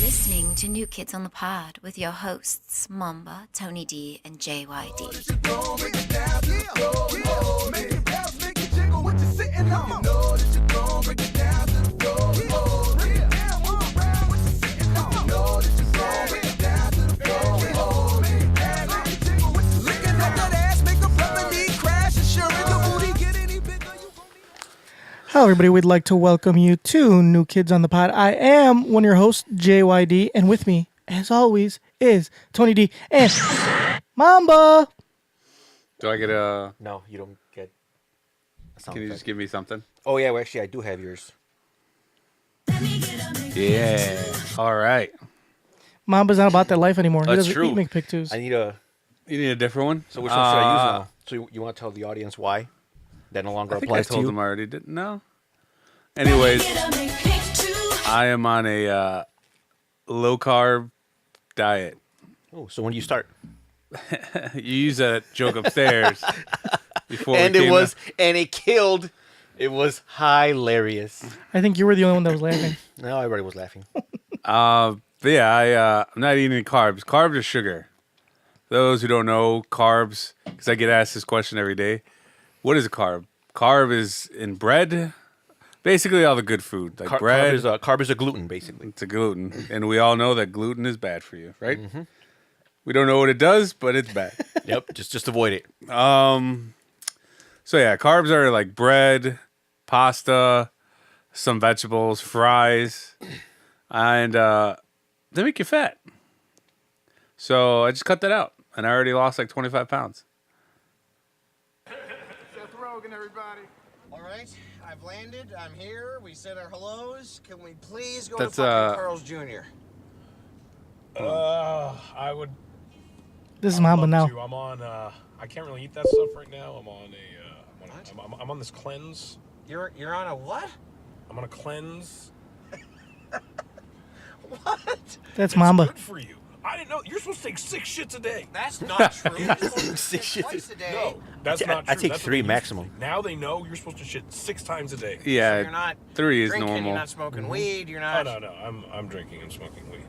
listening to New Kids on the Pod with your hosts, Mamba, Tony D, and JYD. Hello, everybody. We'd like to welcome you to New Kids on the Pod. I am one of your hosts, JYD, and with me, as always, is Tony D and Mamba. Do I get a... No, you don't get a sound Can you effect. just give me something? Oh, yeah, well, actually, I do have yours. Yeah. All right. Mamba's not about that life anymore. He That's doesn't true. eat McPick-2s. I need a... You need a different one? So which one should I use now? So you want to tell the audience why? That no longer I think I applies to told you? them I already did. No. Anyways, I am on a low-carb diet. Oh, so when do you start? You used that joke upstairs before And we it came was... And it killed. It was hilarious. I think you were the only one that was laughing. No, everybody was laughing. But yeah, I'm not eating carbs. Carbs are sugar. Those who don't know, carbs, because I get asked this question every day. What is a carb? Carb is in bread, basically all the good food, like bread. Carb is a gluten, basically. It's a gluten, and we all know that gluten is bad for you, right? Mm-hmm. We don't know what it does, but it's bad. Yep, just avoid it. So yeah, carbs are like bread, pasta, some vegetables, fries, and they make you fat. So I just cut that out, and I already lost like 25 pounds. Seth Rogen, everybody. All right, I've landed. I'm here. We said our hellos. Can we please go That's, to fucking Carl's Jr.? I would. This is Mamba love now. to. I'm on. I can't really eat that stuff right now. I'm on a. I'm on this cleanse. You're on a what? I'm on a cleanse. What? That's It's Mamba. good for you. I didn't know you're supposed to take 6 shits a day. That's not true. You're supposed to 6 shit shits. twice a day. No, that's not true. I take That's what 3 they used to maximum. say. Now they know you're supposed to shit 6 times a day. So Yeah, you're not 3 is drinking, normal. You're not smoking weed. You're Oh not. no, I'm drinking and smoking weed.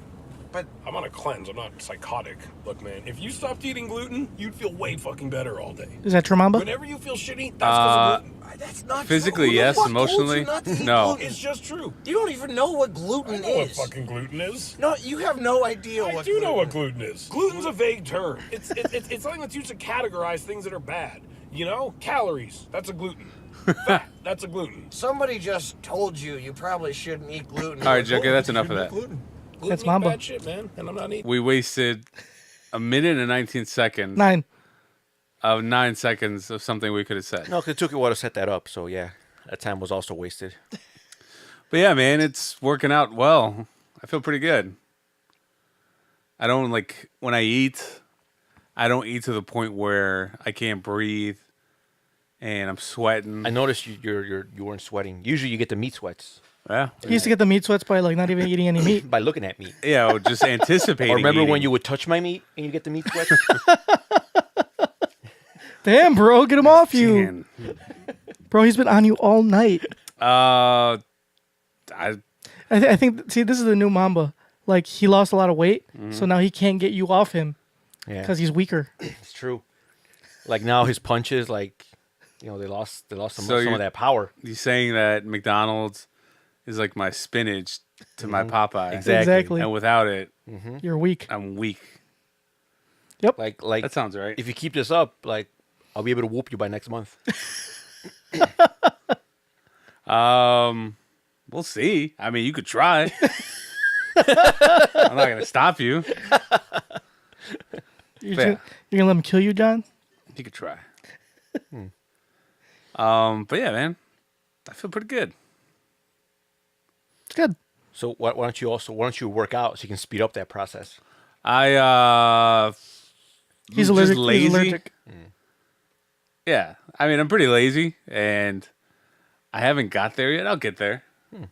But I'm on a cleanse. I'm not psychotic. Look, man, if you stopped eating gluten, you'd feel way fucking better all day. Is that true, Mamba? Whenever you feel shitty, that's because of gluten. that's not Physically, true. Who the yes. fuck told Emotionally, you not to eat no. gluten? It's just true. You don't even know what I gluten know what is. fucking gluten is. No, you have no idea I what. do know gluten what is. gluten is. Gluten's a vague term. It's something that's used to categorize things that are bad. You know, calories. That's a gluten. Fat. That's a gluten. Somebody just told you you probably shouldn't eat gluten. All right, Junkie, that's enough of that. Gluten. Gluten That's ain't Mamba. bad shit, man. And I'm not eating. We wasted a minute and 19 seconds 9. of 9 seconds of something we could have said. No, because it took you a while to set that up, so yeah. That time was also wasted. But yeah, man, it's working out well. I feel pretty good. I don't when I eat, I don't eat to the point where I can't breathe and I'm sweating. I noticed you weren't sweating. Usually you get the meat sweats Yeah. He used to get the meat sweats by not even eating any meat. by looking at meat. Yeah, or just anticipating. Or remember when eating. you would touch my meat and you get the meat sweats? Damn, bro, get him off you. Man. Bro, he's been on you all night. I I think, see, this is the new Mamba. Like, he lost a lot of weight, so now he can't get you off him Yeah, because he's weaker. it's true. Like now his punches, they lost some So of that power. you saying that McDonald's is like my spinach to my Popeye. Exactly. And without it, You're weak. I'm weak. Like That sounds right. if you keep this up, I'll be able to whoop you by next month. We'll see. I mean, you could try. I'm not gonna stop you. You're Fair. gonna let him kill you, John? You could try. But yeah, man, I feel pretty good. It's good. So why don't you work out so you can speed up that process? I He's just allergic. lazy. He's allergic. Yeah, I mean, I'm pretty lazy, and I haven't got there yet. I'll get there. Well,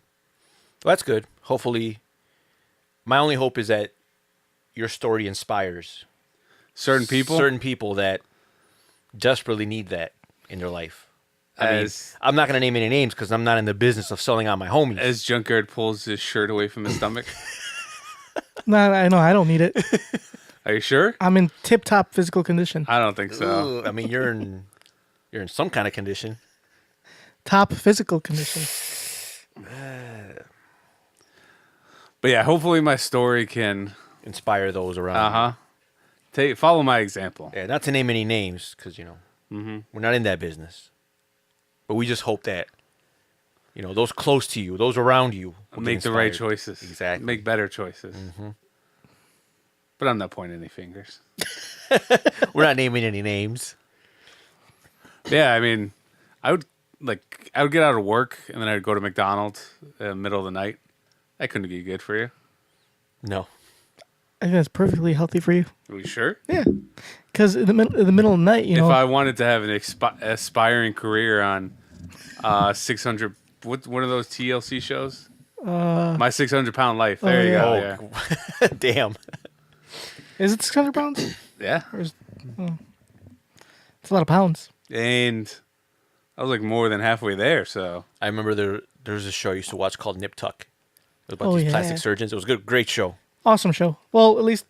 that's good. Hopefully, my only hope is that your story inspires Certain people. that desperately need that in their life. I mean, As- I'm not going to name any names because I'm not in the business of selling out my homies. As Junkyard pulls his shirt away from his stomach. No, I know I don't need it. Are you sure? I'm in tip-top physical condition. I don't think so. Ooh, I mean, you're in some kind of condition. Top physical condition. But yeah, hopefully my story can Inspire those around. follow my example. Yeah, not to name any names, because we're not in that business. But we just hope that those close to you, those around you, will Make get the right inspired. choices. Exactly. Make better choices. But I'm not pointing any fingers. We're not naming any names. Yeah, I mean, I would get out of work and then I'd go to McDonald's in the middle of the night. That couldn't be good for you. No. I think that's perfectly healthy for you. Are we sure? Yeah, because in the middle of the night, If I wanted to have an aspiring career on 600, one of those TLC shows? My 600-pound life. There you yeah. go. Oh, damn. is it 600 pounds? Yeah. It's a lot of pounds. And I was like more than halfway there, so. I remember there's a show I used to watch called Nip Tuck. It was about Oh, these yeah. plastic surgeons. It was a great show. Awesome show. Well, at least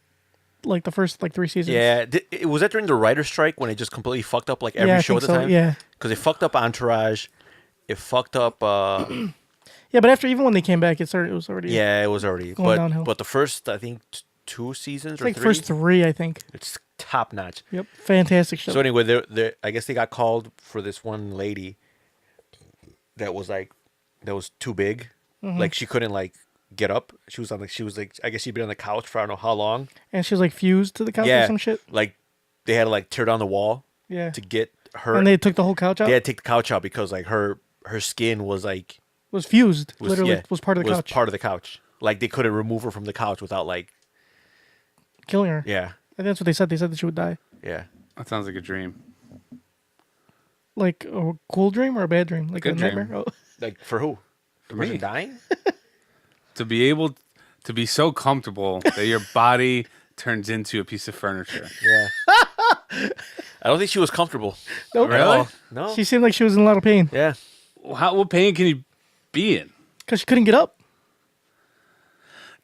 like the first 3 seasons. Yeah. Was that during the writer's strike when it just completely fucked up like every Yeah, I show at think the so, time? yeah. Because it fucked up Entourage. It fucked up... Yeah, but even when they came back, it was already yeah, it was already... Going downhill. But the first, I think, 2 seasons or like 3? first 3, I think. It's top notch. Yep, fantastic show. So anyway, I guess they got called for this one lady that was too big. Mm-hmm. Like she couldn't get up. She was I guess she'd been on the couch for I don't know how long. And she was like fused to the couch or some shit. Like they had to tear down the wall Yeah. to get her. And they took the whole couch out. They had to take the couch out because her skin was Was fused. Literally was part of the was couch. part of the couch. Like they couldn't remove her from the couch without Killing her. yeah. I think that's what they said. They said that she would die. Yeah. That sounds like a dream. Like a cool dream or a bad dream? Like Good a dream. nightmare? Oh. Like for who? The person me. dying? To be able to be so comfortable that your body turns into a piece of furniture. Yeah. I don't think she was comfortable. Nope. at Really? all. No. She seemed like she was in a lot of pain Yeah. What pain can you be in? because she couldn't get up.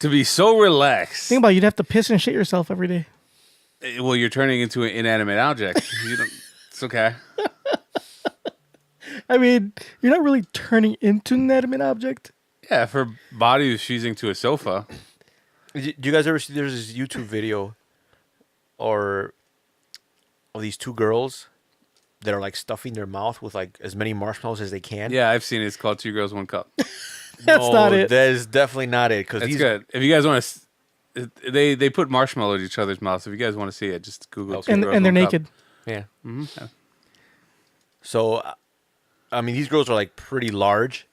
To be so relaxed. Think about it, you'd have to piss and shit yourself every day. Well, you're turning into an inanimate object. It's okay. I mean, you're not really turning into an inanimate object. Yeah, if her body is fusing to a sofa. Do you guys ever see there's this YouTube video of these 2 girls that are stuffing their mouth with as many marshmallows as they can? Yeah, I've seen it. It's called 2 Girls, 1 Cup. That's not it. That is definitely not it. Because It's good. If you guys want to, they put marshmallow in each other's mouths. If you guys want to see it, just Google. Two And Girls, they're One Cup. naked. Yeah. Yeah. So, I mean, these girls are pretty large,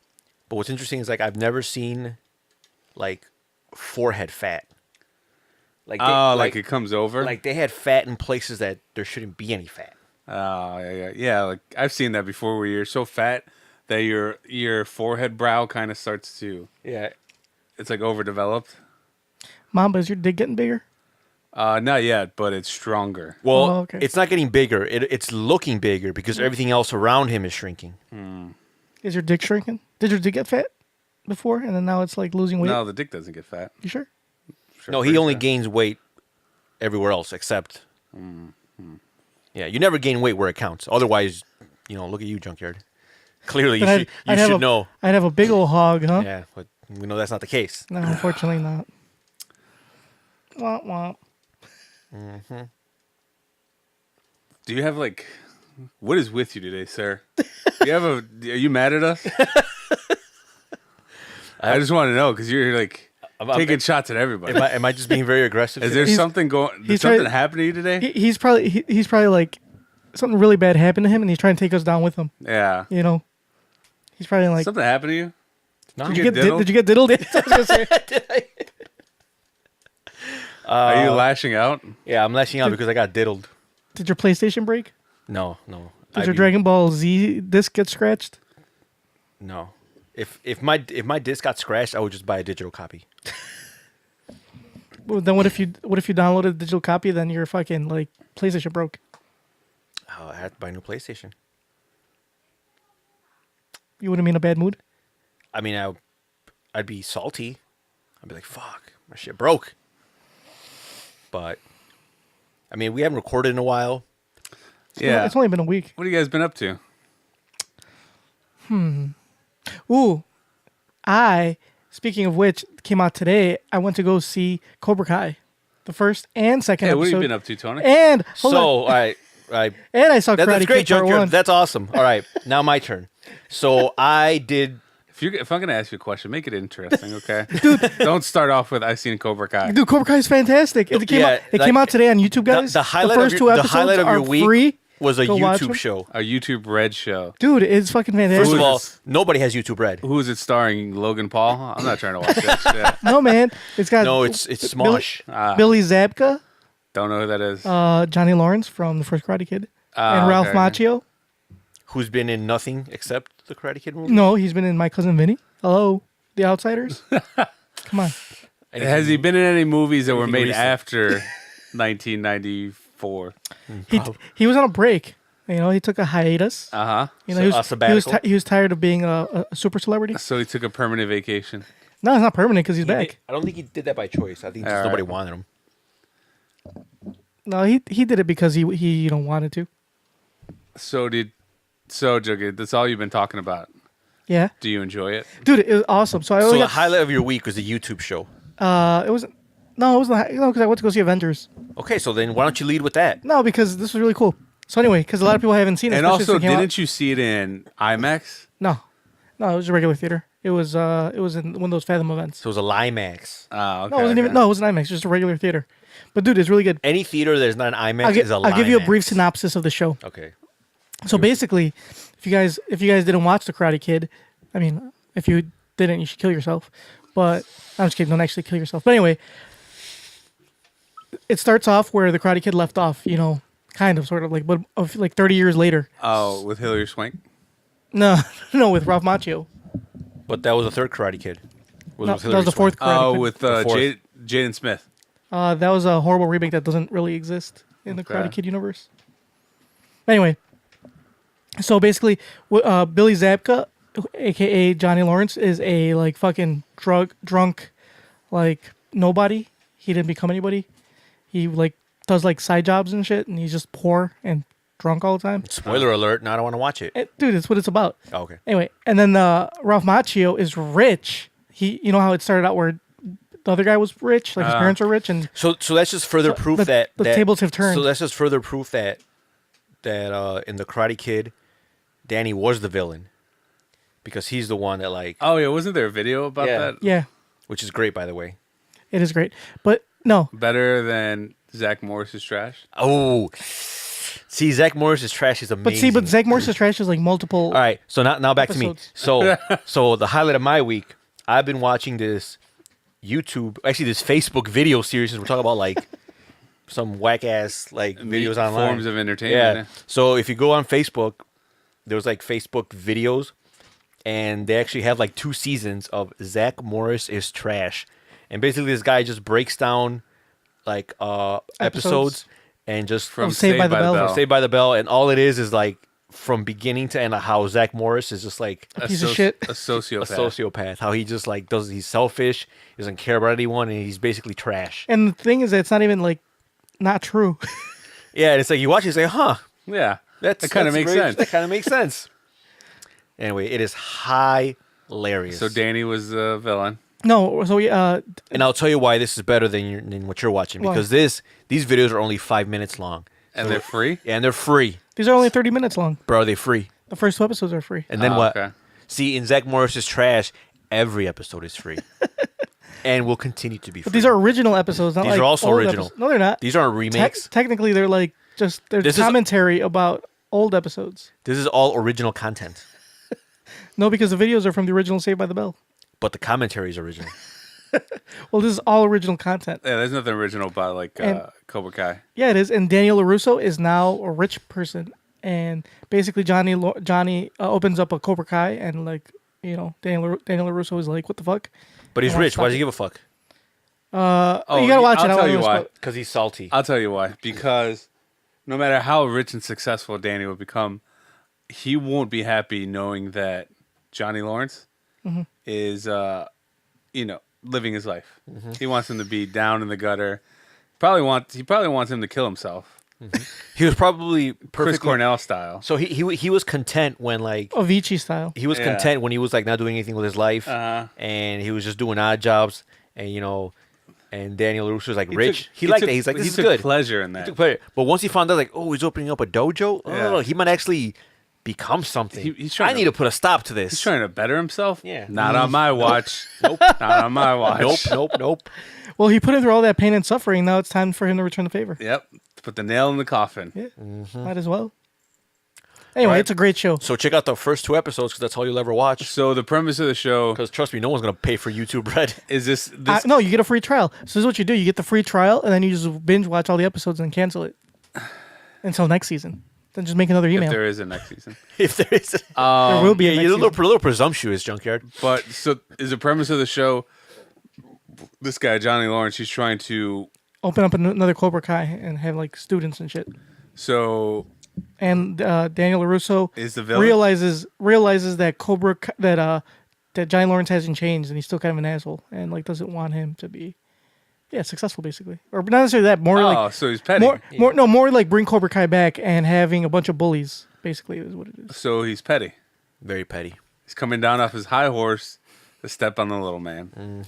but what's interesting is I've never seen forehead fat. Like it comes over. they had fat in places that there shouldn't be any fat. Oh yeah. Like I've seen that before, where you're so fat that your forehead brow kind of starts to. Yeah. It's overdeveloped. Mamba, is your dick getting bigger? Not yet, but it's stronger. Well, Oh, okay. it's not getting bigger. It's looking bigger because everything else around him is shrinking. Is your dick shrinking? Did your dick get fat before, and then now it's losing weight? No, the dick doesn't get fat. You sure? Sure, No, he pretty only sure. gains weight everywhere else except. Yeah, you never gain weight where it counts. Otherwise, look at you, Junkyard. Clearly, Then you should know. I'd have a big old hog, huh? Yeah, but we know that's not the case. No, unfortunately not. Womp womp. Do you have what is with you today, sir? Are you mad at us? I just want to know because you're taking shots at everybody. Am I just being very aggressive? Is there today? something going? Did he's something trying- happen to you today? He's probably like something really bad happened to him, and he's trying to take us down with him. Yeah. He's probably like, Something happened to you? No. did you you get get diddled? did you get diddled? I was gonna say. Are you lashing out? Yeah, I'm lashing out because I got diddled. Did your PlayStation break? No. Did your Dragon Ball Z disc get scratched? No. If my disc got scratched, I would just buy a digital copy. Well, then what if you downloaded a digital copy? Then your fucking PlayStation broke. Oh, I had to buy a new PlayStation. You wouldn't be in a bad mood. I mean, I'd be salty. I'd be like, "Fuck, my shit broke." But I mean, we haven't recorded in a while. Yeah. It's only been a week. What have you guys been up to? Ooh, speaking of which, came out today. I went to go see Cobra Kai, the first and second Yeah, episode. what have you been up to, Tony? And hold on. All right. And I saw That's Karate great, Kid Part Junkyard. 1. That's awesome. All right, now my turn. So I did. If I'm gonna ask you a question, make it interesting, okay? Don't start off with "I've seen Cobra Kai." Dude, Cobra Kai is fantastic. It came Yeah, out like, today on YouTube, guys. The highlight first of two your, episodes the highlight of are your week free. was a Go watch them. YouTube show. A YouTube Red show. Dude, it's fucking fantastic. First of all, is- nobody has YouTube Red. Who is it starring? Logan Paul? I'm not trying to watch that shit. No, man. It's got No, it's Smosh. Billy Zabka, Don't know who that is. Johnny Lawrence from the first Karate Kid, and Ralph okay. Macchio. Who's been in nothing except the Karate Kid movie? No, he's been in My Cousin Vinny. Hello, The Outsiders. Come on. Has he been in any movies that were anything made recent? after 1994? He was on a break. You know, he took a hiatus. Uh huh. You know, So, a sabbatical? he was tired of being a super celebrity. So he took a permanent vacation. No, it's not permanent because he's back. I don't think he did that by choice. I think just All nobody right. wanted him. No, he did it because he wanted to. So Juggy, that's all you've been talking about. Yeah, Do you enjoy it? dude, it was awesome. So I So only the got, highlight of your week was the YouTube show. it wasn't. No, it wasn't. No, because I went to go see Avengers. Okay, so then why don't you lead with that? No, because this was really cool. So anyway, because a lot of people haven't seen it. And especially also, since it came out. didn't you see it in IMAX? No, it was a regular theater. It was in one of those Fathom events. So it was a Limax. Oh, okay. No, it wasn't even. No, it wasn't IMAX. Just a regular theater. But dude, it's really good. Any theater that is not an IMAX is a Limax. I'll give you a brief synopsis of the show. Okay. So basically, if you guys didn't watch The Karate Kid, I mean, if you didn't, you should kill yourself. But I'm just kidding. Don't actually kill yourself. But anyway, it starts off where The Karate Kid left off. You know, kind of, sort of like, but of like 30 years later. Oh, with Hilary Swank? No, no, with Ralph Macchio. But that was the third Karate Kid. No, with that was the fourth Swank. Karate Oh, Kid. with The fourth. Jaden Smith. That was a horrible remake that doesn't really exist in the Okay. Karate Kid universe. Anyway, so basically, Billy Zabka, aka Johnny Lawrence, is a like fucking drunk, like nobody. He didn't become anybody. He like does like side jobs and shit, and he's just poor and drunk all the time. Spoiler alert, now I don't want to watch it. Dude, it's what it's about. Oh, okay. Anyway, and then Ralph Macchio is rich. You know how it started out where the other guy was rich, like his parents were rich, and So that's just further proof that the tables have turned. So that's just further proof that in the Karate Kid, Danny was the villain, because he's the one that like, Oh, yeah. Wasn't there a video about Yeah. that? yeah, which is great by the way. it is great. But no, Better than Zach Morris's trash? Oh, see, Zach Morris's trash is amazing. but Zach Morris's trash is like multiple. All right, so now back to me. Episodes. So the highlight of my week, I've been watching this this Facebook video series. We're talking about like some whack ass like videos online. Forms of entertainment. Yeah. So if you go on Facebook, there's like Facebook videos, and they actually have like 2 seasons of Zach Morris is trash, and basically this guy just breaks down like episodes and just From Saved by the Bell. Saved by the Bell, and all it is like from beginning to end of how Zach Morris is just like A piece of shit. A sociopath. a sociopath. How he just like he's selfish, he doesn't care about anyone, and he's basically trash. And the thing is, that it's not even like not true. Yeah, and it's like you watch it, you say, huh, Yeah. that kind of makes sense. That kind of makes sense. Anyway, it is hilarious. So Danny was the villain. No, so And I'll tell you why this is better than what you're watching, Why? because these videos are only 5 minutes long, And they're free? and they're free, these are only 30 minutes long. bro. They're free. The first 2 episodes are free. And then Oh, what? okay. See, in Zach Morris's trash, every episode is free, and will continue to be free. But these are original episodes. Not These like are also old original. episodes. No, they're not. These aren't remakes. Technically, they're like they're This is- commentary about old episodes. This is all original content, No, because the videos are from the original Saved by the Bell. but the commentary is original. Well, this is all original content. Yeah, there's nothing original about like And- Cobra Kai. Yeah, it is. And Daniel LaRusso is now a rich person, and basically Johnny opens up a Cobra Kai, and like Daniel LaRusso is like, what the fuck? But he's Yeah, rich. stop Why does it. he give a fuck? Oh, you gotta watch it. I I'll don't tell you wanna why. spoil- Because he's salty. I'll tell you why. Because no matter how rich and successful Danny will become, he won't be happy knowing that Johnny Lawrence Mm-hmm. is, living his life. He wants him to be down in the gutter, Probably wants him to kill himself. He was probably Chris perfectly. Cornell style. So he was content when like Avicii style. he was Yeah. content when he was like not doing anything with his life, Uh-huh. and he was just doing odd jobs, and and Daniel LaRusso was like rich. Took- he liked took- it. He's like, this he is took good. pleasure in He that. took pleasure. But once he found out like, oh, he's opening up a dojo, Yeah. he might actually become something. He's trying I to- need to put a stop to this. He's trying to better himself. Yeah. Not on my watch. Nope. Not on my watch. Nope. Well, he put him through all that pain and suffering. Now it's time for him to return the favor. Yep. Put the nail in the coffin. Yeah, might as well. Anyway, Right. it's a great show. So check out the first 2 episodes because that's all you'll ever watch. So the premise of the show Because trust me, no one's gonna pay for YouTube Red. is this. No, you get a free trial. So this is what you do: you get the free trial, and then you just binge watch all the episodes and cancel it until next season. Then just make another if email. there is a next season. If there is, There will be a yeah, next you're a season. little presumptuous, Junkyard. But so is the premise of the show. This guy Johnny Lawrence, he's trying to. Open up another Cobra Kai and have like students and shit. So And Daniel LaRusso is the villain. realizes that that Johnny Lawrence hasn't changed, and he's still kind of an asshole, and like doesn't want him to be, successful basically, or not necessarily that. More like so he's petty. more like bring Cobra Kai back and having a bunch of bullies. Basically, is what it is. So he's petty. Very petty. He's coming down off his high horse to step on the little man.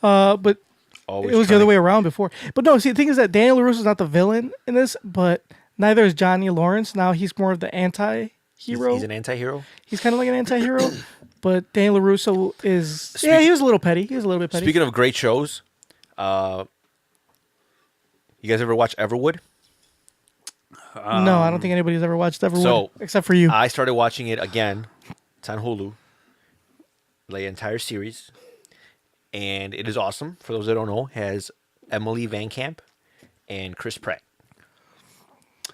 But Always it was the other way around before. But no, see, the thing is that Daniel LaRusso is not the villain in this, but neither is Johnny Lawrence. Now he's more of the anti-hero. He's an anti-hero. He's kind of like an anti-hero, but Daniel LaRusso is. He was a little petty. He was a little bit petty. Speaking of great shows, you guys ever watch Everwood? No, I don't think anybody's ever watched Everwood So, except for you. I started watching it again. It's on Hulu. The entire series. And it is awesome. For those that don't know, has Emily Van Camp and Chris Pratt.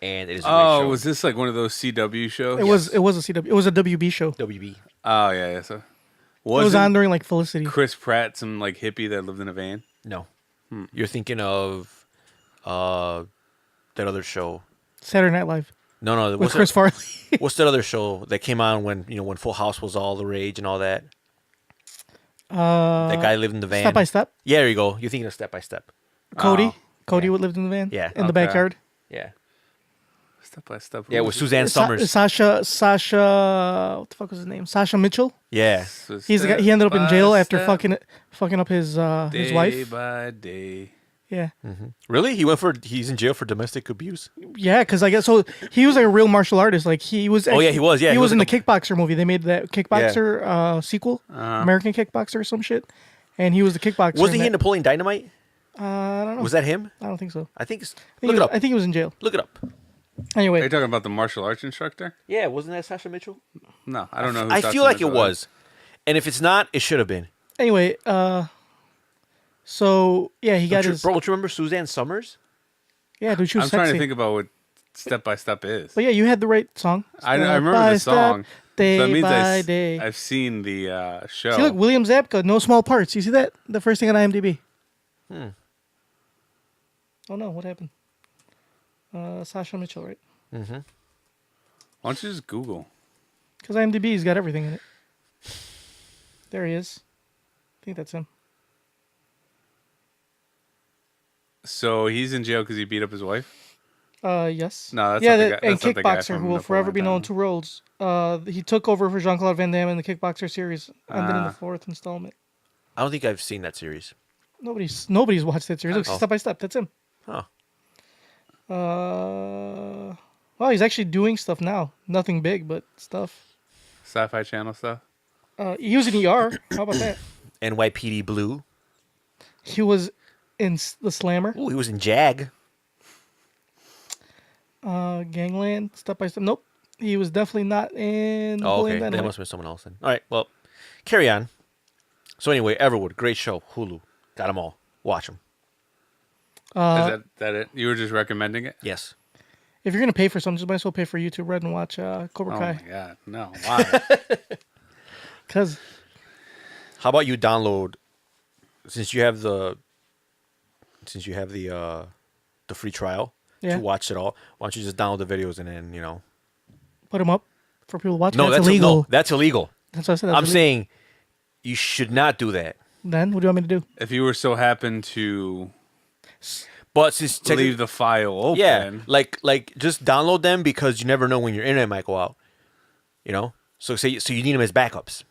And it is a great show. Was this like one of those CW shows? It was a CW. It was a WB show. WB. Oh yeah. So It was on during like Felicity. Chris Pratt, some like hippie that lived in a van. No. You're thinking of that other show. Saturday Night Live No, with what's Chris that, Farley. what's that other show that came on when when Full House was all the rage and all that? That guy lived in the van. Step by Step. Yeah, there you go. You're thinking of Step by Step. Cody. Oh, Cody would lived in the van. Yeah. In the Okay. backyard. Yeah. Step by step. Yeah, with Suzanne Summers. Sasha. What the fuck was his name? Sasha Mitchell. Yeah. He's the guy. He ended up in jail after fucking up his day wife. by day. Yeah. Really? He's in jail for domestic abuse? Yeah, because I guess so. He was like a real martial artist. Like he was. Oh, yeah, he was, yeah, he he was was in the like Kickboxer movie. They made that Kickboxer sequel, American Kickboxer or some shit. And he was the kickboxer. Wasn't he that. in Napoleon Dynamite? I don't know. Was that him? I don't think so. I think it's... I think Look he it was, up. I think he was in jail. Look it up. Are you Anyway, talking about the martial arts instructor? Yeah, wasn't that Sasha Mitchell? No, I don't know. Who I Sasha feel like it Mitchell is. was. And if it's not, it should have been. anyway, so yeah, he got Don't you, his. bro, don't you remember Suzanne Summers? Yeah, dude, she was I'm sexy. trying to think about what step by step is. But yeah, you had the right song. I Step remember by the step, song. day so that means by day. I've seen the show. See, look, William Zabka, no small parts. You see that? The first thing on IMDb. Oh no, what happened? Sasha Mitchell, right? Why don't you just Google? Because IMDb's got everything in it. There he is. I think that's him. So he's in jail because he beat up his wife. Yes. No, that's yeah, not the that, guy- and that's not the guy Kickboxer, from who will Napoleon forever be known Dynamite. two roles. He took over for Jean-Claude Van Damme in the Kickboxer series, ended in the Ah. 4th installment. I don't think I've seen that series. Nobody's watched that series. Look, Oh. step by step. That's him. Huh. Well, he's actually doing stuff now. Nothing big, but stuff. Sci-Fi Channel stuff. He was in ER. How about that? NYPD Blue. He was in The Slammer, Oh, he was in Jag. Gangland, Step by Step. Nope. He was definitely not in Oh, Napoleon okay. That Dynamite. must have been someone else then. All right, well, carry on. So anyway, Everwood, great show. Hulu. Got them all. Watch them. Is that it? You were just recommending it? Yes. If you're gonna pay for something, just might as well pay for YouTube Red and watch Cobra Oh Kai. my god, no! Why? Because How about you download, since you have the free trial Yeah. to watch it all, why don't you just download the videos and then, put them up for people to watch. No, that's illegal. No, that's illegal. That's what I said. That's I'm illegal. saying you should not do that. Then what do you want me to do? If you were so happen to But since leave the file open. yeah, like just download them because you never know when your internet might go out. You know, so you need them as backups.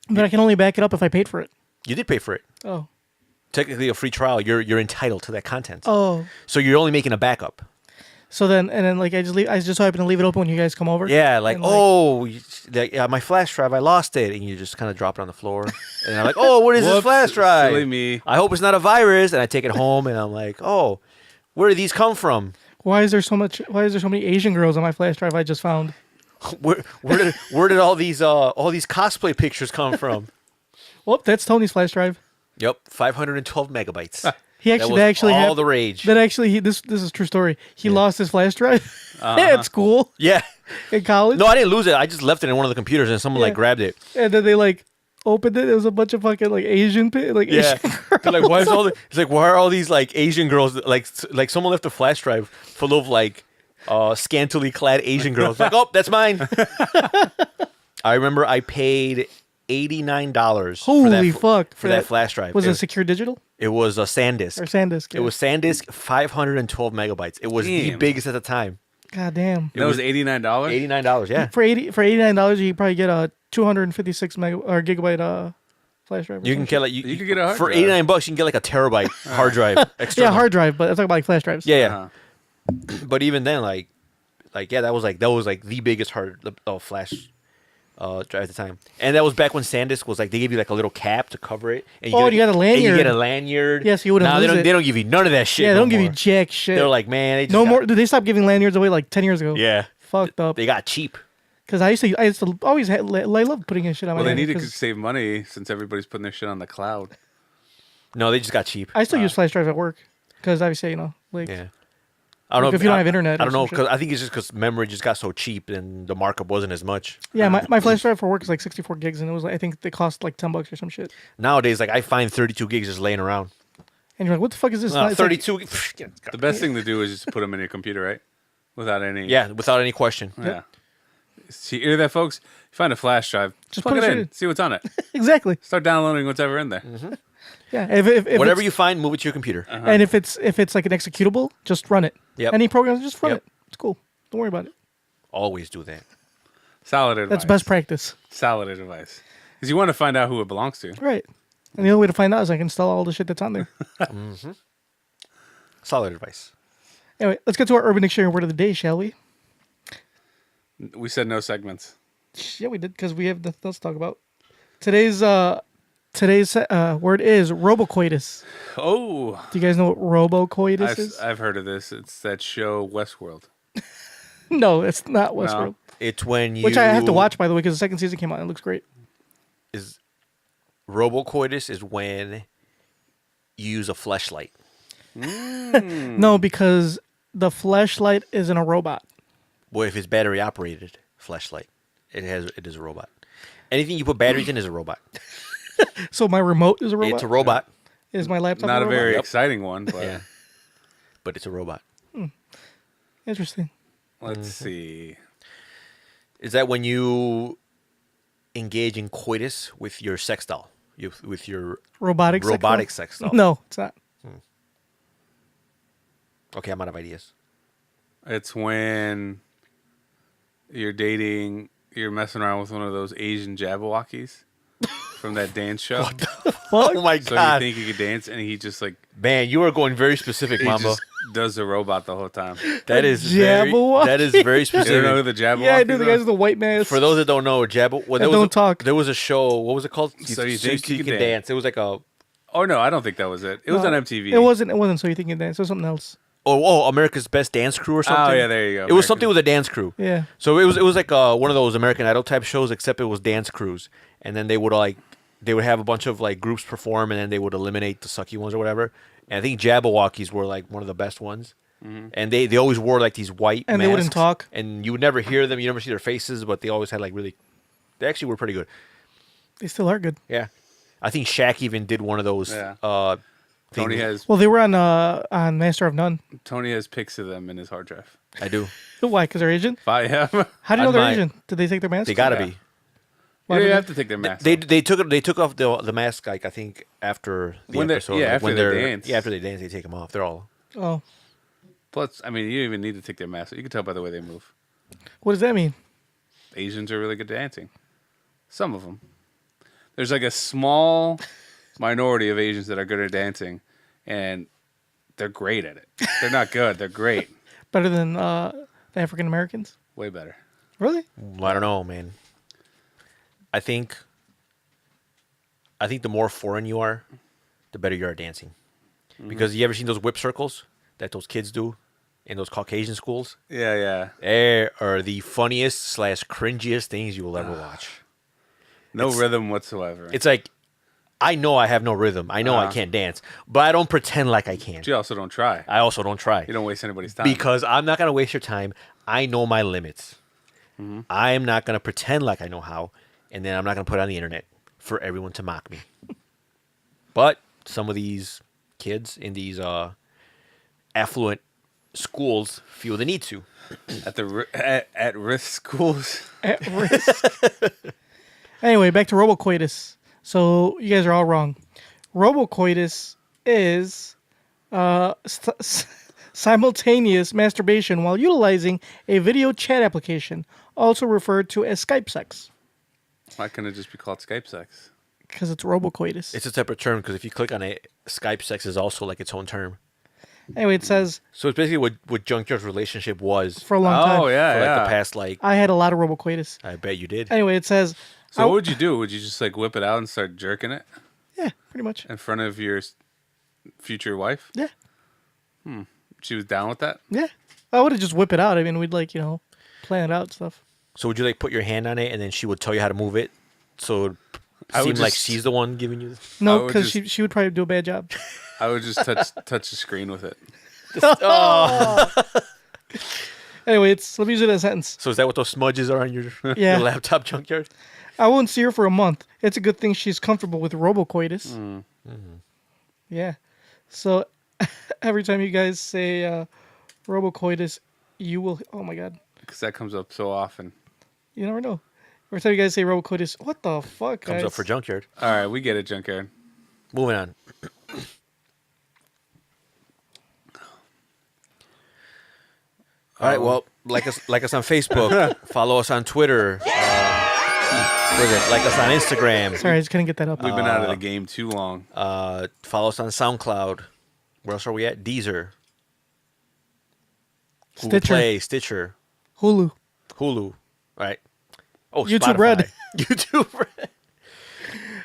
But I can only back it up if I paid for it. You did pay for it. Oh. Technically, a free trial. You're entitled to that content. Oh. So you're only making a backup. So then, and then, like, I just so happen to leave it open when you guys come over. Yeah, like, And, oh, my flash drive, I lost it, and you just kind of drop it on the floor, and I'm like, oh, what is this Whoops, flash drive? silly me. I hope it's not a virus, and I take it home, and I'm like, oh, where did these come from? Why is there so many Asian girls on my flash drive I just found? Where did all these cosplay pictures come from? Well, that's Tony's flash drive. Yep, 512 megabytes. That actually all happened. the rage. That actually, this is a true story. He lost his flash drive at school Yeah. in college. No, I didn't lose it. I just left it in one of the computers, and someone like grabbed it. And then they like opened it. It was a bunch of fucking like Asian Yeah. They're like, why is it's like, why are all these like Asian girls like someone left a flash drive full of like scantily clad Asian girls. Like, oh, that's mine. I remember I paid $89 Holy fuck for that flash drive. Was it secure digital It was a SanDisk. or SanDisk? It was SanDisk, 512 megabytes. It was the Damn. biggest at the time. God damn. That was $89. $89, yeah. For $89, you could probably get a 256 gigabyte flash drive. or You some can shit. get like You could get a hard for drive. $89 you can get like a terabyte hard drive external. Yeah, hard drive, but I'm talking about like flash drives. Yeah, yeah. Uh-huh. But even then, like yeah, that was like the biggest flash drive at the time, and that was back when SanDisk was like they gave you like a little cap to cover it. And Oh, you got a And lanyard. you get a lanyard. Yes, you wouldn't Nah, lose it. They don't give you none of that shit. Yeah, they no don't give you more. jack shit. They're like, man, they just no got- more. Did they stop giving lanyards away like 10 years ago? Yeah, Fucked up. they got cheap. Because I used to always I love putting in shit on Well, my they need lanyard to 'cause save money since everybody's putting their shit on the cloud. No, they just got cheap. I still use flash drives at work because obviously like Yeah. I don't Like, know if you don't have internet I or don't know some shit. because I think it's just because memory just got so cheap and the markup wasn't as much. yeah, my flash drive for work is like 64 gigs and it was like I think they cost like $10 or some shit. Nowadays, like I find 32 gigs just laying around. And you're like, what the fuck is this? It's like- 32. The best thing to do is just put them in your computer, right? Without any. Yeah, without any question. Yeah. See, you hear that, folks? You find a flash drive, just plug put it it in, in. see what's on it. exactly. Start downloading whatever in there. Yeah. If Whatever it's- you find, move it to your computer. and if it's like an executable, just run it. Yep. Any program, just run Yep. it. It's cool. Don't worry about it. Always do that. Solid advice. That's best practice. Solid advice. Because you want to find out who it belongs to. Right. And the only way to find out is I can install all the shit that's on there. Solid advice. Anyway, let's get to our Urban Dictionary word of the day, shall we? We said no segments. Yeah, we did because we have nothing else to talk about. Today's word is robocoitus. Oh, Do you guys know what robocoitus is? I've heard of this. It's that show Westworld. No, it's not Westworld. It's when you Which I have to watch, by the way, because the second season came out and it looks great. Is robocoitus is when you use a fleshlight. No, because the flashlight isn't a robot. Well, if it's battery operated fleshlight, it is a robot. Anything you put batteries in is a robot. So my remote is a robot? It's a robot. Is my laptop Not a robot? very Yep. exciting one, but Yeah. But it's a robot. Interesting. let's see. Is that when you engage in coitus with your sex doll? With your Robotic sex doll? No, it's not. Okay, I'm out of ideas. It's when you're messing around with one of those Asian Jabberwockies from that dance show. Oh my So god. you think you could dance, and he just like Man, you are going very specific, he Mambo. just does the robot the whole time. That is Jabberwocky? very very You specific. don't know who the Jabberwockies Yeah, I do. The guys are? with the white mask. For those that don't know, well, And don't talk. There was a show. What was it called? So you think you can can dance? It was like a Oh no, I don't think that was it. It was No, on MTV. It wasn't. It wasn't. So you think it dance? It was something else. America's Best Dance Crew or something. Oh yeah, there you go. It was something with a dance crew. Yeah. So it was like one of those American Idol type shows, except it was dance crews, and then they would have a bunch of like groups perform, and then they would eliminate the sucky ones or whatever. And I think Jabberwockies were like one of the best ones, and they always wore like these white And they wouldn't masks, talk. and you would never hear them, you never see their faces, but they always had like they actually were pretty good. They still are good. Yeah, I think Shaq even did one of those. Yeah. Things. Tony Well, they were on Master of None. has pics of them in his hard drive. I do. Why? Because they're Asian. I have. How do you know On they're my- Asian? Did they take their masks? They gotta Yeah. be. Why You would have to take their mask. They off. they took off the mask like I think after the When they- episode. yeah, like, after when they they're dance. Yeah, after they dance, they take them off. They're all Oh, Plus, I mean, you don't even need to take their mask. You can tell by the way they move. what does that mean? Asians are really good at dancing. Some of them. There's like a small minority of Asians that are good at dancing, and they're great at it. They're not good. They're great. Better than the African Americans? Way better. Really? I don't know, man. I think the more foreign you are, the better you are at dancing. Because you ever seen those whip circles that those kids do in those Caucasian schools? Yeah, yeah. They are the funniest / cringiest things you will ever watch. No rhythm whatsoever. It's like, I know I have no rhythm. I know I can't dance, but I don't pretend like I can. But you also don't try. I also don't try. You don't waste anybody's time. Because I'm not going to waste your time. I know my limits. I'm not going to pretend like I know how, and then I'm not going to put it on the internet for everyone to mock me. But some of these kids in these affluent schools feel the need to. At risk schools. At risk. Anyway, back to robocoitus. So you guys are all wrong. Robocoitus is simultaneous masturbation while utilizing a video chat application, also referred to as Skype sex, Why couldn't it just be called Skype sex? because it's robocoitus. It's a separate term because if you click on it, Skype sex is also like its own term. Anyway, it says So it's basically what Junkyard's relationship was for a long time. Oh yeah, for like yeah. the past, like, I had a lot of robocoitus. I bet you did. Anyway, it says, So what would you do? Would you just like whip it out and start jerking it yeah, pretty much. in front of your future wife? Yeah, She was down with that? yeah. I would have just whip it out. I mean, we'd like, plan it out and stuff. So would you like put your hand on it and then she would tell you how to move it? So it I would seemed like just- she's the one giving you. I No, would because just- she would probably do a bad job. I would just touch the screen with it. Anyway, let me use it in a sentence. So is that what those smudges are on your, Yeah. your laptop, Junkyard? I won't see her for a month. It's a good thing she's comfortable with robocoitus. Yeah. So every time you guys say robocoitus, you will. Oh my god. Because that comes up so often. You never know. Every time you guys say robocoitus, what the fuck, guys? Comes up for Junkyard. All right, we get it, Junkyard. Moving on. All right. Well, like us on Facebook. Follow us on Twitter. Like us on Instagram. Sorry, I just couldn't get that up. We've been out of the game too long. Follow us on SoundCloud. Where else are we at? Deezer. Google Stitcher. Play, Stitcher, Hulu. Hulu. All right. Oh, YouTube Spotify. Red. YouTube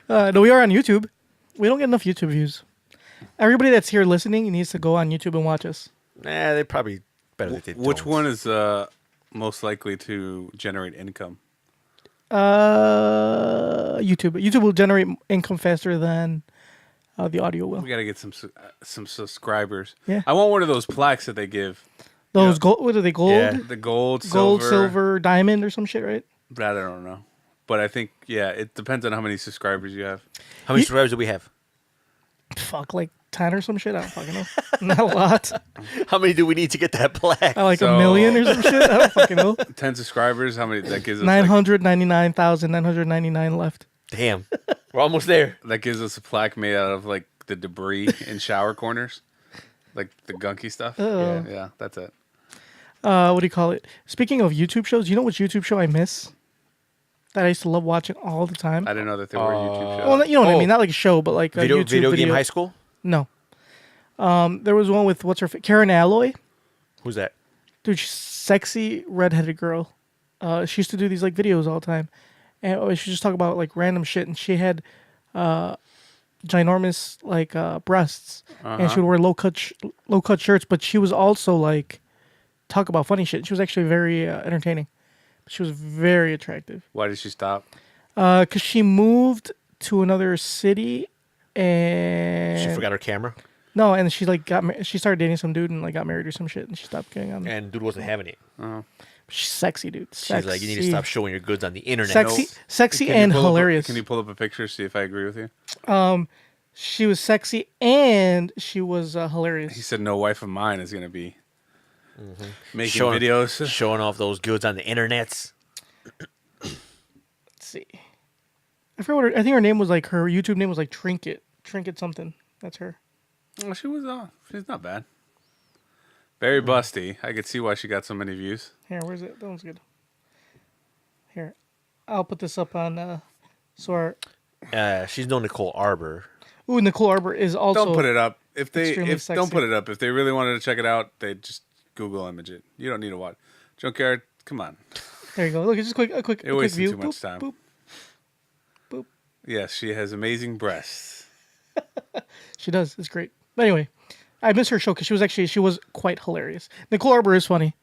Red. No, we are on YouTube. We don't get enough YouTube views. Everybody that's here listening needs to go on YouTube and watch us. Nah, they probably better that they don't. Which one is most likely to generate income? YouTube. YouTube will generate income faster than the audio will. We got to get some subscribers. Yeah. I want one of those plaques that they give. Those Yeah. gold. What are they? Gold. Yeah. The gold, Gold, silver. silver, diamond, or some shit, right? That I don't know. But I think, yeah, it depends on how many subscribers you have. How many subscribers do we have? Fuck, like 10 or some shit. I don't fucking know. Not a lot. How many do we need to get that plaque? Like So- a million or some shit. I don't fucking know. 10 subscribers, how many? That gives us 999,999 left. Damn. We're almost there. that gives us a plaque made out of like the debris in shower corners, like the gunky stuff. Uh-oh. Yeah, that's it. What do you call it? Speaking of YouTube shows, you know which YouTube show I miss? That I used to love watching all the time. I didn't know that there were YouTube shows. Well, you know what I Oh. mean? Not like a show, but like a Video YouTube game high school? No. There was one with Karen Alloy. Who's that? Dude, she's sexy redheaded girl. She used to do these like videos all the time, and she just talk about like random shit. And she had ginormous like breasts, and she would wear low cut shirts. But she was also like talk about funny shit. She was actually very entertaining. She was very attractive. Why did she stop? Because she moved to another city, and She forgot her camera, no, and she like she started dating some dude and like got married or some shit, and she stopped getting on. and dude wasn't having it. She's sexy, dude. She's like, you need to stop showing your goods on the internet. Sexy Can you and pull up a- hilarious. Can you pull up a picture, see if I agree with you? She was sexy and she was He hilarious. said no wife of mine is going to be making Showing- videos. Showing off those goods on the internets. Let's see. I forgot what I think her name was like. Her YouTube name was like Trinket something. That's her. Well, she's not bad. Very busty. I could see why she got so many views. Here, where's it? That one's good. Here, I'll put this up on. So our She's no Nicole Arbor. ooh, Nicole Arbor is also. Don't put it up. If they extremely don't sexy. put it up. If they really wanted to check it out, they just Google image it. You don't need to watch. Junkyard, come on. There you go. Look, it's just a quick You're wasting view. too much Boop, time. Boop, boop. Yes, she has amazing breasts. She does. It's great. But anyway, I miss her show because she was quite hilarious. Nicole Arbor is funny,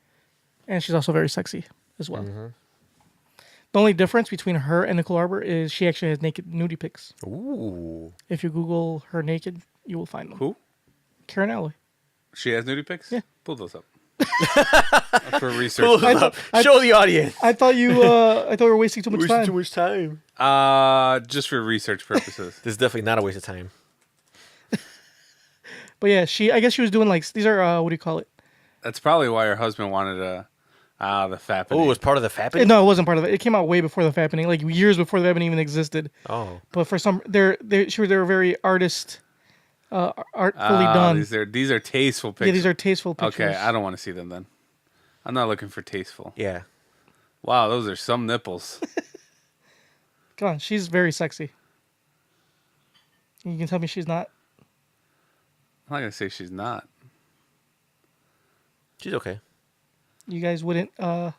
and she's also very sexy as well. The only difference between her and Nicole Arbor is she actually has naked nudie pics. Ooh. If you Google her naked, you will find them. Who? Karen Alley. She has nudie pics? Yeah. Pull those up. For research. Show the audience. I thought you. I thought we were wasting too much time. Too much time. Just for research purposes. This is definitely not a waste of time. But yeah, I guess she was doing like these are what do you call it? That's probably why her husband wanted the fappening. Oh, it was part of the fapping? No, it wasn't part of it. It came out way before the Fappening, like years before the Fappening even existed. Oh. But for some, they were very artistfully done. These are tasteful pictures. Yeah, these are tasteful pictures. Okay, I don't want to see them then. I'm not looking for tasteful. Yeah. Wow, those are some nipples. Come on, she's very sexy. You can tell me she's not. I'm not gonna say she's not. She's okay. You guys wouldn't have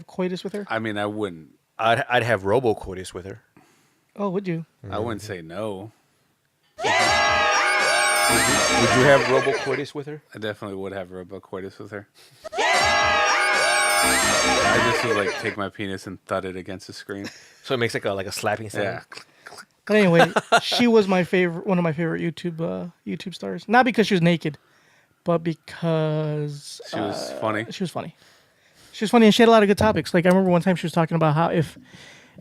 coitus with her? I mean, I wouldn't. I'd have robo coitus with her. Oh, would you? I wouldn't say no. Would you have robo coitus with her? I definitely would have robocoitus with her. I just would like take my penis and thud it against the screen. So it makes like a slapping sound. Yeah. But anyway, she was one of my favorite YouTube stars. Not because she was naked, but because She was funny. She was funny. She was funny, and she had a lot of good topics. Like I remember one time she was talking about how if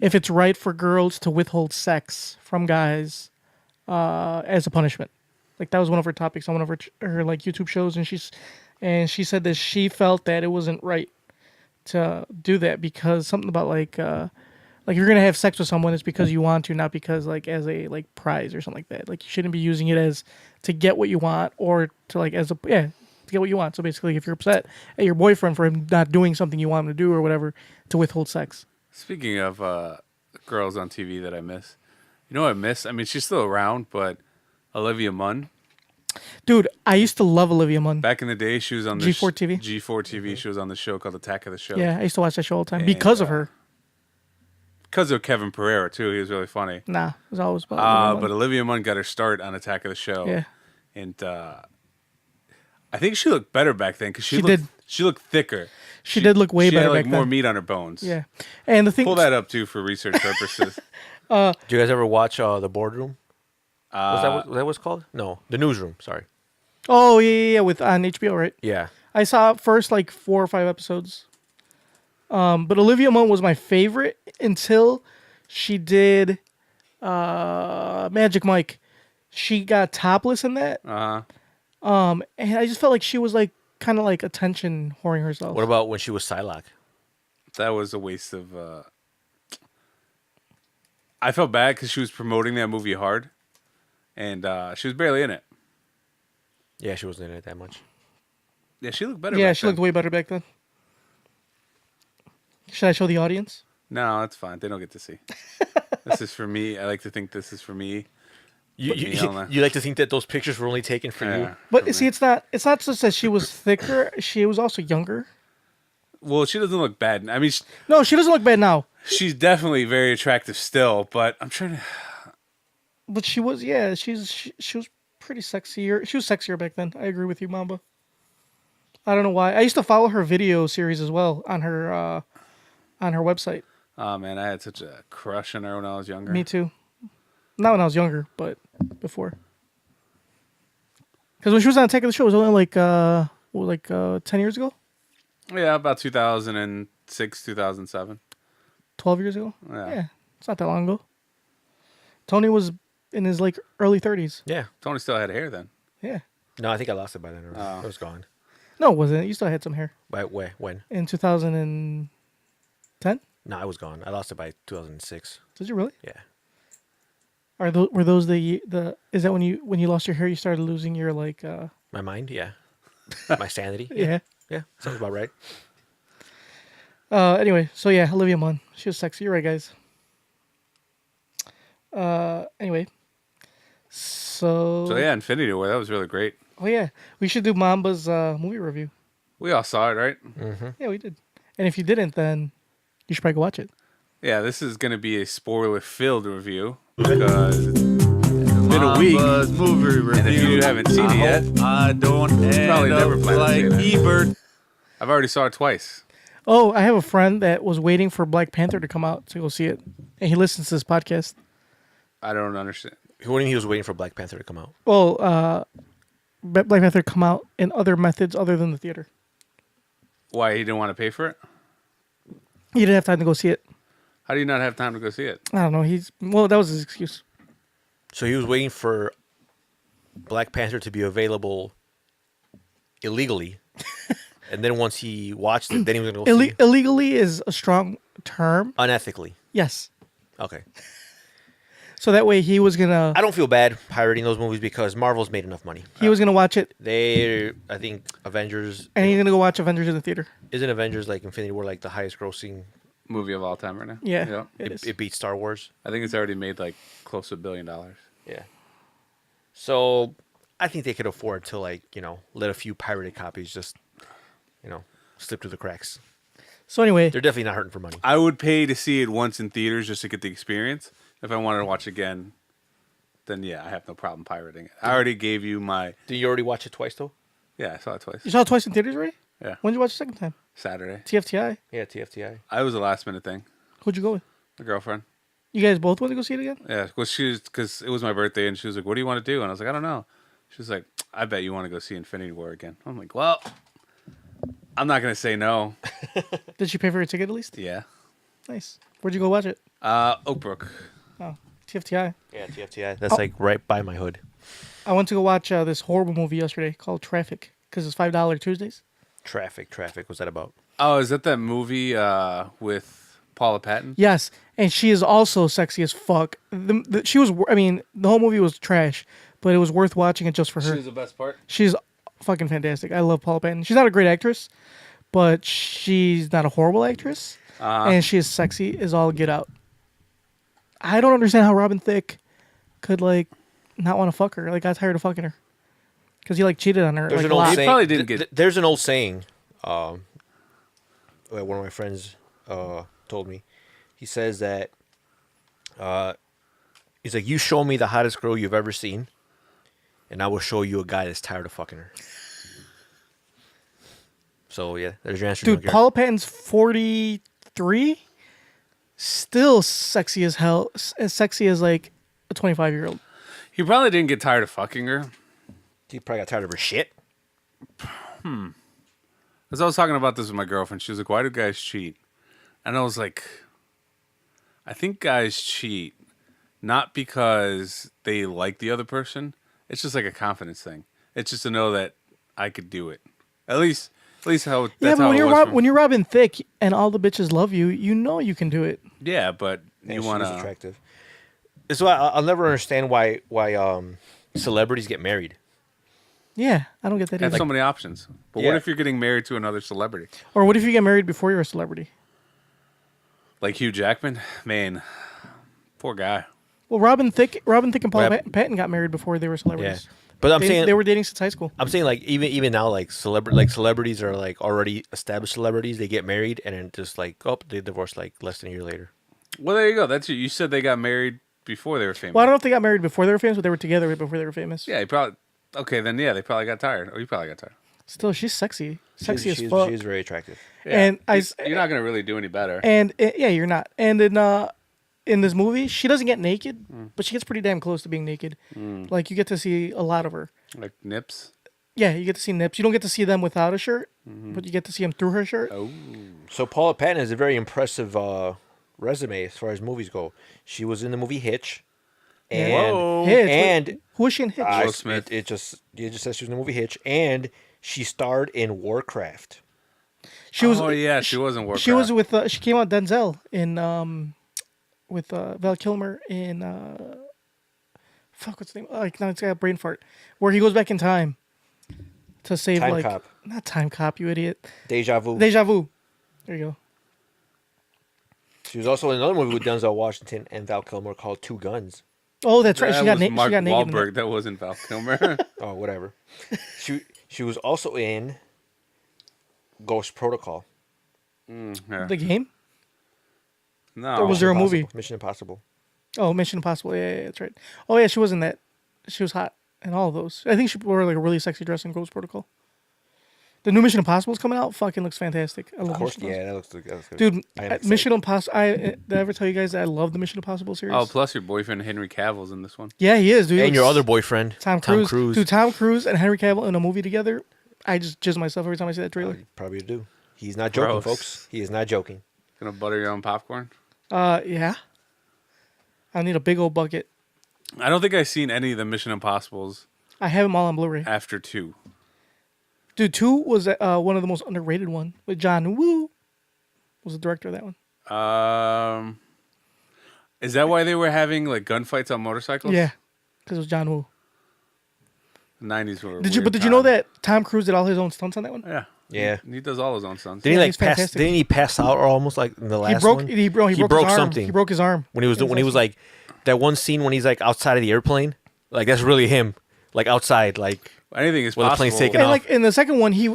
it's right for girls to withhold sex from guys as a punishment. Like that was one of her topics on one of her like YouTube shows, and she said that she felt that it wasn't right to do that because something about like if you're gonna have sex with someone, it's because you want to, not because like as a like prize or something like that. Like you shouldn't be using it as to get what you want or to like to get what you want. So basically, if you're upset at your boyfriend for him not doing something you want him to do or whatever, to withhold sex. Speaking of girls on TV that I miss, you know what I miss? I mean, she's still around, but Olivia Munn. Dude, I used to love Olivia Munn. Back in the day, she was on the G4 TV? G4 TV. She was on the show called Attack of the Show. Yeah, I used to watch that show all the time And, because of her. Because of Kevin Pereira too. He was really funny. Nah, it was always about Olivia Munn. But Olivia Munn got her start on Attack of the Show. Yeah. And I think she looked better back then because She did. She looked thicker. She did look way she better had, like, back more then. meat on her bones. Yeah, and the thing. Pull that up too for research purposes. Do you guys ever watch The Boardroom? Was that what it's called? No, The Newsroom. Sorry. Oh yeah, with on HBO, right? Yeah. I saw first like 4 or 5 episodes. But Olivia Munn was my favorite until she did Magic Mike. She got topless in that. And I just felt like she was like kind of like attention whoring herself. What about when she was Psylocke? That was a waste of. I felt bad because she was promoting that movie hard, and she was barely in it. Yeah, she wasn't in it that much. Yeah, she looked better. Yeah, back she then. looked way better back then. Should I show the audience? No, that's fine. They don't get to see. This is for me. I like to think this is for me. You Put me on there. like to think that those pictures were only taken for Yeah. you? But For see, me. it's not just that she was thicker. She was also younger. Well, she doesn't look bad. I mean, No, she doesn't look bad now. she's definitely very attractive still, but I'm trying to. But she was, yeah, she was pretty sexier. She was sexier back then. I agree with you, Mamba. I don't know why. I used to follow her video series as well on her website. Oh man, I had such a crush on her when I was younger. Me too. Not when I was younger, but before. Because when she was on Attack of the Show, it was only like 10 years ago? Yeah, about 2006, 2007. 12 years ago? Yeah. It's not that long ago. Tony was in his like early 30s. Yeah. Tony still had hair then. Yeah. No, I think I lost it by then. Oh. It was gone. No, it wasn't. You still had some hair. By where? When? In 2010? No, I was gone. I lost it by 2006. Did you really? Yeah. Were those the is that when you lost your hair you started losing your like My mind? Yeah. My sanity. Yeah. Yeah, sounds about right. Anyway, so yeah, Olivia Munn. She was sexy. You're right, guys. Anyway. So So yeah, Infinity War. That was really great. Oh yeah. We should do Mamba's movie review. We all saw it, right? Yeah, we did. And if you didn't, then you should probably go watch it. Yeah, this is going to be a spoiler-filled review because it's been a week. Movie review. And if you haven't seen it yet, I don't end probably up never plan on like seeing it. Ebert. I've already saw it twice. Oh, I have a friend that was waiting for Black Panther to come out to go see it. And he listens to this podcast. I don't understand. Who knew he was waiting for Black Panther to come out? Well, Black Panther come out in other methods other than the theater. Why he didn't want to pay for it? He didn't have time to go see it. How do you not have time to go see it? I don't know. That was his excuse. So he was waiting for Black Panther to be available illegally, and then once he watched it, then he was going to go see it. Illegally is a strong term. Unethically. Yes. Okay. So that way he was gonna. I don't feel bad pirating those movies because Marvel's made enough money. He was gonna watch it, I think Avengers, and he's gonna go watch Avengers in the theater. isn't Avengers like Infinity War like the highest grossing? Movie of all time right now. Yeah, it is. It beats Star Wars. I think it's already made like close to $1 billion. Yeah. So I think they could afford to let a few pirated copies just slip through the cracks. So anyway, They're definitely not hurting for money. I would pay to see it once in theaters just to get the experience. If I wanted to watch again, then yeah, I have no problem pirating it. I already gave you my. Did you already watch it twice though? Yeah, I saw it twice. you saw it twice in theaters already. Yeah, When did you watch the second time? Saturday. TFTI. Yeah, TFTI. I was a last minute thing. Who'd you go with? The girlfriend. You guys both went to go see it again? Yeah, well, because it was my birthday, and she was like, "What do you want to do?" And I was like, "I don't know." She was like, "I bet you want to go see Infinity War again." I'm like, "Well, I'm not gonna say no." Did she pay for your ticket at least? Yeah. Nice. Where'd you go watch it? Oak Brook. Oh, TFTI. Yeah, TFTI. That's like right by my hood. I went to go watch this horrible movie yesterday called Traffic because it's $5 Tuesdays. Traffic. What's that about? Oh, is that movie with Paula Patton? Yes, and she is also sexy as fuck. She was. I mean, the whole movie was trash, but it was worth watching it just for her. She was the best part. She's fucking fantastic. I love Paula Patton. She's not a great actress, but she's not a horrible actress, and she is sexy as all get out. I don't understand how Robin Thicke could not want to fuck her. Got tired of fucking her because he cheated on her. There's an a old lot. He saying. probably didn't get- There's an old saying. That one of my friends told me. He says that he's like, "You show me the hottest girl you've ever seen, and I will show you a guy that's tired of fucking her." So yeah, there's your answer. Dude, Junkyard. Paula Patton's 43, still sexy as hell. As sexy as a 25-year-old. He probably didn't get tired of fucking her. He probably got tired of her shit. Because I was talking about this with my girlfriend. She was like, "Why do guys cheat?" And I was like, I think guys cheat not because they like the other person. It's just like a confidence thing. It's just to know that I could do it. At least how that's Yeah, but how when it you're was for me. when you're Robin Thicke and all the bitches love you, you know you can do it. Yeah, but Yeah, you she want was to. attractive. So I'll never understand why celebrities get married. Yeah, I don't get that Have either. so many options. But Yeah. what if you're getting married to another celebrity? Or what if you get married before you're a celebrity? Like Hugh Jackman? Man, poor guy. Well, Robin Thicke and Paula Rap- Patton got married before they were celebrities. But I'm They, saying they were dating since high school. I'm saying even now celebrities are already established celebrities. They get married and then just they divorce less than a year later. Well, there you go. That's you said they got married before they were famous. Well, I don't know if they got married before they were famous, but they were together before they were famous. Yeah, he probably. Okay, then yeah, they probably got tired. Or you probably got tired. Still, she's sexy, sexy she's, as fuck. She's very attractive. Yeah. And You're not gonna really do any better. And yeah, you're not. And in this movie, she doesn't get naked, but she gets pretty damn close to being naked. You get to see a lot of her. Like nips. Yeah, you get to see nips. You don't get to see them without a shirt, but you get to see them through her shirt. Oh. So Paula Patton has a very impressive resume as far as movies go. She was in the movie Hitch, and Whoa. Hitch. and Who was she in Hitch? Will Smith. It just says she was in the movie Hitch, and she starred in Warcraft. She was. Oh yeah, she was in Warcraft. She was with. She came out Denzel in with Val Kilmer in fuck, what's the name? Now it's got a brain fart. Where he goes back in time to save Time like Cop. not Time Cop, you idiot. Deja Vu. Deja Vu. There you go. She was also in another movie with Denzel Washington and Val Kilmer called Two Guns. Oh, that's right. That She got, was Mark she got naked. In Wahlberg. that. That wasn't Val Kilmer. Oh, whatever. She was also in Ghost Protocol. Yeah. The game? No. Or was there a movie? Mission Impossible. Oh, Mission Impossible. Yeah, that's right. Oh, yeah, she was in that. She was hot in all of those. I think she wore like a really sexy dress in Ghost Protocol. The new Mission Impossible is coming out. Fucking looks fantastic. I love Of course, Mission yeah, that looks good. Dude, I am excited. Mission Impossible. Did I ever tell you guys that I love the Mission Impossible series? Oh, plus your boyfriend Henry Cavill's in this one. Yeah, he is, dude. And your other boyfriend, Tom Cruise. Dude, Tom Cruise and Henry Cavill in a movie together. I just jizz myself every time I see that trailer. Probably do. He's not joking, Gross. folks. He is not joking. Gonna butter your own popcorn? Yeah. I need a big old bucket. I don't think I've seen any of the Mission Impossibles I have them all on Blu-ray. after 2. Dude, 2 was one of the most underrated one with John Woo. Was the director of that one? Is that why they were having like gunfights on motorcycles? Yeah, because it was John Woo. The 90s were. a Did you? weird But did you know time. that Tom Cruise did all his own stunts on that one? Yeah. Yeah. He does all his own stunts. Didn't he Yeah, like he's pass? fantastic. Didn't he pass out or almost like in the last He broke. one? He broke his arm. something. He broke his arm when he was like that one scene when he's like outside of the airplane. Like that's really him. Like outside. Like Anything is Well, the possible. plane's taken And off. like in the second one, there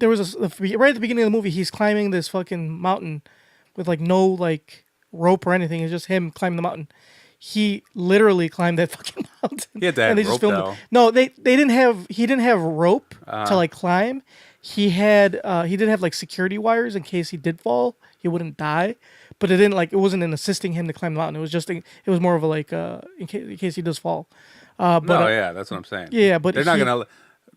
was right at the beginning of the movie, he's climbing this fucking mountain with like no like rope or anything. It's just him climbing the mountain. He literally climbed that fucking mountain. He had to have and they just rope, filmed though. it. No, they didn't have. He didn't have rope to like climb. He did have like security wires in case he did fall, he wouldn't die. But it didn't like it wasn't an assisting him to climb the mountain. It was just it was more of a like in case he does fall. But yeah, that's what I'm saying. yeah, but they're not he- gonna.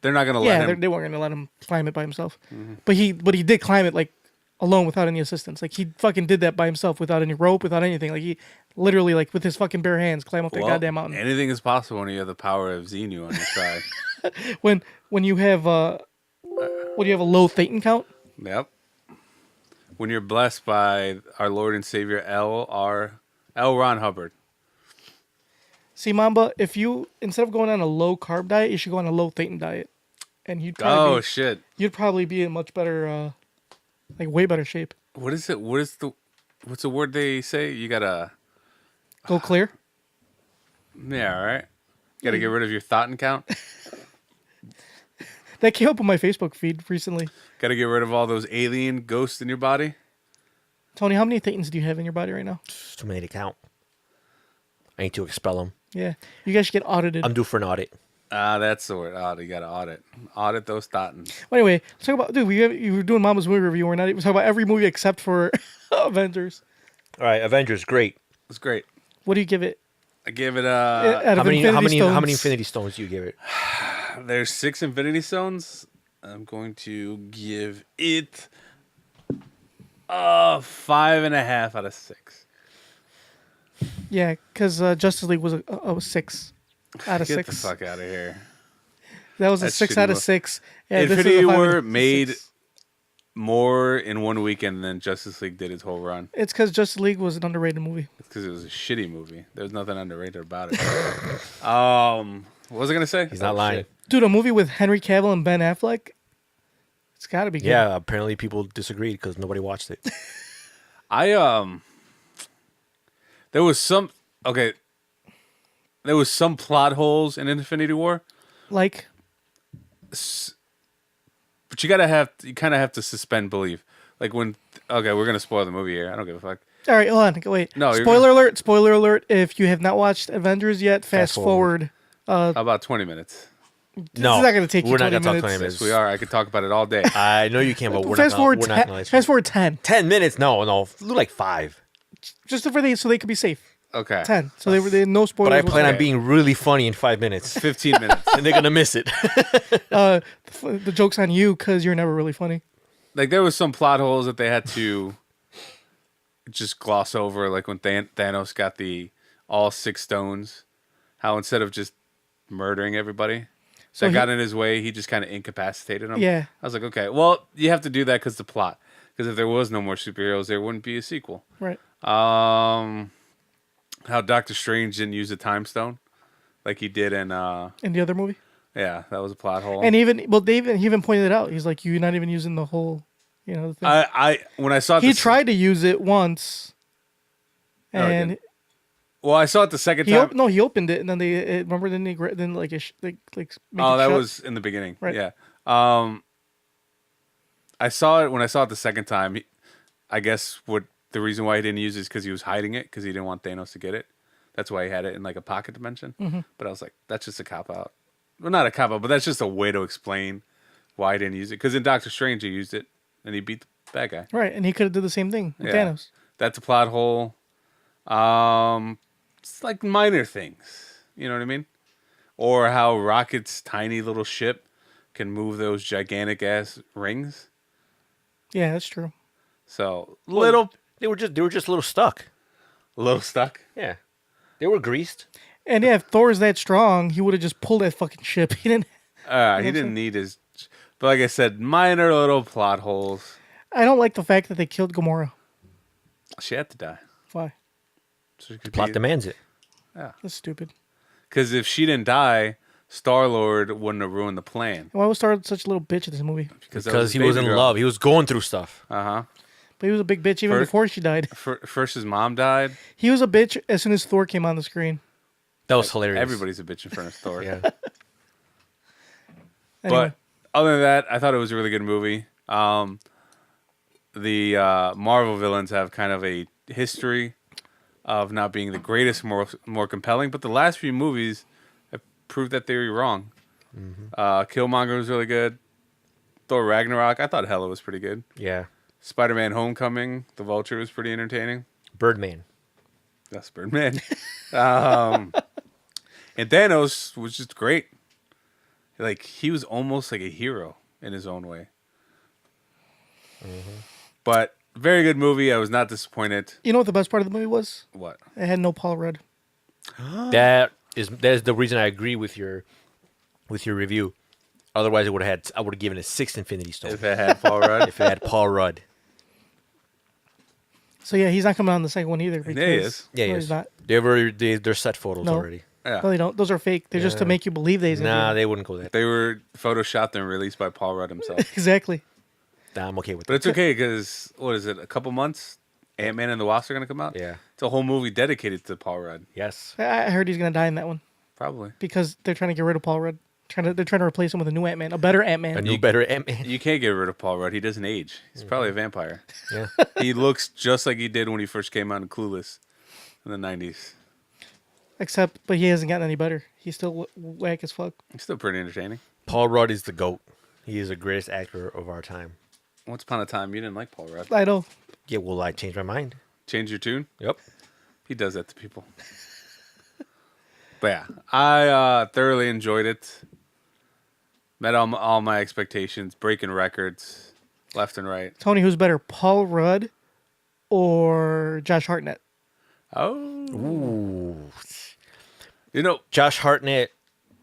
They're not gonna yeah, let him. they weren't gonna let him climb it by himself. But he did climb it like alone without any assistance. Like he fucking did that by himself without any rope, without anything. Like he literally like with his fucking bare hands climb up that Well, goddamn mountain. Anything is possible when you have the power of Xenu on your side. When you have a low Thetan count. Yep. When you're blessed by our Lord and Savior L. Ron Hubbard. See, Mamba, if you instead of going on a low carb diet, you should go on a low Thetan diet, and Oh shit! you'd probably be in much better, like way better shape. What is it? What's the word they say? You gotta. Go clear. Yeah, all right. Gotta get rid of your thought and count. That came up on my Facebook feed recently. Gotta get rid of all those alien ghosts in your body. Tony, how many Thetans do you have in your body right now? it's too many to count. I need to expel them. Yeah, you guys should get audited. I'm due for an audit. That's the word. You gotta audit those Thetans. Well, anyway, let's talk about you were doing Mama's movie review. We're not even talking about every movie except for Avengers. All right, Avengers, great. It's great. What do you give it? I give it Out How of many Infinity Stones? Infinity Stones do you give it? There's 6 Infinity Stones. I'm going to give it 5.5 out of 6. Yeah, because Justice League was a 6 out of Get 6. the fuck out of here. That was a That's 6 shitty out of mo- 6. Yeah, this is Infinity a 5 War out of made 6. more in one weekend than Justice League did its whole run. It's because Justice League was an underrated movie. It's because it was a shitty movie. There was nothing underrated about it. What was I gonna say? He's not lying. shit. Dude, a movie with Henry Cavill and Ben Affleck. It's got to be good. Yeah, apparently people disagreed because nobody watched it. There was some plot holes in Infinity War, Like, but you kind of have to suspend belief. Like we're gonna spoil the movie here. I don't give a fuck. all right, hold on. Wait. No, you're Spoiler alert. Spoiler alert. If you have not watched Avengers yet, fast forward. How about 20 minutes? No, is not gonna take you we're not 20 gonna minutes. talk 20 Yes, minutes. we are. I could talk about it all day. I know you can, but we're Fast not. forward. We're not gonna let you. Fast forward 10. 10 minutes? No. Do like 5. Just so they could be safe. Okay. 10. So they no spoilers. But I plan on okay. being really funny in 5 minutes, 15 minutes. and they're gonna miss it. the joke's on you because you're never really funny. Like there was some plot holes that they had to just gloss over, like when Thanos got all 6 stones, how instead of just murdering everybody So that got in his way, he just kind of incapacitated them. Yeah. I was like, okay, well, you have to do that because the plot. Because if there was no more superheroes, there wouldn't be a sequel. Right. How Doctor Strange didn't use a time stone like he did in In the other movie. Yeah, that was a plot hole. And he even pointed it out. He's like, you're not even using the whole, the thing. I when I saw it He tried to use it once, No, he and didn't. Well, I saw it the second time. he opened it, and then remember then like make Oh, it that shut? was in the beginning. Right. Yeah. I saw it when I saw it the second time. I guess the reason why he didn't use it is because he was hiding it because he didn't want Thanos to get it. That's why he had it in like a pocket dimension. Mm-hmm. But I was like, that's just a cop out. Well, not a cop out, but that's just a way to explain why he didn't use it. Because in Doctor Strange, he used it and he beat the bad guy. Right, and he could have did the same thing with Yeah. Thanos. That's a plot hole. It's like minor things. You know what I mean? Or how Rocket's tiny little ship can move those gigantic ass rings. Yeah, that's true. So They were just a little stuck. a little stuck. Yeah, they were greased. And yeah, if Thor's that strong, he would have just pulled that fucking ship. He didn't. He didn't need his. But like I said, minor little plot holes. I don't like the fact that they killed Gamora. She had to die. Why? So she could Plot demands it. That's stupid. Because if she didn't die, Star-Lord wouldn't have ruined the plan. Why was Star such a little bitch in this movie? Because he was in love. He was going through stuff. Uh-huh. But he was a big bitch even before she died. First his mom died. He was a bitch as soon as Thor came on the screen. That was hilarious. Everybody's a bitch in front of Thor. Yeah. Anyway, But other than that, I thought it was a really good movie. The Marvel villains have kind of a history of not being the greatest, more compelling. But the last few movies have proved that theory wrong. Killmonger was really good. Thor Ragnarok, I thought Hela was pretty good. Yeah. Spider-Man: Homecoming, the Vulture was pretty entertaining. Birdman. That's Birdman. And Thanos was just great. Like, he was almost like a hero in his own way. But very good movie. I was not disappointed. you know what the best part of the movie was? What? It had no Paul Rudd. That is the reason I agree with your review. Otherwise, I would have given it 6 Infinity Stones If it had Paul Rudd. if it had Paul Rudd. So yeah, he's not coming on the second one either. Because, Yeah, he is. Yeah, no, yes. he's not. They're set photos No. already. Yeah. No, they don't. Those are fake. They're just to make you believe that he's gonna Nah, do it. they wouldn't go that. They were photoshopped and released by Paul Rudd himself. Exactly. Nah, I'm okay with But that. it's okay because, what is it, a couple months? Ant-Man and the Wasp are going to come out? Yeah. It's a whole movie dedicated to Paul Rudd. Yes. I heard he's gonna die in that one Probably. because they're trying to get rid of Paul Rudd. They're trying to replace him with a new Ant-Man, a better Ant-Man. A new, better Ant-Man. You can't get rid of Paul Rudd. He doesn't age. He's probably a vampire. Yeah. He looks just like he did when he first came out in Clueless in the 90s. But he hasn't gotten any better. He's still whack as fuck. He's still pretty entertaining. Paul Rudd is the GOAT. He is the greatest actor of our time. Once upon a time, you didn't like Paul Rudd. I know. Yeah, well, I changed my mind. Change your tune? Yep. He does that to people. But yeah, I thoroughly enjoyed it. Met all my expectations, breaking records left and right. Tony, who's better, Paul Rudd or Josh Hartnett? Oh. Ooh. You know, Josh Hartnett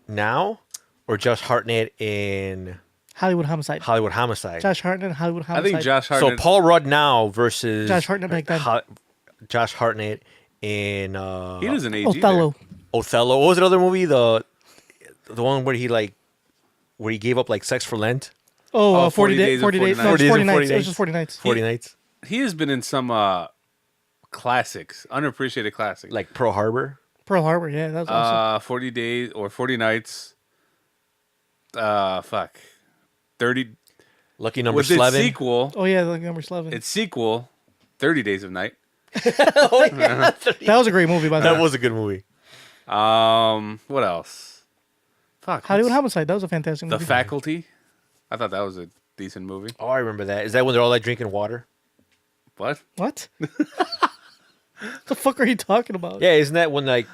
now or Josh Hartnett in Hollywood Homicide. Hollywood Homicide? Josh Hartnett, Hollywood I Homicide. think Josh So Hartnett. Paul Rudd now versus Josh Hartnett back then. Josh Hartnett in he doesn't age Othello. Othello. What was the other movie? The one where he gave up like sex for Lent. Oh, 40 40 days days. and 40 days. 40 No, it's nights. 40 nights. 40 It was days. just 40 nights. 40 nights. either. He has been in some classics, unappreciated classics. Like Pearl Harbor. Pearl Harbor, yeah, that was awesome. 40 days or 40 nights. 30. Lucky Number With its 11. sequel, Oh yeah, like number 11. its sequel, 30 Days of Night. That was a great movie, by the That way. was a good movie. What else? Fuck. Hollywood what's- Homicide. That was a fantastic The movie. Faculty. I thought that was a decent movie. Oh, I remember that. Is that when they're all like drinking water? What? What? The fuck are you talking about? Yeah, isn't that when like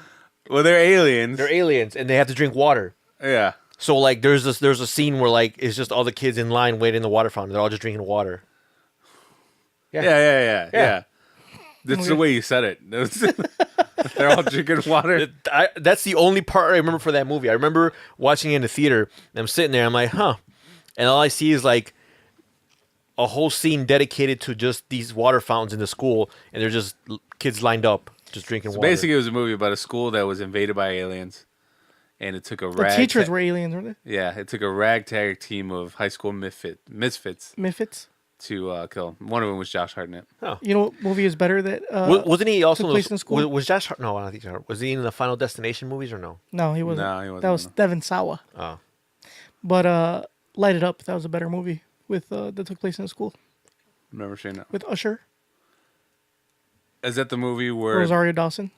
Well, they're aliens. they're aliens and they have to drink water? Yeah. So like there's a scene where like it's just all the kids in line waiting in the water fountain. They're all just drinking water. Yeah. That's the way you said it. They're all drinking water. That's the only part I remember for that movie. I remember watching it in the theater and I'm sitting there, I'm like, huh. And all I see is like a whole scene dedicated to just these water fountains in the school and they're just kids lined up just drinking water. Basically, it was a movie about a school that was invaded by aliens, and it took a The teachers were aliens, weren't they? yeah, it took a ragtag team of high school misfits Misfits. to kill him. One of them was Josh Hartnett. You know what movie is better that Wasn't he also took in place those, in school? was Josh? No, I don't think so. Was he in the Final Destination movies or no? No, he wasn't. No, he wasn't, That was no. Devin Sawa. Oh, But Light It Up, that was a better movie with that took place in a school Never seen it. with Usher, Is that the movie where Rosario Dawson.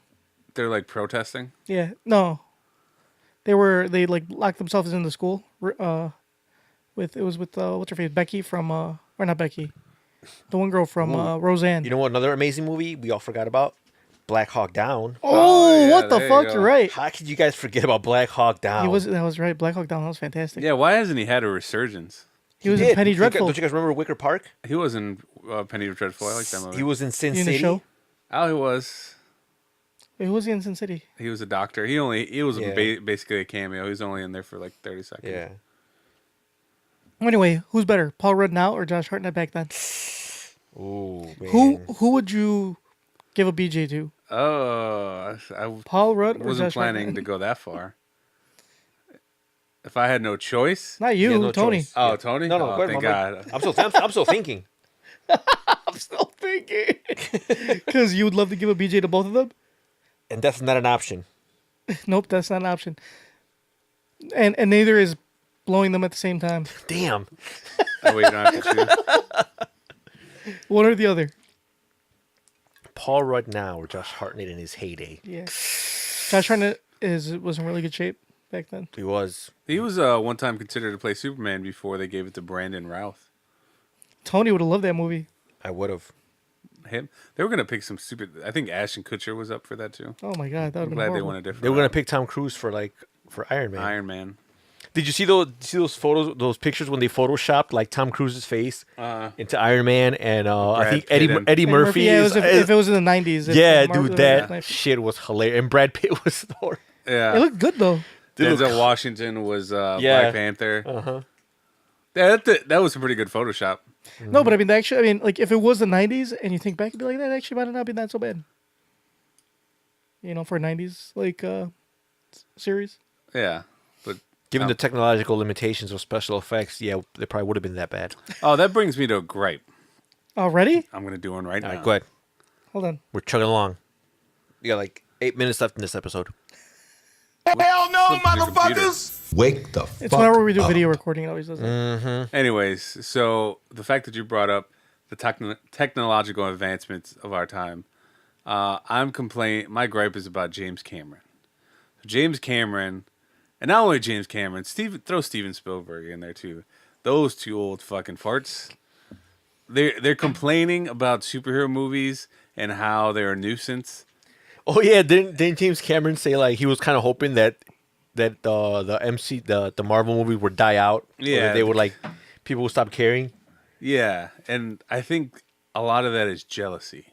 they're like protesting? Yeah, no, they like locked themselves in the school. With what's her face, Becky from or not Becky, the one girl from Roseanne. you know what? Another amazing movie we all forgot about, Black Hawk Down. Oh, yeah, what the there you fuck? go. You're right. How could you guys forget about Black Hawk Down? That was right. Black Hawk Down. That was fantastic. Yeah, why hasn't he had a resurgence? He was in did. Penny Dreadful. Don't you guys remember Wicker Park? He was in Penny Dreadful. I like that movie. He was in Sin in City. the show. Oh, he was. Wait, who was he in Sin City? He was a doctor. He was Yeah. basically a cameo. He was only in there for like 30 seconds. Yeah. Anyway, who's better, Paul Rudd now or Josh Hartnett back then? Ooh, man. Who would you give a BJ to? Oh, I Paul Rudd or wasn't Josh planning Hartnett? to go that far. If I had no choice. Not you, Yeah, no Tony. choice. Oh, Yeah. Tony? No, Oh, go ahead, thank Mama. God. I'm still thinking. I'm still thinking. Because you would love to give a BJ to both of them? And that's not an option. Nope, that's not an option. And neither is blowing them at the same time. Damn. Oh, wait, you don't have to choose. One or the other. Paul Rudd now or Josh Hartnett in his heyday. Yeah. Josh Hartnett was in really good shape back then. He was. He was one time considered to play Superman before they gave it to Brandon Routh. Tony would have loved that movie. I would have. Him. They were gonna pick some stupid. I think Ashton Kutcher was up for that too. Oh my god, that would I'm have been glad they horrible. went a different. They were gonna route. pick Tom Cruise for Iron Man. Iron Man. Did you see those photos, those pictures when they photoshopped like Tom Cruise's face into Iron Man and I Brad think Pitt and- Eddie Murphy? Yeah, is- if it was in the 90s. yeah, if Marvel dude, was that shit was hilarious. And Brad Pitt was Thor. Yeah. It looked good though. Denzel Washington was Yeah. Black Panther. Uh-huh. Yeah, that was some pretty good Photoshop. No, but I mean, like if it was the 90s and you think back, you'd be like, that actually might not be that so bad. You know, for a 90s like series. Yeah, but Given the technological limitations of special effects, yeah, they probably would have been that bad. oh, that brings me to a gripe. Already? I'm gonna do one right All now. right, go ahead. Hold on. We're chugging along. We got like 8 minutes left in this episode. Hell no, Flip your computer. motherfuckers! Wake the It's whenever we do video recording, it always does that. Anyways, so the fact that you brought up the technological advancements of our time, my gripe is about James Cameron. James Cameron, and not only James Cameron, throw Steven Spielberg in there too. Those two old fucking farts. They're complaining about superhero movies and how they're a nuisance. Oh yeah, didn't James Cameron say like he was kind of hoping that the Marvel movies would die out? Or Yeah. that they would like people would stop caring. Yeah, and I think a lot of that is jealousy.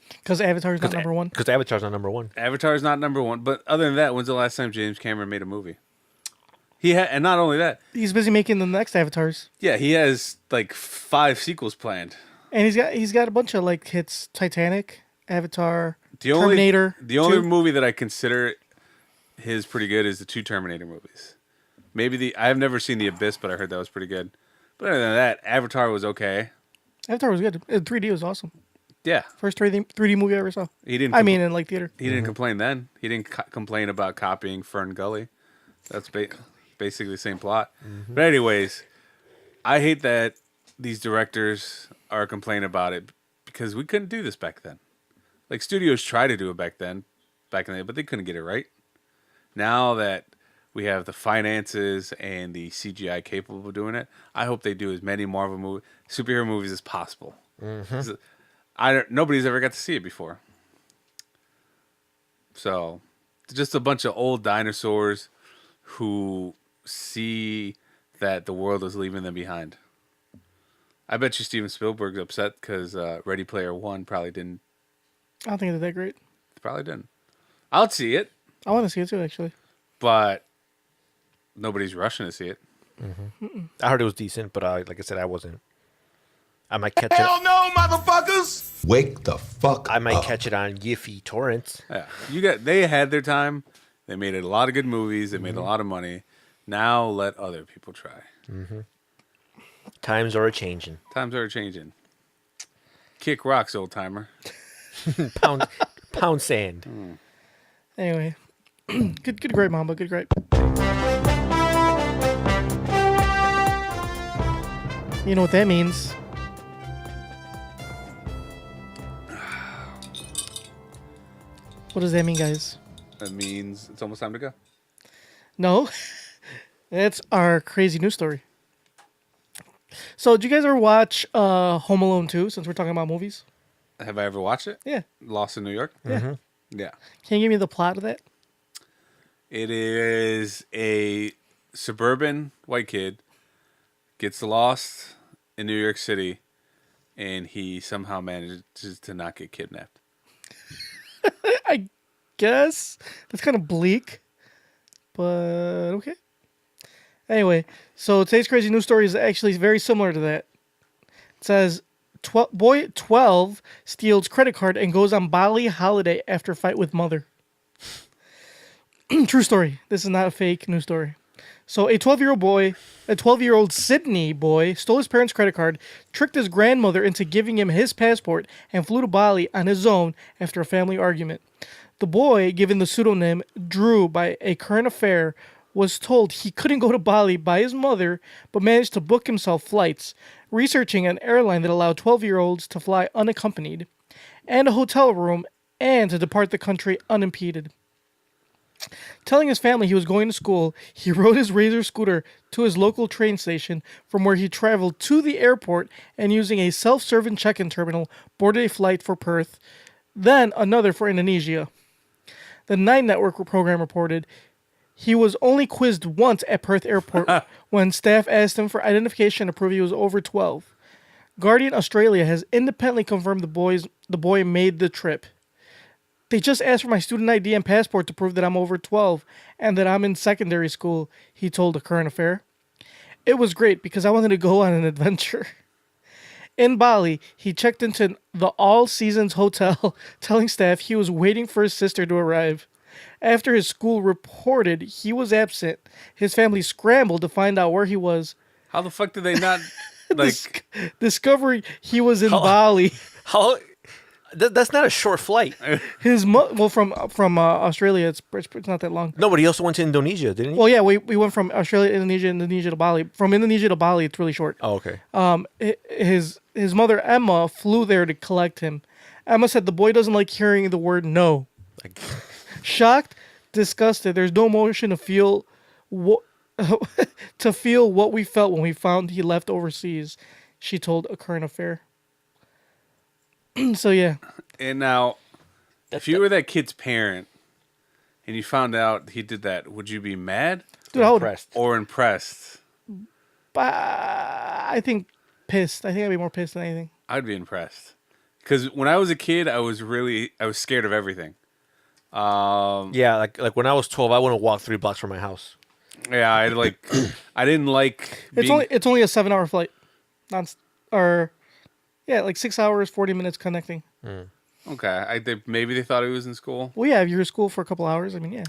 Because Avatar's not number one. Because Avatar's not number one. Avatar's not number one, but other than that, when's the last time James Cameron made a movie? And not only that, He's busy making the next Avatars. yeah, he has like 5 sequels planned. And he's got a bunch of like hits: Titanic, Avatar, The only Terminator. the only 2. movie that I consider his pretty good is the 2 Terminator movies. Maybe I've never seen The Abyss, but I heard that was pretty good. But other than that, Avatar was okay. Avatar was good. 3D was awesome. Yeah, First 3D movie I ever saw. he didn't. I mean, in like theater. he didn't complain then. He didn't complain about copying Fern Gully. That's basically the same plot. But anyways, I hate that these directors are complaining about it because we couldn't do this back then. Like studios tried to do it back in the day, but they couldn't get it right. Now that we have the finances and the CGI capable of doing it, I hope they do as many superhero movies as possible. Nobody's ever got to see it before. So, just a bunch of old dinosaurs who see that the world is leaving them behind. I bet you Steven Spielberg's upset because Ready Player One probably didn't. I don't think it's that great. Probably didn't. I'll see it, I want to see it too, actually. but nobody's rushing to see it. I heard it was decent, but like I said, I wasn't. I might catch it. Hell no, motherfuckers! Wake the fuck I might up. catch it on Yiffy torrents. Yeah, they had their time, They made a lot of good movies. They made a lot of money. Now let other people try. Times are changing. Times are changing. Kick rocks, old timer. Pound sand. Anyway, good grape, Mamba. Good grape. You know what that means? What does that mean, guys? That means it's almost time to go. No, that's our crazy news story. So, did you guys ever watch Home Alone 2, since we're talking about movies? Have I ever watched it? Yeah. Lost in New York? Yeah. Yeah. Can you give me the plot of that? It is a suburban white kid gets lost in New York City, and he somehow manages to not get kidnapped. I guess. That's kind of bleak. But, okay. Anyway, so today's crazy news story is actually very similar to that. It says, boy 12 steals credit card and goes on Bali holiday after fight with mother. True story. This is not a fake news story. So a 12-year-old Sydney boy stole his parents' credit card, tricked his grandmother into giving him his passport, and flew to Bali on his own after a family argument. The boy, given the pseudonym Drew by a current affair, was told he couldn't go to Bali by his mother, but managed to book himself flights, researching an airline that allowed 12-year-olds to fly unaccompanied, and a hotel room, and to depart the country unimpeded. Telling his family he was going to school, he rode his Razor scooter to his local train station, from where he traveled to the airport and, using a self-serving check-in terminal, boarded a flight for Perth, then another for Indonesia. The Nine Network program reported he was only quizzed once at Perth Airport when staff asked him for identification to prove he was over 12. Guardian Australia has independently confirmed the boy made the trip. They just asked for my student ID and passport to prove that I'm over 12 and that I'm in secondary school, he told a current affair. It was great because I wanted to go on an adventure. In Bali, he checked into the All Seasons Hotel, telling staff he was waiting for his sister to arrive. After his school reported he was absent, his family scrambled to find out where he was. How the fuck did they not, Discovering he was in Bali. How? That's not a short flight. From Australia, it's not that long. No, but he also went to Indonesia, didn't he? Well, yeah, we went from Australia to Indonesia to Bali. From Indonesia to Bali, it's really short. Oh, okay. His mother, Emma, flew there to collect him. Emma said the boy doesn't like hearing the word no. Shocked, disgusted, there's no emotion to feel what we felt when we found he left overseas, she told a current affair. So, yeah. And now, if you were that kid's parent and you found out he did that, would you be mad? Dude, I would, Impressed. Or impressed? I think pissed. I think I'd be more pissed than anything. I'd be impressed. Because when I was a kid, I was scared of everything. Yeah, like when I was 12, I wouldn't walk 3 blocks from my house. Yeah, I didn't like. It's only a 7-hour flight, like 6 hours, 40 minutes connecting. Okay, maybe they thought he was in school. Well, yeah, if you're in school for a couple hours, I mean, yeah.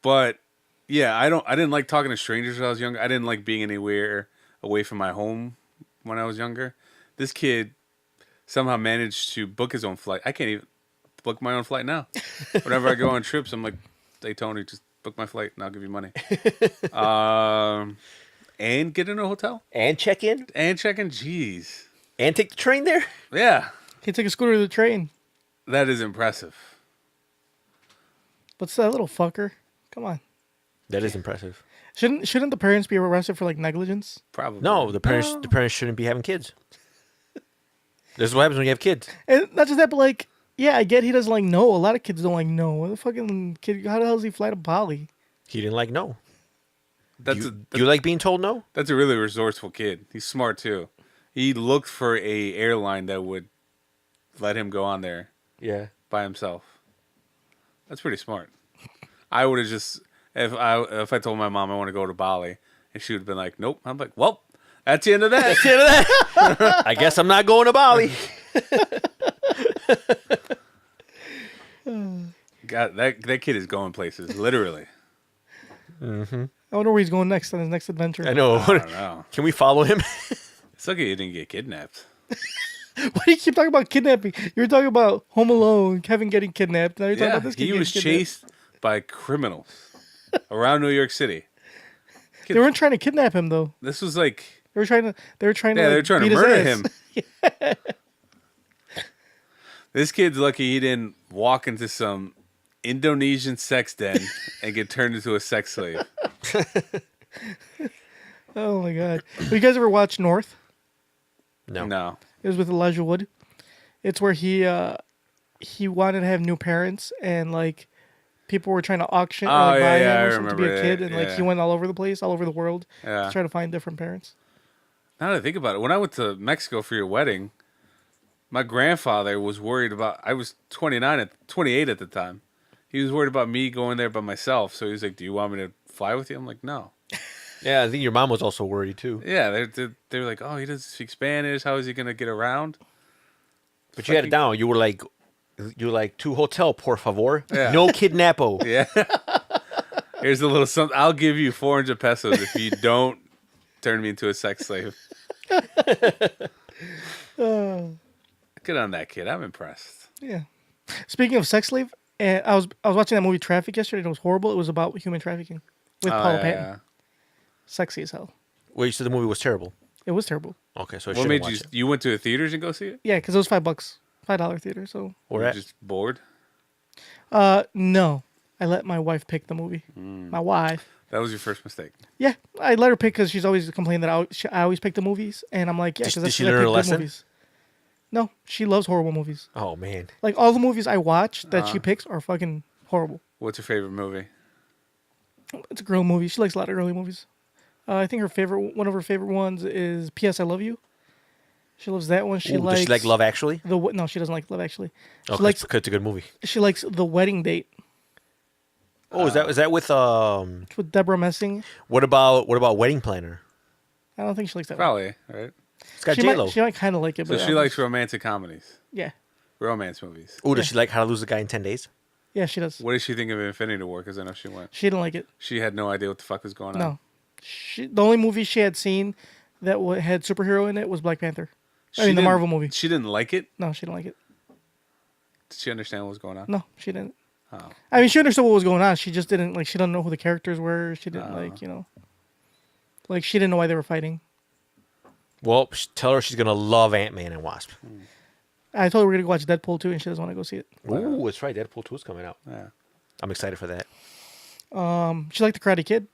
But yeah, I didn't like talking to strangers when I was younger. I didn't like being anywhere away from my home when I was younger. This kid somehow managed to book his own flight. I can't even book my own flight now. Whenever I go on trips, I'm like, hey, Tony, just book my flight and I'll give you money. And get in a hotel. And check in. Jeez. And take the train there. Yeah. Can you take a scooter to the train? That is impressive. What's that little fucker? Come on. That is impressive. Shouldn't the parents be arrested for like negligence? Probably. No, the parents shouldn't be having kids. This is what happens when you have kids. And not just that, but like, yeah, I get he doesn't like no. A lot of kids don't like no. What the fucking kid? How the hell does he fly to Bali? He didn't like no. Do you like being told no? That's a really resourceful kid. He's smart too. He looked for a airline that would let him go on there. Yeah. By himself. That's pretty smart. I would have just if I told my mom I want to go to Bali and she would have been like, nope. I'm like, well, that's the end of that. That's the end of that. I guess I'm not going to Bali. God, that kid is going places, literally. I wonder where he's going next on his next adventure. I know. I don't know. Can we follow him? It's lucky he didn't get kidnapped. Why do you keep talking about kidnapping? You were talking about Home Alone, Kevin getting kidnapped. Now you're talking Yeah, about this kid he getting was kidnapped. chased by criminals around New York City. They weren't trying to kidnap him though. This was like, They were trying to. They were trying to. yeah, like, they're trying to beat his murder ass. him. This kid's lucky he didn't walk into some Indonesian sex den and get turned into a sex slave. Oh my god! Have you guys ever watched North? No. It was with Elijah Wood. It's where he wanted to have new parents and like people were trying to auction or Oh, like, yeah, buy yeah, I him or something to be a remember kid, that, and like yeah. he went all over the place, all over the world Yeah. to try to find different parents. Now that I think about it, when I went to Mexico for your wedding, my grandfather was worried about. I was 28 at the time. He was worried about me going there by myself. So he was like, "Do you want me to fly with you?" I'm like, "No." Yeah, I think your mom was also worried too. Yeah, they're like, "Oh, he doesn't speak Spanish. How is he gonna get around?" But you had it down. You were like, to hotel, por favor. Yeah. No kidnapo. Yeah. Here's a little something. I'll give you 400 pesos if you don't turn me into a sex slave. Good on that kid. I'm impressed. Yeah. Speaking of sex slave, I was watching that movie Traffic yesterday, and it was horrible. It was about human trafficking with Oh, Paul yeah, Patton. yeah. Sexy as hell. Well, you said the movie was terrible. It was terrible. Okay, so I What should made watch you? it. You went to the theaters and go see it? Yeah, because it was $5, $5 theater. So Where You're at? just bored. no, I let my wife pick the movie. My wife. That was your first mistake. Yeah, I let her pick because she's always complained that I always pick the movies, and I'm like, yeah, Did- because did that's she 'cause I learn pick a good lesson? movies. No, she loves horrible movies. Oh man. Like all the movies I watch that she picks are fucking horrible. What's your favorite movie? It's a girl movie. She likes a lot of girly movies. I think one of her favorite ones is P.S. I Love You. She loves that one. She Ooh, likes does she like Love Actually? No, she doesn't like Love Actually. She Okay, likes it's a good movie. she likes The Wedding Date Oh, is that with It's with Deborah Messing. What about Wedding Planner? I don't think she likes that one. Probably, right? It's got She J Lo. might kind of like it, So but she likes romantic comedies, yeah, romance movies. Oh, does she like How to Lose a Guy in 10 Days? yeah, she does. What did she think of Infinity War? Because I know she went. She didn't like it. She had no idea what the fuck was going on. No, the only movie she had seen that had superhero in it was Black Panther. She I mean, the didn't- Marvel movie. She didn't like it. No, she didn't like it. Did she understand what was going on? No, she didn't. Oh. I mean, she understood what was going on. She just didn't like. She didn't know who the characters were. She didn't like she didn't know why they were fighting. Well, tell her she's gonna love Ant-Man and Wasp. I told her we're gonna go watch Deadpool 2, and she doesn't want to go see it. Ooh, that's right. Deadpool 2 is coming out. Yeah. I'm excited for that. She liked the Karate Kid.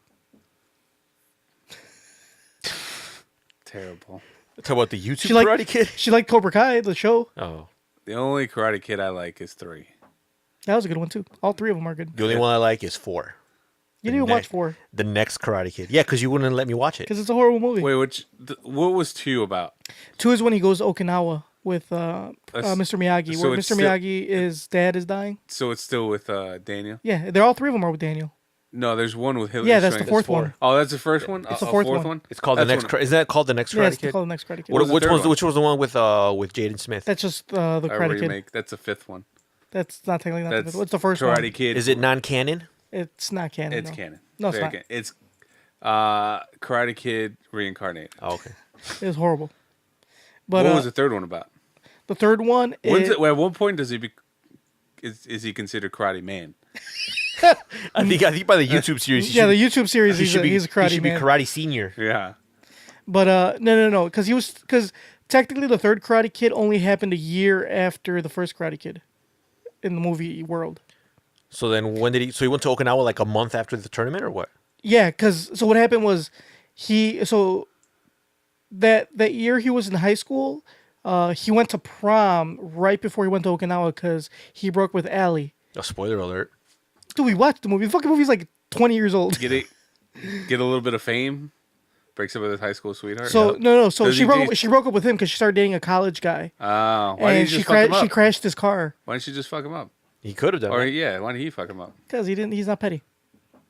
Terrible. Talk about the YouTube She liked Karate Kid. She liked Cobra Kai, the show. Oh, The only Karate Kid I like is 3. That was a good one too. All three of them are good. the only one I like is 4. You didn't even watch next- 4 The next Karate Kid. Yeah, because you wouldn't let me watch it. because it's a horrible movie. Wait, what was 2 about? 2 is when he goes to Okinawa with Mr. Miyagi, so where it's Mr. still- Miyagi's dad is dying. So it's still with Daniel? Yeah, they're all 3 of them are with Daniel. No, there's one with Hillary Yeah, that's the Swank. fourth 4. one. Oh, that's the first one? It's the A fourth fourth one. It's called the That's next. one- Isn't that called the next Yeah, Karate it's Kid? called the next Karate Kid. was the Which third was one? which was the one with Jaden Smith? That's just the A Karate Kid. remake. That's the 5th one. That's not technically not the That's fifth. What's the first Karate one? Kid. Is it non-canon? It's not canon. It's no. canon. No, it's Very not. canon. It's Karate Kid reincarnated. Oh, okay. It was horrible. But What was the third one about? the third one is At what point does he is he considered Karate Man? I think by the YouTube series. he yeah, should- the YouTube series. he He's should a, be he's a karate he should man. be Karate Senior. Yeah. But no, because technically the third Karate Kid only happened a year after the first Karate Kid in the movie world. So then when did he? So he went to Okinawa like a month after the tournament, or what? Yeah, because so what happened was that year he was in high school, he went to prom right before he went to Okinawa because he broke with Allie. A spoiler alert. Dude, we watched the movie. The fucking movie's like 20 years old. Get a little bit of fame. Breaks up with his high school sweetheart. So Yeah. no. So Does she he broke do- she broke up with him because she started dating a college guy, Oh, why didn't and you just fuck him she up? crashed his car Why didn't you just fuck him up? He could have done Or that. yeah, why didn't he fuck him up? because he didn't. He's not petty.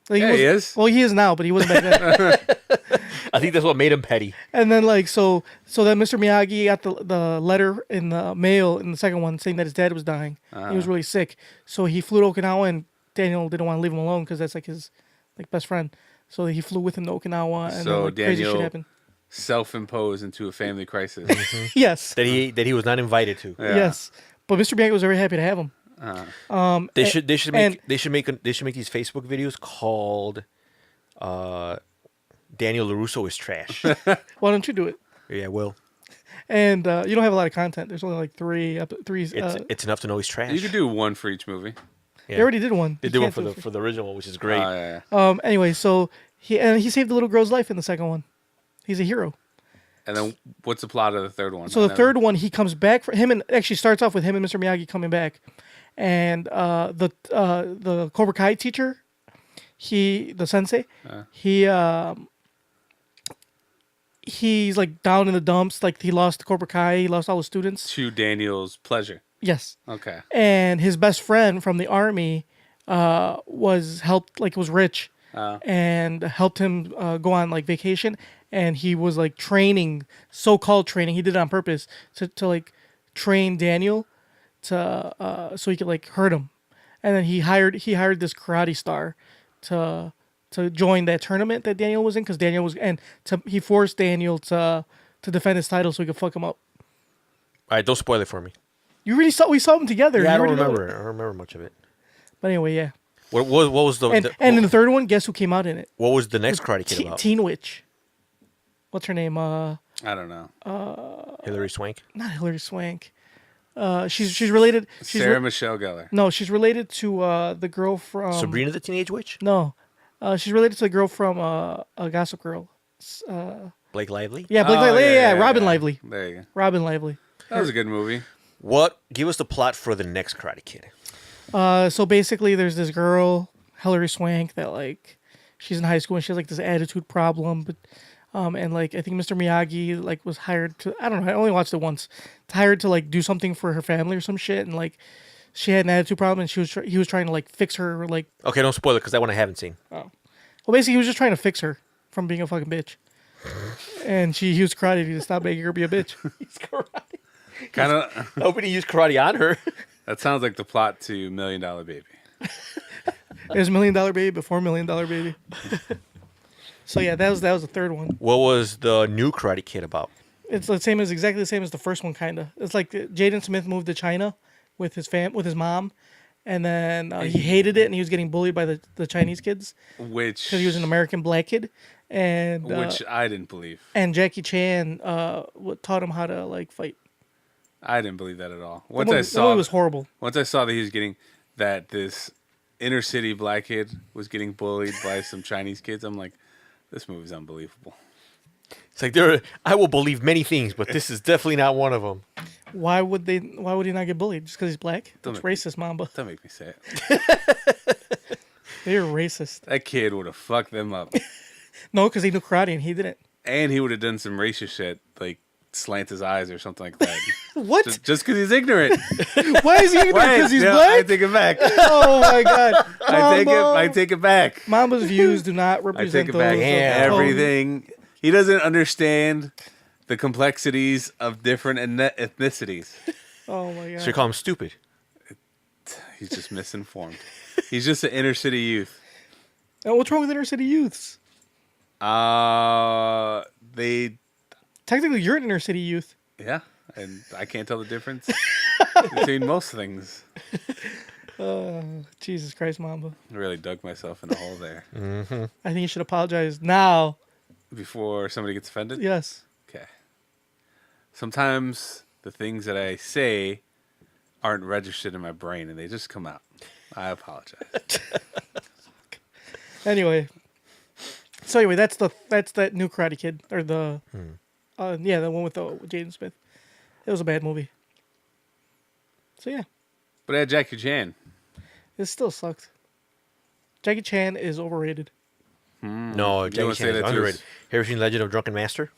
Like, Yeah, he is. Well, he is now, but he wasn't back then. I think that's what made him petty. And then like so that Mr. Miyagi got the letter in the mail in the second one saying that his dad was dying. He was really sick. So he flew to Okinawa, and Daniel didn't want to leave him alone because that's like his like best friend. So he flew with him to Okinawa, and So then like, crazy shit Daniel happened. self-imposed into a family crisis. Yes. That he was not invited to. Yeah. Yes. But Mr. Miyagi was very happy to have him. They should and- make these Facebook videos called Daniel LaRusso is trash. Why don't you do it? Yeah, well, And you don't have a lot of content. There's only like three. it's enough to know he's trash. You could do one for each movie. They already did one. They You did one can't do for the original one, which is great. Yeah. Anyway, so he saved the little girl's life in the second one. He's a hero. And then what's the plot of the third one? So the third one, he comes back for him, and actually starts off with him and Mr. Miyagi coming back, and the Cobra Kai teacher, the sensei, he's like down in the dumps, like he lost Cobra Kai, he lost all his students. To Daniel's pleasure. Yes. Okay. And his best friend from the army was rich and helped him go on like vacation, and he was like training, so-called training, he did it on purpose to like train Daniel to so he could like hurt him, and then he hired this karate star to join that tournament that Daniel was in, because Daniel was, and he forced Daniel to defend his title so he could fuck him up. All right, don't spoil it for me. We saw them together. Yeah, You I don't already know remember. it. I don't remember much of it. But anyway, yeah. What was the And in the third one, guess who came out in it? what was the next Karate Kid about? Teen Witch. What's her name? I don't know. Hilary Swank. Not Hilary Swank. She's related. Sarah Michelle Gellar. No, she's related to the girl from Sabrina the Teenage Witch. No, she's related to the girl from Gossip Girl. Blake Lively. Yeah, Blake Oh, Lively. Yeah, Robin Lively. There you go. Robin Lively. That was a good movie. What? Give us the plot for the next Karate Kid. So basically, there's this girl, Hilary Swank, that like she's in high school and she has like this attitude problem, but and like I think Mr. Miyagi like was hired to, I don't know, I only watched it once, hired to like do something for her family or some shit, and like she had an attitude problem and he was trying to like fix her, like, Okay, don't spoil it because that one I haven't seen. well basically he was just trying to fix her from being a fucking bitch, and he used karate to stop making her be a bitch. He's karate. Kind of. Nobody used karate on her. That sounds like the plot to $1 Million Baby. There's $1 Million Baby before $1 Million Baby. So yeah, that was the third one. What was the new Karate Kid about? It's exactly the same as the first one, kind of. It's like Jaden Smith moved to China with his mom, and then he hated it, and he was getting bullied by the Chinese kids Which because he was an American black kid, and which I didn't believe. and Jackie Chan taught him how to like fight. I didn't believe that at all. The movie was horrible. Once I saw that he was getting that this inner city black kid was getting bullied by some Chinese kids, I'm like, this movie's unbelievable. It's like I will believe many things, but this is definitely not one of them. Why would he not get bullied just because he's black? That's Don't make- racist, Mamba. Don't make me say it. They're racist. That kid would have fucked them up. No, because he knew karate and he didn't. And he would have done some racist shit, like slant his eyes or something like that. What? Just because he's ignorant. Why is he ignorant? Because he's No, black? I take it back. Oh my god! I take it back. Mamba's views do not I represent take it back. those of Everything. He doesn't understand the complexities of different ethnicities. Oh my god! So you call him stupid. He's just misinformed. He's just an inner city youth. And what's wrong with inner city youths? They, Technically, you're an inner city youth. yeah, and I can't tell the difference between most things. Jesus Christ, Mamba! I really dug myself in a hole there. I think you should apologize now. Before somebody gets offended? Yes. Okay. Sometimes the things that I say aren't registered in my brain and they just come out. I apologize. Anyway. So anyway, that's that new Karate Kid, or the the one with Jaden Smith. It was a bad movie. So yeah, But I had Jackie Chan. it still sucked. Jackie Chan is overrated. No, You Jackie wanna say Chan is that too? underrated. Have you ever seen Legend of Drunken Master?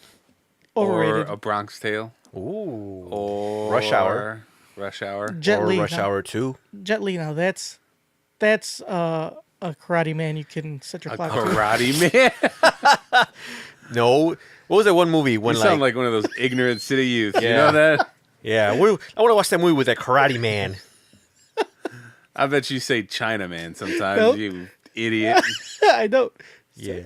Overrated. Or A Bronx Tale. Ooh. Or Rush Hour. Rush Hour. Jet Or Li. Rush now. Hour 2. Jet Li. Now that's a karate man you can set your A clock to. Karate Man. No. What was that one movie You when sound like one of those ignorant city youth. You Yeah. know that? yeah, I want to watch that movie with that Karate Man. I bet you say Chinaman sometimes, Nope. you idiot. I know. Yeah.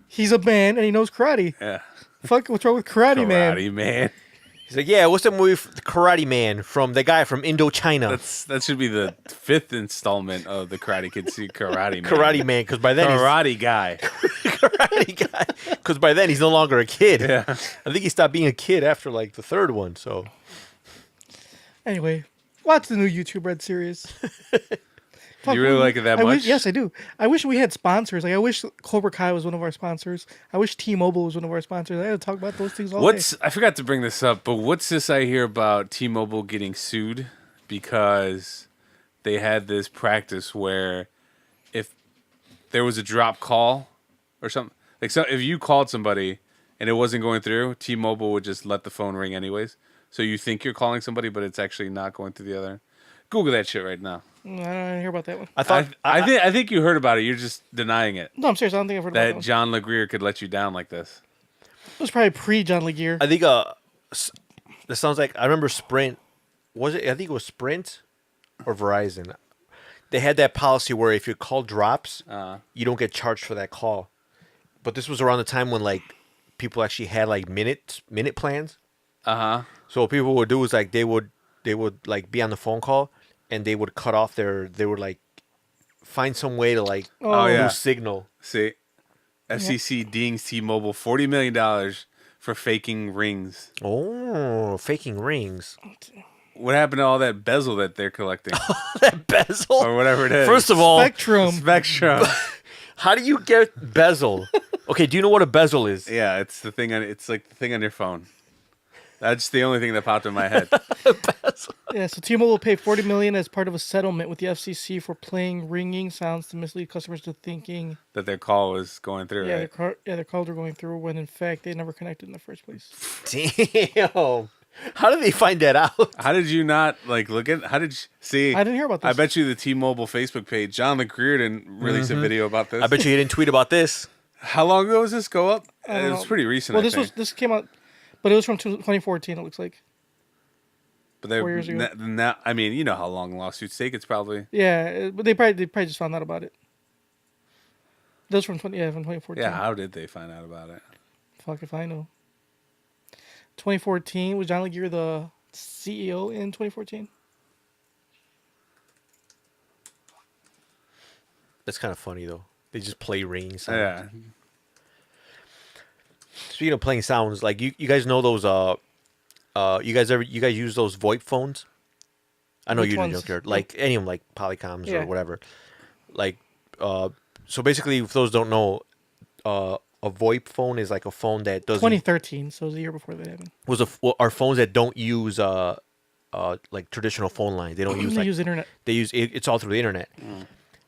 He's a man and he knows karate. Yeah. Fuck, what's wrong with Karate Man? Karate man. He's like, yeah, what's that movie, Karate Man, from the guy from Indochina? That should be the 5th installment of the Karate Kid Karate Man. Karate Man, because by then Karate guy. Karate guy. Because by then he's no longer a kid. Yeah. I think he stopped being a kid after like the third one. So Anyway, watch the new YouTube Red series. Fuck, You really like it that I much? Wish, yes, I do. I wish we had sponsors. Like I wish Cobra Kai was one of our sponsors. I wish T-Mobile was one of our sponsors. I had to talk about those things all day. I forgot to bring this up, but what's this I hear about T-Mobile getting sued because they had this practice where if there was a drop call or something, like so if you called somebody and it wasn't going through, T-Mobile would just let the phone ring anyways. So you think you're calling somebody, but it's actually not going through the other. Google that shit right now. I don't hear about that one. I thought I think you heard about it. You're just denying it. No, I'm serious. I don't think I've heard about that That one. John LeGreer could let you down like this. It was probably pre-John Legear. I think this sounds like I remember Sprint. Was it? I think it was Sprint or Verizon. They had that policy where if your call drops, you don't get charged for that call. But this was around the time when like people actually had like minute plans. So what people would do is like they would like be on the phone call and they would cut off they would like find some way to like yeah. lose signal. See, FCC dings T-Mobile $40 million for faking rings. Oh, faking rings. What happened to all that bezel that they're collecting That bezel. or whatever it is? First of all, Spectrum. Spectrum. how do you get bezel? Okay, do you know what a bezel is? Yeah, it's the thing on. It's like the thing on your phone. That's the only thing that popped in my head. Yeah, so T-Mobile will pay $40 million as part of a settlement with the FCC for playing ringing sounds to mislead customers to thinking That their call was going through. Right? their calls were going through when in fact they never connected in the first place. Damn. How did they find that out? How did you not like look at? How did you see? I didn't hear about this. I bet you the T-Mobile Facebook page, John LeGreer didn't release a video about this. I bet you didn't tweet about this. How long ago was this go up? I It don't was know. pretty recent. Well, I think. this came out, but it was from 2014. It looks like. But they 4 years ago. now, I mean, you know how long lawsuits take. It's probably Yeah, but they probably just found out about it. That was from 2014. yeah. How did they find out about it? Fuck if I know. 2014 was John Legear the CEO in 2014? That's kind of funny though. They just play ring sounds. Yeah, Speaking of playing sounds, like you guys know those you guys use those VoIP phones? I know Which you ones? don't, like any of them, like Polycoms Yeah. or whatever. Like so basically, if those don't know, a VoIP phone is like a phone that doesn't 2013, so it was a year before that happened. are phones that don't use like traditional phone lines. They don't use They like use internet. they use it's all through the internet.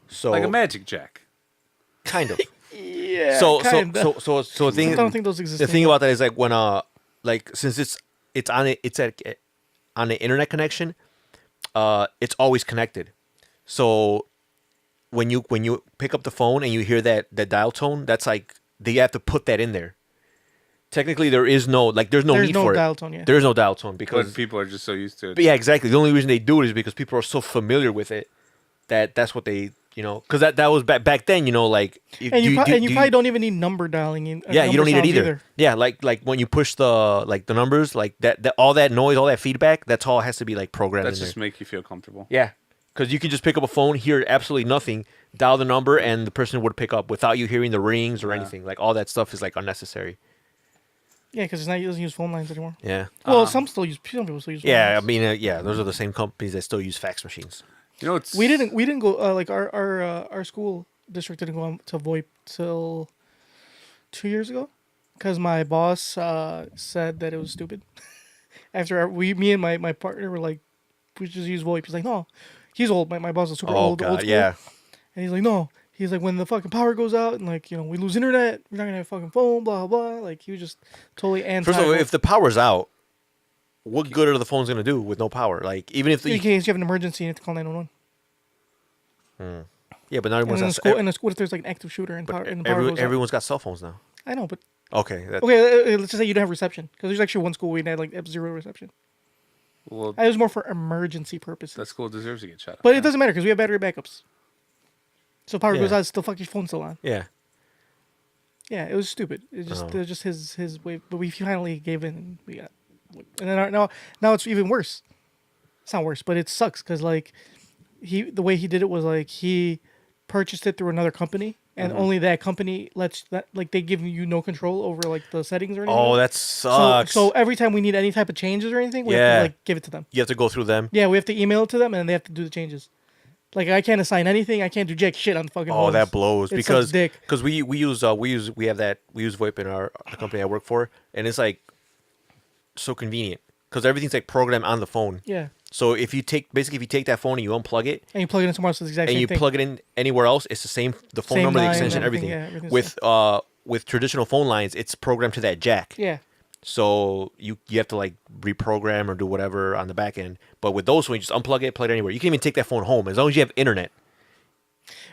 So like a Magic Jack. kind of. Yeah, So kinda. the thing I don't think those exist the thing anymore. about that is like when like since it's on the internet connection, it's always connected. So when you pick up the phone and you hear that dial tone, that's like they have to put that in there. Technically, there's no There's need no for dial it. tone, yeah. There is no dial tone But because people are just so used to it. but yeah, exactly. The only reason they do it is because people are so familiar with it that's what they because that was back then. Like And you probably don't even need number dialing in. yeah, you don't need it sounds either. Yeah, like when you push the numbers, like that all that noise, all that feedback, that's all has to be like programmed That's in just there. make you feel comfortable. Yeah, because you can just pick up a phone, hear absolutely nothing, dial the number, and the person would pick up without you hearing the rings or anything. Like all that stuff is like unnecessary. Yeah, because it doesn't use phone lines anymore. Yeah. Well, some people still use phone Yeah, I lines. mean, yeah, those are the same companies that still use fax machines. You know, it's We didn't go like our school district didn't go on to VoIP till 2 years ago, because my boss said that it was stupid. After me and my partner were like, we should just use VoIP. He's like, no, he's old. My boss is super Oh old god, school. yeah. And he's like, no. He's like, when the fucking power goes out and like we lose internet, we're not gonna have a fucking phone. Blah blah. Like he was just totally anti. First of all, if the power's out, what good are the phones gonna do with no power? Like even if in case you have an emergency, you have to call 911. yeah, but not And everyone's in got the school, what if there's like an active shooter and power? And the power goes out? everyone's got cell phones now. I know, but Okay. Okay, let's just say you don't have reception because there's actually one school we had like 0 reception. Well, It was more for emergency purposes. that school deserves to get shut up. But it doesn't matter because we have battery backups. So power goes Yeah. out, still fuck your phone still on. Yeah. Yeah, it was stupid. It Oh. was just his way. But we finally gave in, and we got. And then now it's even worse. It's not worse, but it sucks because like the way he did it was like he purchased it through another company, and only that company lets that like they give you no control over like the settings or anything. Oh, that sucks. So every time we need any type of changes or anything, we have Yeah. to like give it to them. You have to go through them. Yeah, we have to email it to them, and they have to do the changes. Like I can't assign anything. I can't do jack shit on the fucking. Oh, phones. that blows It because sucks dick. we use VoIP in the company I work for, and it's like so convenient because everything's like programmed on the phone. Yeah, So if you take that phone and you unplug it and you plug it in somewhere else, it's the exact and same you thing. plug it in anywhere else, it's the same. The phone Same number, the line, extension, everything, everything. yeah, everything's With traditional phone lines, it's programmed to that jack. Yeah, So you have to like reprogram or do whatever on the back end. But with those, when you just unplug it, plug it anywhere. You can even take that phone home as long as you have internet.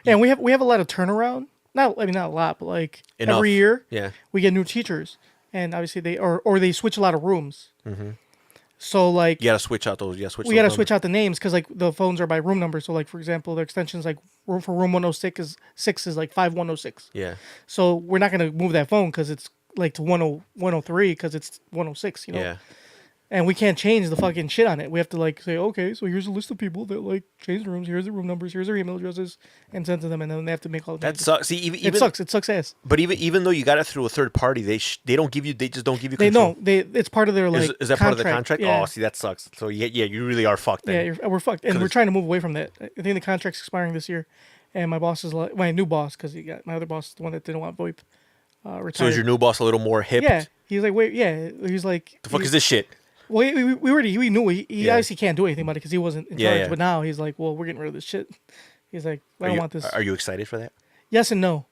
yeah. And we have a lot of turnaround. Not a lot, but like Enough. every year, Yeah. we get new teachers, and obviously they switch a lot of rooms. Mm-hmm. So like You gotta switch out those. we gotta switch out the names because like the phones are by room number. So like for example, the extensions like for room 106 is like 5106. Yeah. So we're not gonna move that phone because it's like to 103 because it's 106. You know. Yeah. And we can't change the fucking shit on it. We have to like say, okay, so here's a list of people that like change rooms. Here's the room numbers. Here's their email addresses, and send to them, and then they have to make all the That changes. sucks. See, even It sucks. It sucks ass. But even though you got it through a third party, they just don't give you They control. know it's part of their like. Is that part of the contract? Yeah. Oh, see, that sucks. So yeah, you really are fucked. Then. Yeah, we're fucked, and 'Cause we're trying to move away from that. I think the contract's expiring this year, and my boss is like my new boss because he got my other boss, the one that didn't want VoIP, retired. So is your new boss a little more hip? Yeah, he's like, wait, yeah, he's like, The fuck is this shit? Well, we knew he Yeah. obviously can't do anything about it because he wasn't in Yeah, charge. yeah. But now he's like, well, we're getting rid of this shit. He's like, I don't want this. Are you excited for that? Yes and no.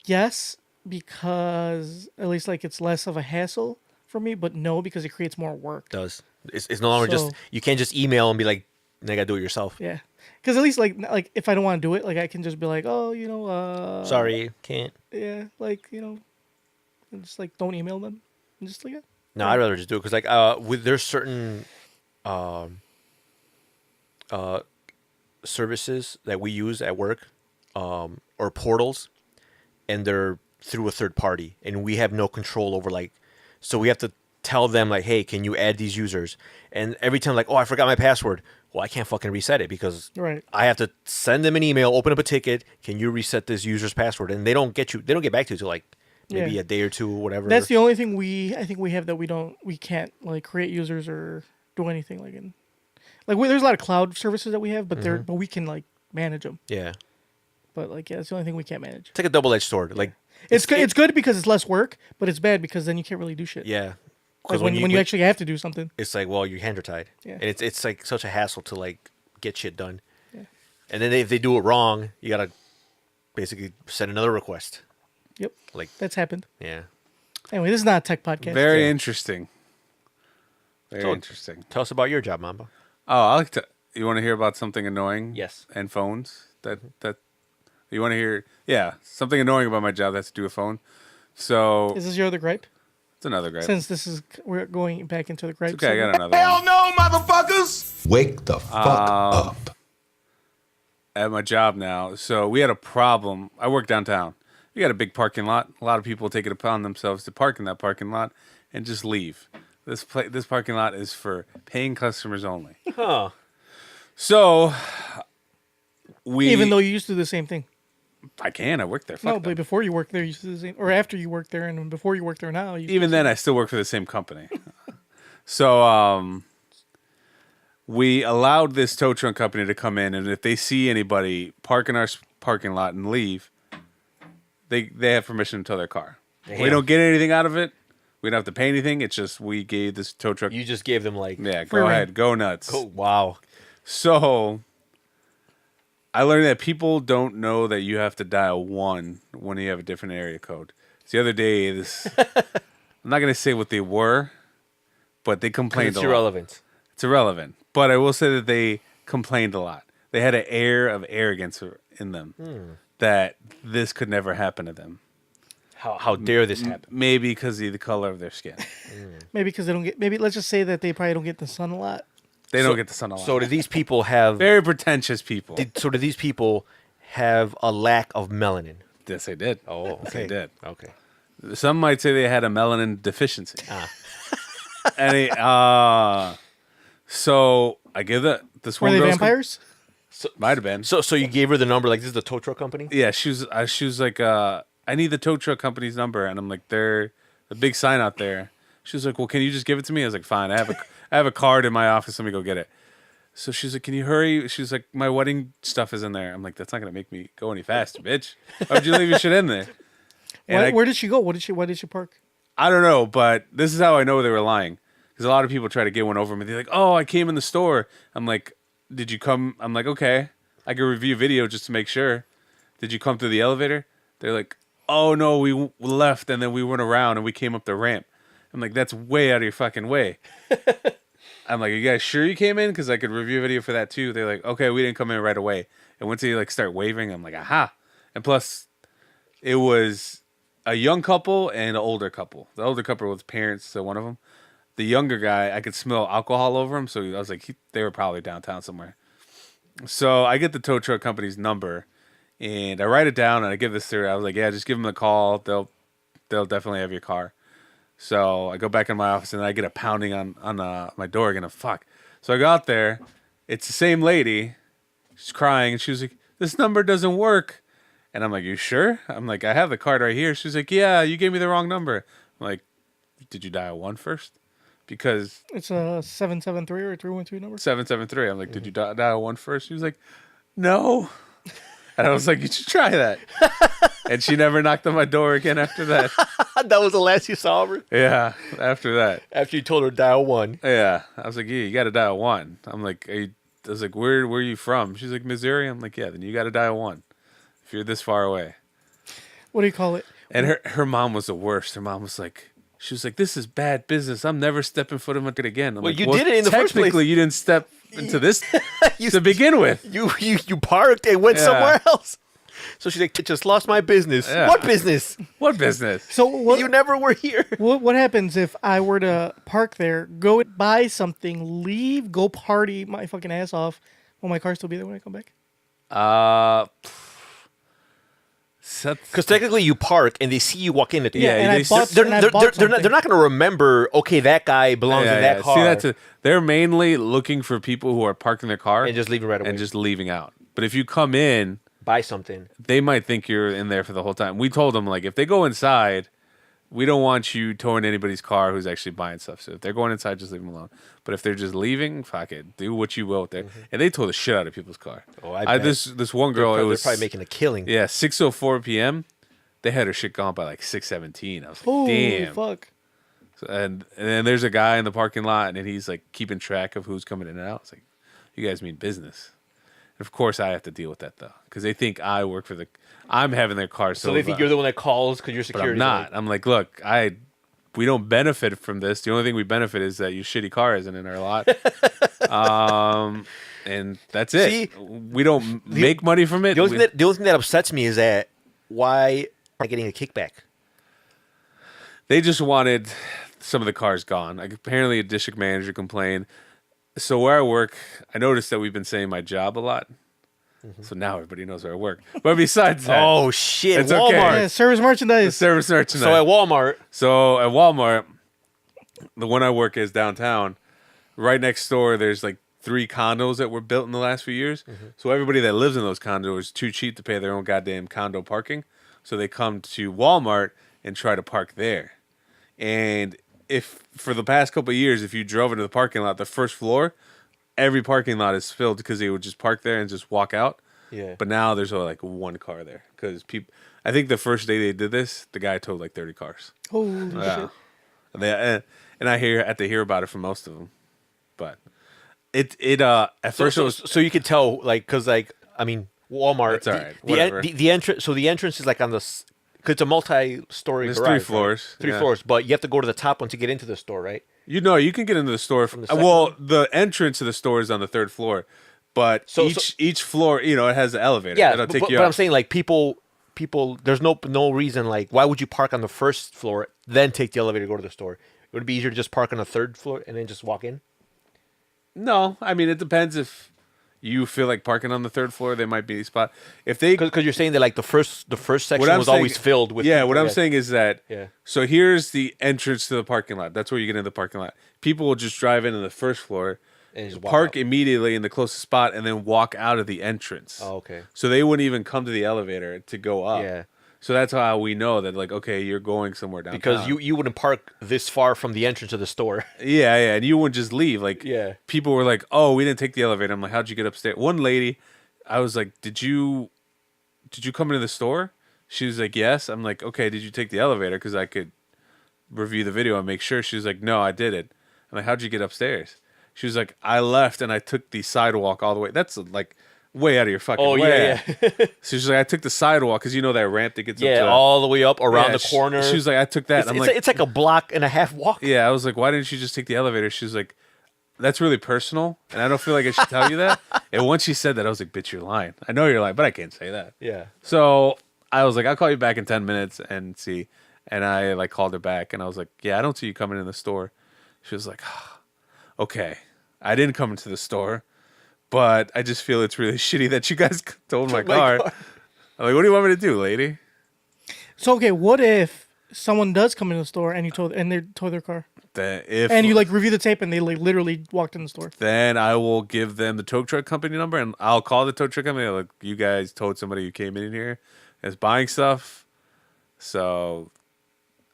Yes, because at least like it's less of a hassle for me, but no, because it creates more work. It does. It's no longer So- just you can't just email and be like, "I gotta do it yourself." Yeah, because at least like if I don't want to do it, like I can just be like, oh, Sorry, can't. yeah, like and just like don't email them, and just like yeah. No, I'd rather just do it because there's certain services that we use at work or portals, and they're through a third party, and we have no control over so we have to tell them like, hey, can you add these users? And every time like, oh, I forgot my password. Well, I can't fucking reset it because Right. I have to send them an email, open up a ticket. Can you reset this user's password? And they don't get back to you till like maybe Yeah. a day or two, whatever. That's the only thing I think we have that we can't like create users or do anything there's a lot of cloud services that we have, but but we can like manage them. Yeah. But like that's the only thing we can't manage. It's like a double-edged sword. Like It's good. It's good because it's less work, but it's bad because then you can't really do shit. yeah, Like when you actually have to do something. it's like, well, your hands are tied. Yeah. And it's like such a hassle to like get shit done. Yeah. And then if they do it wrong, you gotta basically send another request. Yep, Like that's happened. yeah. Anyway, this is not a tech podcast. Very Yeah. interesting. Very So- interesting. Tell us about your job, Mamba. Oh, I like to. You want to hear about something annoying? Yes. And phones that you want to hear? Yeah, something annoying about my job that has to do with phone. So Is this your other gripe? it's another gripe. Since we're going back into the gripe. Okay, I segment. got another one. no, motherfuckers! Wake the fuck up. At my job now. So we had a problem. I work downtown. We got a big parking lot. A lot of people take it upon themselves to park in that parking lot and just leave. This parking lot is for paying customers only. Huh. So we Even though you used to do the same thing. I work there. Fuck No, them. but before you worked there, you used to do the same, or after you worked there, and then before you worked there now. You used to Even do the then, I still work for the same company. So we allowed this tow truck company to come in, and if they see anybody park in our parking lot and leave, they have permission to tow their car. We Damn. don't get anything out of it. We don't have to pay anything. It's just we gave this tow truck. You just gave them like Yeah, Free go rein. ahead, go nuts. oh, wow. So I learned that people don't know that you have to dial 1 when you have a different area code. So the other day, I'm not going to say what they were, but they complained It's a lot. irrelevant. It's irrelevant. But I will say that they complained a lot. They had an air of arrogance in them that this could never happen to them. How dare this happen? Maybe because of the color of their skin. Maybe because they don't get. Maybe let's just say that they probably don't get the sun a lot. They don't get the sun a lot. So do these people have? Very pretentious people. So do these people have a lack of melanin? Yes, they did. Oh, Yes, okay. they did. Okay. Some might say they had a melanin deficiency. Any, so I give this Were one they girl's vampires? might have been. So you gave her the number, like this is the tow truck company? Yeah, she was like, I need the tow truck company's number, and I'm like, they're a big sign out there. She was like, well, can you just give it to me? I was like, fine. I have a card in my office. Let me go get it. So she's like, can you hurry? She's like, my wedding stuff is in there. I'm like, that's not gonna make me go any faster, bitch. Why'd you leave your shit in there? And Where did she go? Why did she park? I don't know, but this is how I know they were lying. Because a lot of people try to get one over me. They're like, oh, I came in the store. I'm like, did you come? I'm like, okay. I can review video just to make sure. Did you come through the elevator? They're like, oh, no, we left and then we went around and we came up the ramp. I'm like, that's way out of your fucking way. I'm like, are you guys sure you came in? Because I could review video for that too. They're like, okay, we didn't come in right away. And once they like start waving, I'm like, aha. And plus, it was a young couple and an older couple. The older couple was parents to one of them. The younger guy, I could smell alcohol over him, so I was like, they were probably downtown somewhere. So I get the tow truck company's number, and I write it down, and I give this to her. I was like, yeah, just give them a call. They'll definitely have your car. So I go back in my office, and I get a pounding on my door again. Fuck. So I go out there. It's the same lady. She's crying, and she was like, this number doesn't work. And I'm like, you sure? I'm like, I have the card right here. She's like, yeah, you gave me the wrong number. I'm like, did you dial 1 first? Because It's a 773 or a 312 number. 773. I'm like, did you dial 1 first? She was like, no. And I was like, you should try that. And she never knocked on my door again after that. That was the last you saw of her? Yeah, after that. After you told her dial 1. Yeah. I was like, yeah, you got to dial 1. I'm like, I was like, where are you from? She's like, Missouri. I'm like, yeah, then you got to dial 1 if you're this far away. What do you call it? And her mom was the worst. Her mom was like, she was like, this is bad business. I'm never stepping foot in it again. I'm Well, like, you did it in the first place. Technically, you didn't step into this to begin with. You parked and went Yeah. somewhere else. So she's like, just lost my business. Yeah. What business? What business? So what? You never were here. What happens if I were to park there, go buy something, leave, go party my fucking ass off? Will my car still be there when I come back? Because technically you park and they see you walk in. At the Yeah, and I bought- they're, and I they're, bought they're, something. they're not going to remember, okay, that guy belongs in that car. See, they're mainly looking for people who are parking their car and just leave it right away. and just leaving out. But if you come in, buy something. they might think you're in there for the whole time. We told them, like, if they go inside, we don't want you towing anybody's car who's actually buying stuff. So if they're going inside, just leave them alone. But if they're just leaving, fuck it, do what you will with there. And they tore the shit out of people's car. Oh, I bet. This one girl, They're it was probably making a killing. yeah, 6:04 p.m. They had her shit gone by like 6:17. I was like, Holy damn. fuck! So, and then there's a guy in the parking lot, and he's like keeping track of who's coming in and out. It's like, you guys mean business? And of course, I have to deal with that though, because they think I work for I'm having their car. So they think you're the one that calls because you're but security. I'm not. I'm like, look, we don't benefit from this. The only thing we benefit is that your shitty car isn't in our lot. And that's it. See, we don't make money from it. The only thing that upsets me is that why am I getting a kickback? They just wanted some of the cars gone. Like apparently a district manager complained. So where I work, I noticed that we've been saying my job a lot. So now everybody knows where I work. But besides that, Oh shit! It's Walmart. okay. Yeah, service merchandise. service merchandise. So at Walmart, So at Walmart, the one I work is downtown. Right next door, there's like 3 condos that were built in the last few years. So everybody that lives in those condos is too cheap to pay their own goddamn condo parking. So they come to Walmart and try to park there. And if for the past couple of years, if you drove into the parking lot, the first floor, every parking lot is filled because they would just park there and just walk out. yeah. But now there's only like 1 car there because people. I think the first day they did this, the guy towed like 30 cars. Holy Yeah. shit! And I had to hear about it from most of them, but at first it was So you could tell, like, because like I mean, Walmart. That's all right. The Whatever. entrance. So the entrance is like on the. Because it's a multi-story There's garage. 3 right? floors. 3 yeah. floors, but you have to go to the top one to get into the store, right? You know, you can get into the store From the second well, the entrance to the store is on the 3rd floor, but So- each floor, you know, it has an elevator Yeah, that'll take but you I'm up. saying like people people? There's no reason. Like, why would you park on the first floor then take the elevator to go to the store? Would it be easier to just park on the third floor and then just walk in? No, I mean it depends if you feel like parking on the third floor. They might be a spot. If they Because you're saying that like the first section what I'm was saying- always filled with. Yeah, people what I'm that- saying is that. Yeah. So here's the entrance to the parking lot. That's where you get into the parking lot. People will just drive into the first floor, And just walk park out. immediately in the closest spot, and then walk out of the entrance. Oh, okay. So they wouldn't even come to the elevator to go up. Yeah. So that's how we know that, like, okay, you're going somewhere downtown. Because you wouldn't park this far from the entrance of the store. Yeah, and you wouldn't just leave. Like, Yeah. people were like, "Oh, we didn't take the elevator." I'm like, "How'd you get upstairs?" One lady, I was like, "Did you come into the store?" She was like, "Yes." I'm like, "Okay, did you take the elevator?" Because I could review the video and make sure. She was like, "No, I did it." I'm like, "How'd you get upstairs?" She was like, "I left and I took the sidewalk all the way." That's like way out of your fucking Oh way. yeah. So she's like, "I took the sidewalk because you know that ramp that gets up Yeah, to all the way up around Yeah, the corner. She was like, "I took that." it's, I'm it's, like, it's like a block and a half walk. yeah, I was like, why didn't you just take the elevator? She was like, that's really personal, and I don't feel like I should tell you that. And once she said that, I was like, bitch, you're lying. I know you're lying, but I can't say that. Yeah. So I was like, I'll call you back in 10 minutes and see. And I like called her back, and I was like, yeah, I don't see you coming in the store. She was like, okay, I didn't come into the store, but I just feel it's really shitty that you guys told my car. I'm like, what do you want me to do, lady? So okay, what if someone does come into the store and they tow their car, Then if and you like review the tape and they like literally walked in the store? then I will give them the tow truck company number, and I'll call the tow truck company. Like, you guys towed somebody who came in here and is buying stuff, so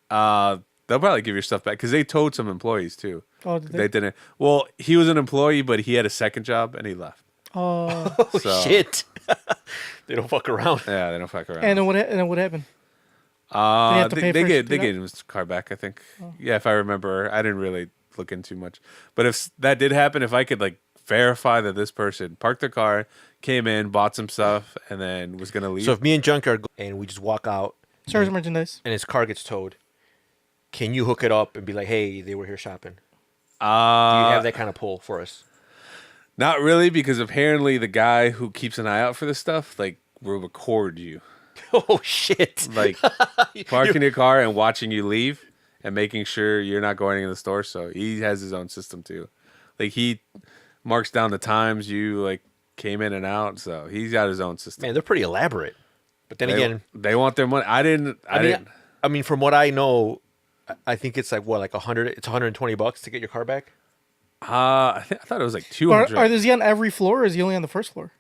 they'll probably give your stuff back because they towed some employees too. Oh, did They they? didn't. Well, he was an employee, but he had a second job and he left. Oh, Oh So- shit. They don't fuck around. Yeah, they don't fuck around. and then what happened? Did he have to pay they for get his they cleanup? get his car back. I think. Yeah, if I remember, I didn't really look into too much. But if that did happen, if I could like verify that this person parked their car, came in, bought some stuff, and then was gonna leave. So if me and Junkyard go and we just walk out Service merchandise. and his car gets towed, can you hook it up and be like, hey, they were here shopping? Do you have that kind of pull for us? Not really, because apparently the guy who keeps an eye out for this stuff like will record you, Oh shit. like parking your car and watching you leave and making sure you're not going in the store. So he has his own system too. Like, he marks down the times you like came in and out. So he's got his own system. Man, they're pretty elaborate. But then again, They want their money. I didn't. I mean, from what I know, I think it's like what, like 100. It's $120 to get your car back. I thought it was like But 200. is he on every floor, or is he only on the first floor?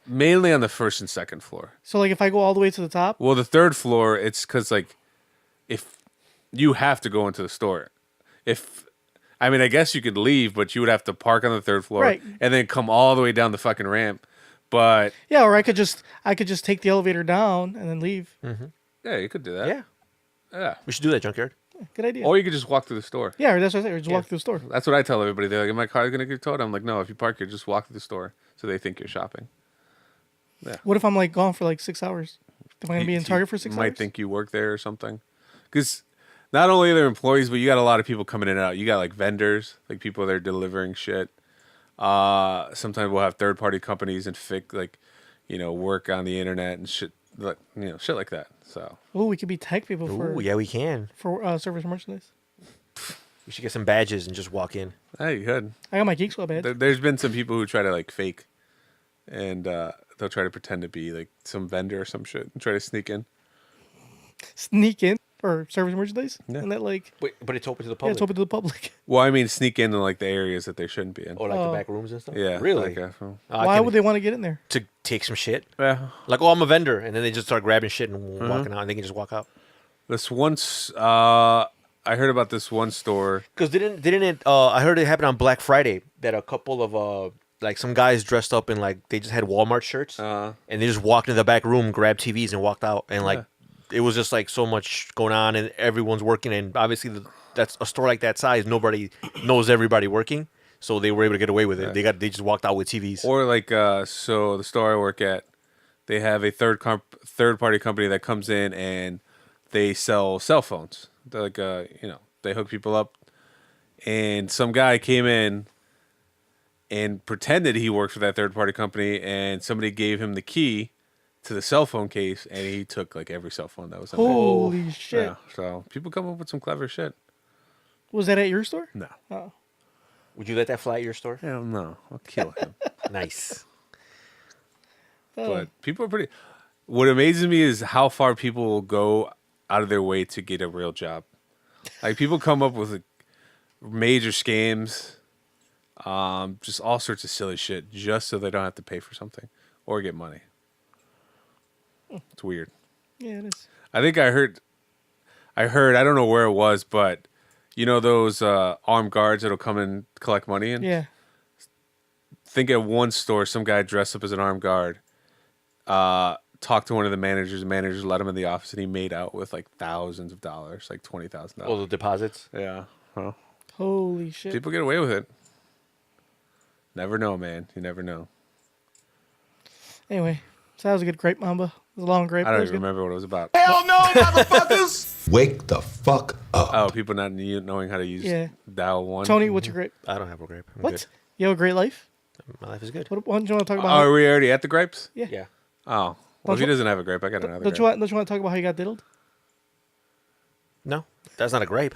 Mainly on the first and second floor. So like if I go all the way to the top, Well, the third floor, it's because like if you have to go into the store. I mean, I guess you could leave, but you would have to park on the third floor Right. and then come all the way down the fucking ramp. But yeah, or I could just take the elevator down and then leave. yeah, you could do that. Yeah. Yeah. We should do that, Junkyard. Good idea. Or you could just walk through the store. Yeah, that's what I said. Or just walk through the store. That's what I tell everybody. They're like, "Is my car gonna get towed?" I'm like, "No, if you park here, just walk through the store." So they think you're shopping. What if I'm like gone for like 6 hours? Am I gonna be in Target for 6 might hours? think you work there or something. Because not only are there employees, but you got a lot of people coming in and out. You got like vendors, like people that are delivering shit. Sometimes we'll have third party companies and work on the internet and shit, like shit like that. So Oh, we could be tech people Oh, yeah, we can. for service merchandise. We should get some badges and just walk in. hey, you could. I got my Geek Squad badge. There's been some people who try to like fake, and they'll try to pretend to be like some vendor or some shit and try to sneak in. Sneak in for service merchandise, Yeah. and that like But it's open to the yeah, public. it's open to the public. Well, I mean, sneak in like the areas that they shouldn't be in. Or like Oh. the back rooms and stuff? Yeah, Really? like, Why would they want to get in there? To take some shit? yeah. Like, oh, I'm a vendor. And then they just start grabbing shit and walking out and they can just walk out. This once, I heard about this one store. Because didn't it, I heard it happened on Black Friday that a couple of, like some guys dressed up in like, they just had Walmart shirts and they just walked into the back room, grabbed TVs and walked out. And like, it was just like so much going on and everyone's working. And obviously that's a store like that size. Nobody knows everybody working. So they were able to get away with it. They just walked out with TVs. Or like, so the store I work at, they have a third party company that comes in and they sell cell phones. They're like, they hook people up. And some guy came in and pretended he worked for that third party company, and somebody gave him the key to the cell phone case, and he took like every cell phone that was in there. Holy shit! Yeah, so people come up with some clever shit. Was that at your store? No, Oh, Would you let that fly at your store? hell no, I'll kill him. Nice. But people are pretty. What amazes me is how far people will go out of their way to get a real job. Like people come up with like, major scams, just all sorts of silly shit, just so they don't have to pay for something or get money. It's weird. yeah, it is. I think I heard. I don't know where it was, but you know those armed guards that'll come and collect money. And Yeah. think at one store, some guy dressed up as an armed guard. Talked to one of the managers. The managers let him in the office, and he made out with like thousands of dollars, like $20,000. All the deposits. Yeah. Well, Holy shit! people get away with it. Never know, man. You never know. Anyway, so that was a good grape, Mamba. It was a long grape. I but don't it was even good. remember what it was about. Hell no, motherfuckers! Wake the fuck up. Oh, people not knowing how to use Yeah. dial one. Tony, what's your grape? I don't have a grape. I'm What? good. You have a great life? My life is good. What do you want to talk Oh, about? are we already at the grapes? Yeah. Yeah. Oh, well, if he doesn't have a grape, I got another Don't grape. don't you want to talk about how you got diddled? No, that's not a grape.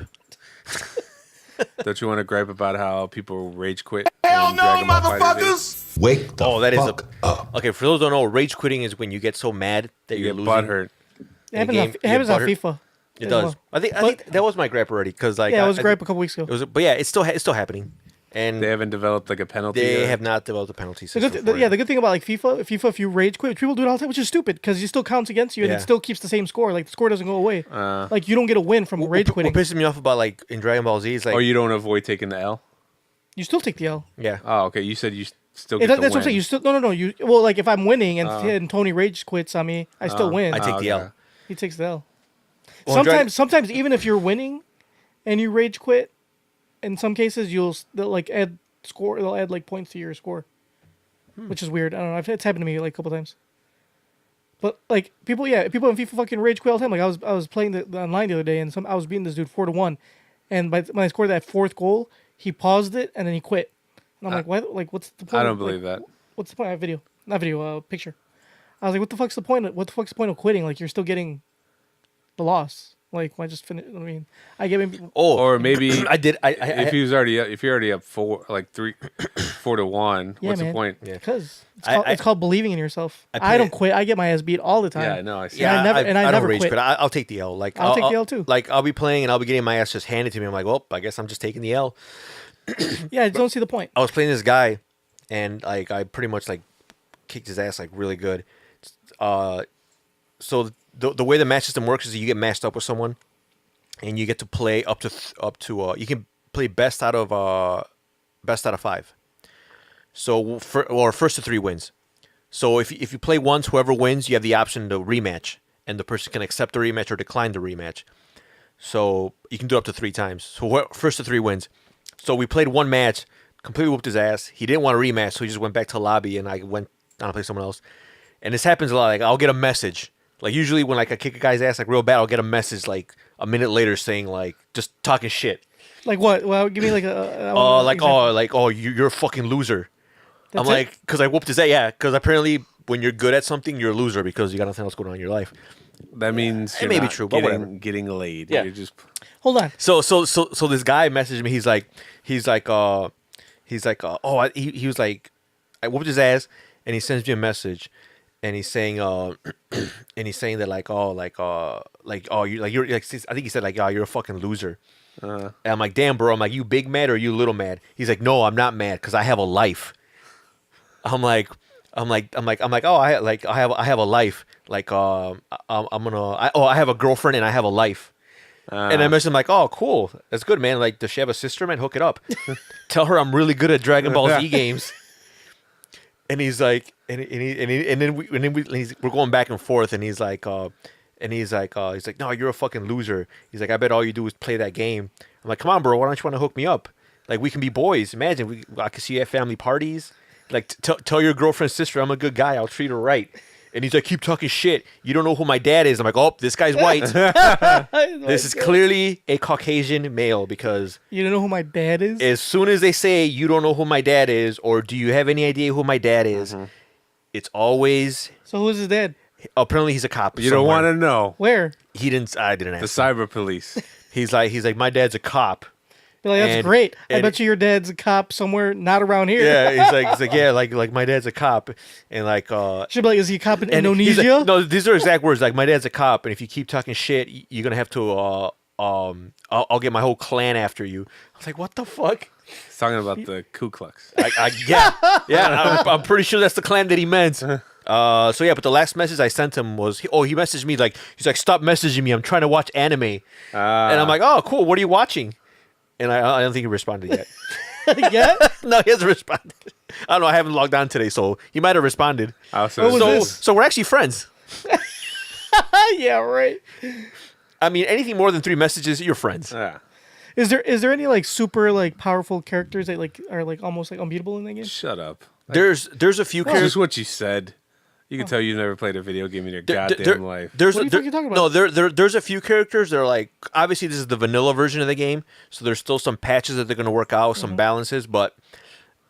Don't you want to gripe about how people rage quit? Hell in no, Dragon Ball FighterZ? motherfuckers! Wake the Oh, that is fuck up. Okay, for those who don't know, rage quitting is when you get so mad that You you're get losing. butthurt. It happens, game, on, you it happens get on butthurt. FIFA. It as does. well. I think that was my gripe already because like Yeah, it was I, a gripe a couple weeks ago. It was, but yeah, it's still happening, and They haven't developed like a penalty. they yet? have not developed a penalty The system. good, for yeah, it. the good thing about like FIFA, if you rage quit, people do it all the time, which is stupid because it still counts against you and Yeah. it still keeps the same score. Like the score doesn't go away. Like you don't get a win from rage What quitting. pisses me off about like in Dragon Ball Z is like Or you don't avoid taking the L. You still take the L. yeah. Oh, okay. You said you still It, get that's the what I'm win. saying. You still no. You well, like if I'm winning and Tony rage quits on me, I still win. I take the okay. L. He takes the L. Well, in Dragon- Sometimes even if you're winning, and you rage quit, in some cases they'll like add score. They'll add like points to your score, which is weird. I don't know. It's happened to me like a couple times. But like people in FIFA fucking rage quit all the time. Like I was playing the online the other day, and I was beating this dude 4-1, and when I scored that fourth goal, he paused it and then he quit. And I'm like, what? Like, what's the point? I don't of, believe like, that. What's the point? I have video, not video, picture. I was like, what the fuck's the point? What the fuck's the point of quitting? Like, you're still getting the loss. Like, why just finish? I mean, I get maybe. Oh, Or maybe I did. if you're already up 4-1, Yeah, what's man. the point? Yeah. Because I- it's called believing in yourself. I I, play- don't quit. I get my ass beat all the time. Yeah, I know. I see. Yeah, I don't never rage quit. quit. I'll take the L. Like I'll take the L too. Like I'll be playing and I'll be getting my ass just handed to me. I'm like, well, I guess I'm just taking the L. Yeah, I don't see the point. I was playing this guy, and like I pretty much like kicked his ass like really good. So the way the match system works is that you get matched up with someone, and you get to play up to you can play best out of 5. So first to 3 wins. So if you play once, whoever wins, you have the option to rematch, and the person can accept the rematch or decline the rematch. So you can do it up to 3 times. So first to 3 wins. So we played one match, completely whooped his ass. He didn't want a rematch, so he just went back to the lobby, and I went down to play someone else. And this happens a lot. Like I'll get a message. Like usually when like I kick a guy's ass like real bad, I'll get a message like a minute later saying like just talking shit. Like what? Well, give me like a. You're a fucking loser. That's I'm it? like, because I whooped his ass. Yeah, because apparently when you're good at something, you're a loser because you got nothing else going on in your life. That means It you're may be not true, but whatever. getting laid. Yeah. You're just Hold on. So this guy messaged me. He was like, I whooped his ass, and he sends me a message, and he's saying that you're like, I think he said like, oh, you're a fucking loser. And I'm like, damn, bro. I'm like, you big mad or you little mad? He's like, no, I'm not mad because I have a life. I'm like, oh, I have a life. Like, I have a girlfriend and I have a life. And I messaged him like, oh, cool, that's good, man. Like, does she have a sister, man? Hook it up. Tell her I'm really good at Dragon Ball Z games. And he's like, we're going back and forth, and he's like, no, you're a fucking loser. He's like, I bet all you do is play that game. I'm like, come on, bro, why don't you want to hook me up? Like, we can be boys. Imagine I can see you at family parties. Like, tell your girlfriend's sister I'm a good guy. I'll treat her right. And he's like, keep talking shit. You don't know who my dad is. I'm like, oh, this guy's white. This is clearly a Caucasian male because You don't know who my dad is? as soon as they say you don't know who my dad is or do you have any idea who my dad is, it's always So who's his dad? Apparently, he's a cop. You don't want to know. Where? He didn't. I didn't The ask. cyber police. He's like, my dad's a cop. You're like, that's And- great. I and- bet you your dad's a cop somewhere, not around here. Yeah, he's like, yeah, like my dad's a cop, and like, Should be like, is he a cop in and he's Indonesia? like, no, these are exact words. Like, my dad's a cop, and if you keep talking shit, you're gonna have to, I'll get my whole clan after you. I was like, what the fuck? He's talking about the Ku Klux. Yeah, I'm pretty sure that's the clan that he meant. So yeah, but the last message I sent him was, he messaged me he's like, stop messaging me. I'm trying to watch anime, and I'm like, oh, cool. What are you watching? And I don't think he responded yet. Yeah? No, he hasn't responded. I don't know. I haven't logged on today, so he might have responded. Also, What was So, this? so we're actually friends. Yeah, right. I mean, anything more than 3 messages, you're friends. yeah. Is there any like super like powerful characters that like are like almost like unbeatable in that game? Shut up. There's a few This characters. is what you said. You can tell you never played a video game in your There- goddamn there- life. There's What are you fucking talking No, about? there's a few characters that are like, obviously this is the vanilla version of the game, so there's still some patches that they're gonna work out, some balances, but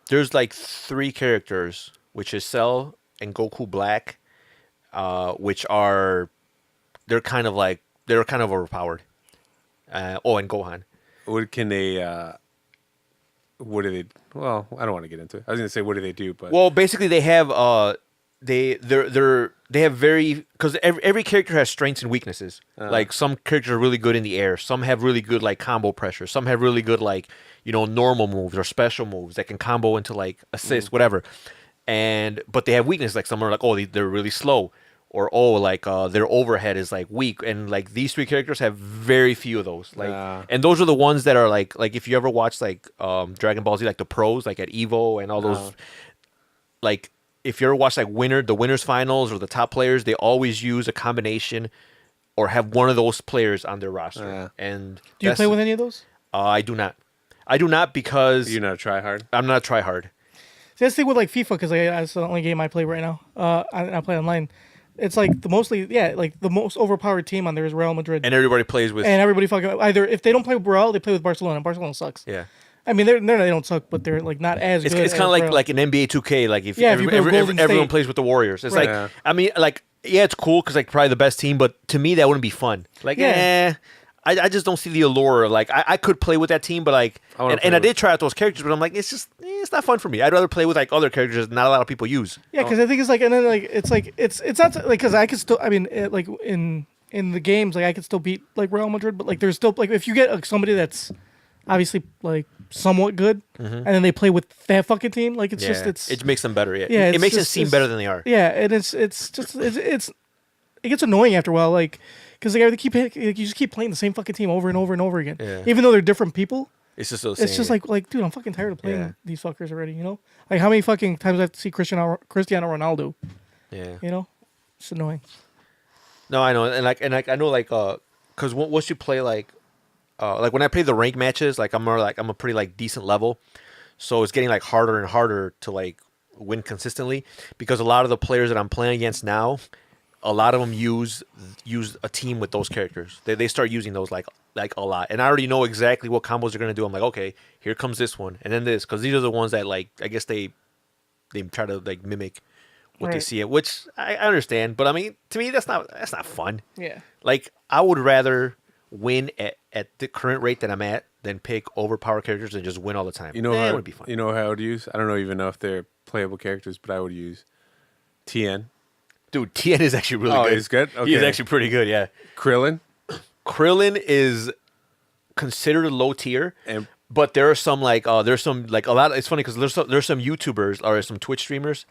there's like 3 characters, which is Cell and Goku Black, which are they're kind of overpowered. And Gohan. What can they? What do they? Well, I don't want to get into it. I was gonna say what do they do, but Well, basically they have they have very, because every character has strengths and weaknesses. Like some characters are really good in the air, some have really good like combo pressure, some have really good like normal moves or special moves that can combo into like assist, whatever. But they have weakness, like some are like they're really slow, or their overhead is like weak, and like these 3 characters have very few of those. Like, and those are the ones that are like if you ever watch like Dragon Ball Z, like the pros, like at Evo and all those, like if you ever watch like the winners finals or the top players, they always use a combination or have one of those players on their roster. And Do you play with any of those? I do not. I do not because you're not a try hard. I'm not a try hard. See, that's the thing with like FIFA because that's the only game I play right now. I play online. It's like the most overpowered team on there is Real Madrid, And everybody plays with. and everybody fucking either if they don't play with Real, they play with Barcelona. And Barcelona sucks. Yeah. I mean, they don't suck, but they're like not as It's good. kind of like an NBA 2K. Like if, Yeah, if you play with Golden everyone State. plays with the Warriors. It's Right. like Yeah. I mean, like it's cool because like probably the best team, but to me that wouldn't be fun. Like Yeah. I just don't see the allure. Like I could play with that team, but like I wanna and play I with- did try out those characters, but I'm like it's not fun for me. I'd rather play with like other characters that not a lot of people use. Yeah, because I think it's like, and then like it's not like because I could still. I mean, like in the games, like I could still beat like Real Madrid, but like there's still like if you get like, somebody that's obviously like somewhat good, and then they play with that fucking team, like it's just it makes them better. Yeah, Yeah, it it's makes them just- seem it's- better than they are. yeah, and it's it gets annoying after a while, like because like, you just keep playing the same fucking team over and over and over again, Yeah. even though they're different people. It's just so. It's just like dude, I'm fucking tired of playing Yeah. these fuckers already. Like how many fucking times I have to see Cristiano Ronaldo? yeah. It's annoying. No, I know, and I know because once you play like when I play the rank matches, like I'm a pretty like decent level, so it's getting like harder and harder to like win consistently because a lot of the players that I'm playing against now, a lot of them use a team with those characters. They start using those like a lot, and I already know exactly what combos they're gonna do. I'm like, okay, here comes this one, and then this, because these are the ones that like I guess they try to like mimic what they Right. see it, which I understand, but I mean to me that's not fun. Yeah. Like I would rather win at the current rate that I'm at than pick overpowered characters and just win all the time. You know that how would be fun. You know how I would use? I don't even know if they're playable characters, but I would use TN. Dude, Tien is actually really Oh, good. he's good? He's Okay. actually pretty good. Yeah, Krillin. Krillin is considered low tier, And- but there are some like there's some like a lot. It's funny because there's some YouTubers or some Twitch streamers.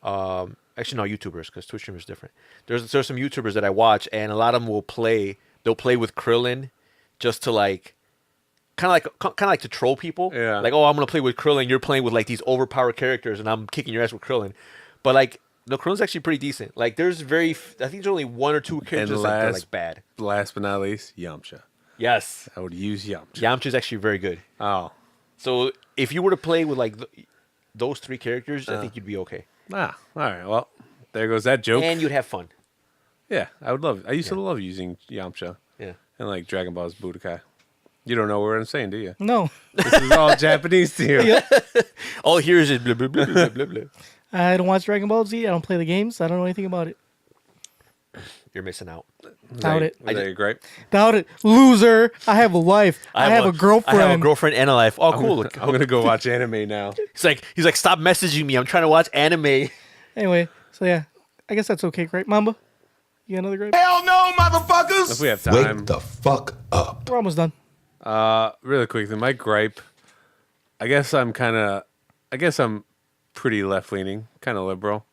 Actually, no YouTubers because Twitch streamers is different. There's some YouTubers that I watch, and a lot of them will play. They'll play with Krillin just to like. Kind of like to troll people. Yeah. Like, oh, I'm gonna play with Krillin. You're playing with like these overpowered characters, and I'm kicking your ass with Krillin. But like, no, Krillin's actually pretty decent. Like, there's I think there's only 1 or 2 characters that are like bad. Last but not least, Yamcha. Yes, I would use Yamcha. Yamcha's actually very good. Oh. So if you were to play with like those 3 characters, I think you'd be okay, Ah, all right. Well, there goes that joke. and you'd have fun. Yeah, I would love it. I used to love using Yamcha Yeah. and like Dragon Ball's Budokai. You don't know what I'm saying, do you? No, This is all Japanese to you. All here's is blah blah blah blah blah blah. I don't watch Dragon Ball Z. I don't play the games. I don't know anything about it. You're missing out. Doubt it. Was that your gripe? Doubt it. Loser. I have a wife. I have a girlfriend. I have a girlfriend and a life. Oh, cool. I'm gonna go watch anime now. He's like, stop messaging me. I'm trying to watch anime. Anyway, so yeah, I guess that's okay. Great, Mamba. You got another grape? Hell no, motherfuckers! If we have time. Wake the fuck up. We're almost done. Really quickly, my gripe. I guess I'm pretty left leaning, kind of liberal,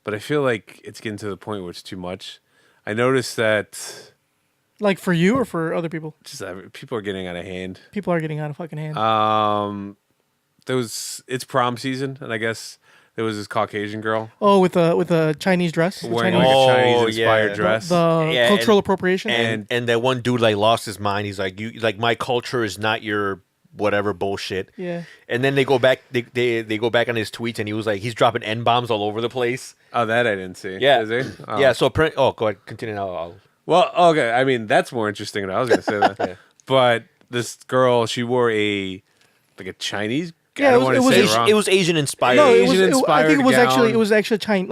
but I feel like it's getting to the point where it's too much. I noticed that Like for you or for other people? just people are getting out of hand. People are getting out of fucking hand. It's prom season, and I guess there was this Caucasian girl Oh, with a Chinese dress. The wearing Chinese, like a Oh, Chinese inspired yeah. dress. the Yeah, cultural appropriation. And that one dude like lost his mind. He's like, you like my culture is not your whatever bullshit. Yeah. And then they go back. They go back on his tweets, and he was like, he's dropping N bombs all over the place. Oh, that I didn't see. Yeah. Is he? Oh. Yeah. So go ahead, continue now. Well, okay. I mean, that's more interesting than I was going to say that. Yeah. But this girl, she wore a Chinese. Yeah, I don't it want to was say Asian- wrong. It was Asian inspired. No, Asian I inspired think gown. it was actually China,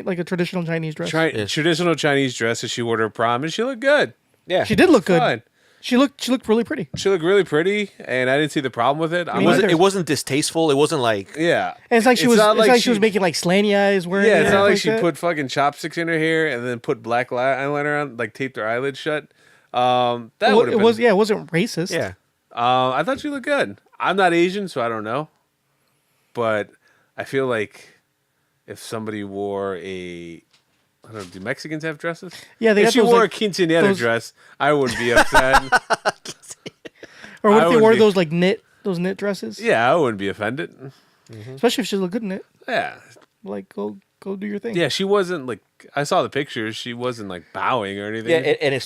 like a traditional Chinese dress. Traditional Chinese dress that she wore to her prom, and she looked good. Yeah. She did look good. Fine. She looked really pretty. She looked really pretty, and I didn't see the problem with it. Me neither. It wasn't distasteful. It wasn't like Yeah. And it's like she was. not It's like she was making like slanty eyes. Wearing. Yeah, it it's and not like everything she put fucking chopsticks in her hair and then put black eyeliner on, like taped her eyelids shut. That It would have been. was. Yeah, it wasn't racist. yeah. I thought she looked good. I'm not Asian, so I don't know. But I feel like if somebody wore I don't know, do Mexicans have dresses? Yeah, they if got she those, wore like, a quinceanera those- dress, I wouldn't be upset. Or what I if they would wore be- those knit dresses? Yeah, I wouldn't be offended. Especially if she looked good in it. Yeah. Like go do your thing. Yeah, she wasn't like, I saw the pictures. She wasn't like bowing or anything. Yeah. And it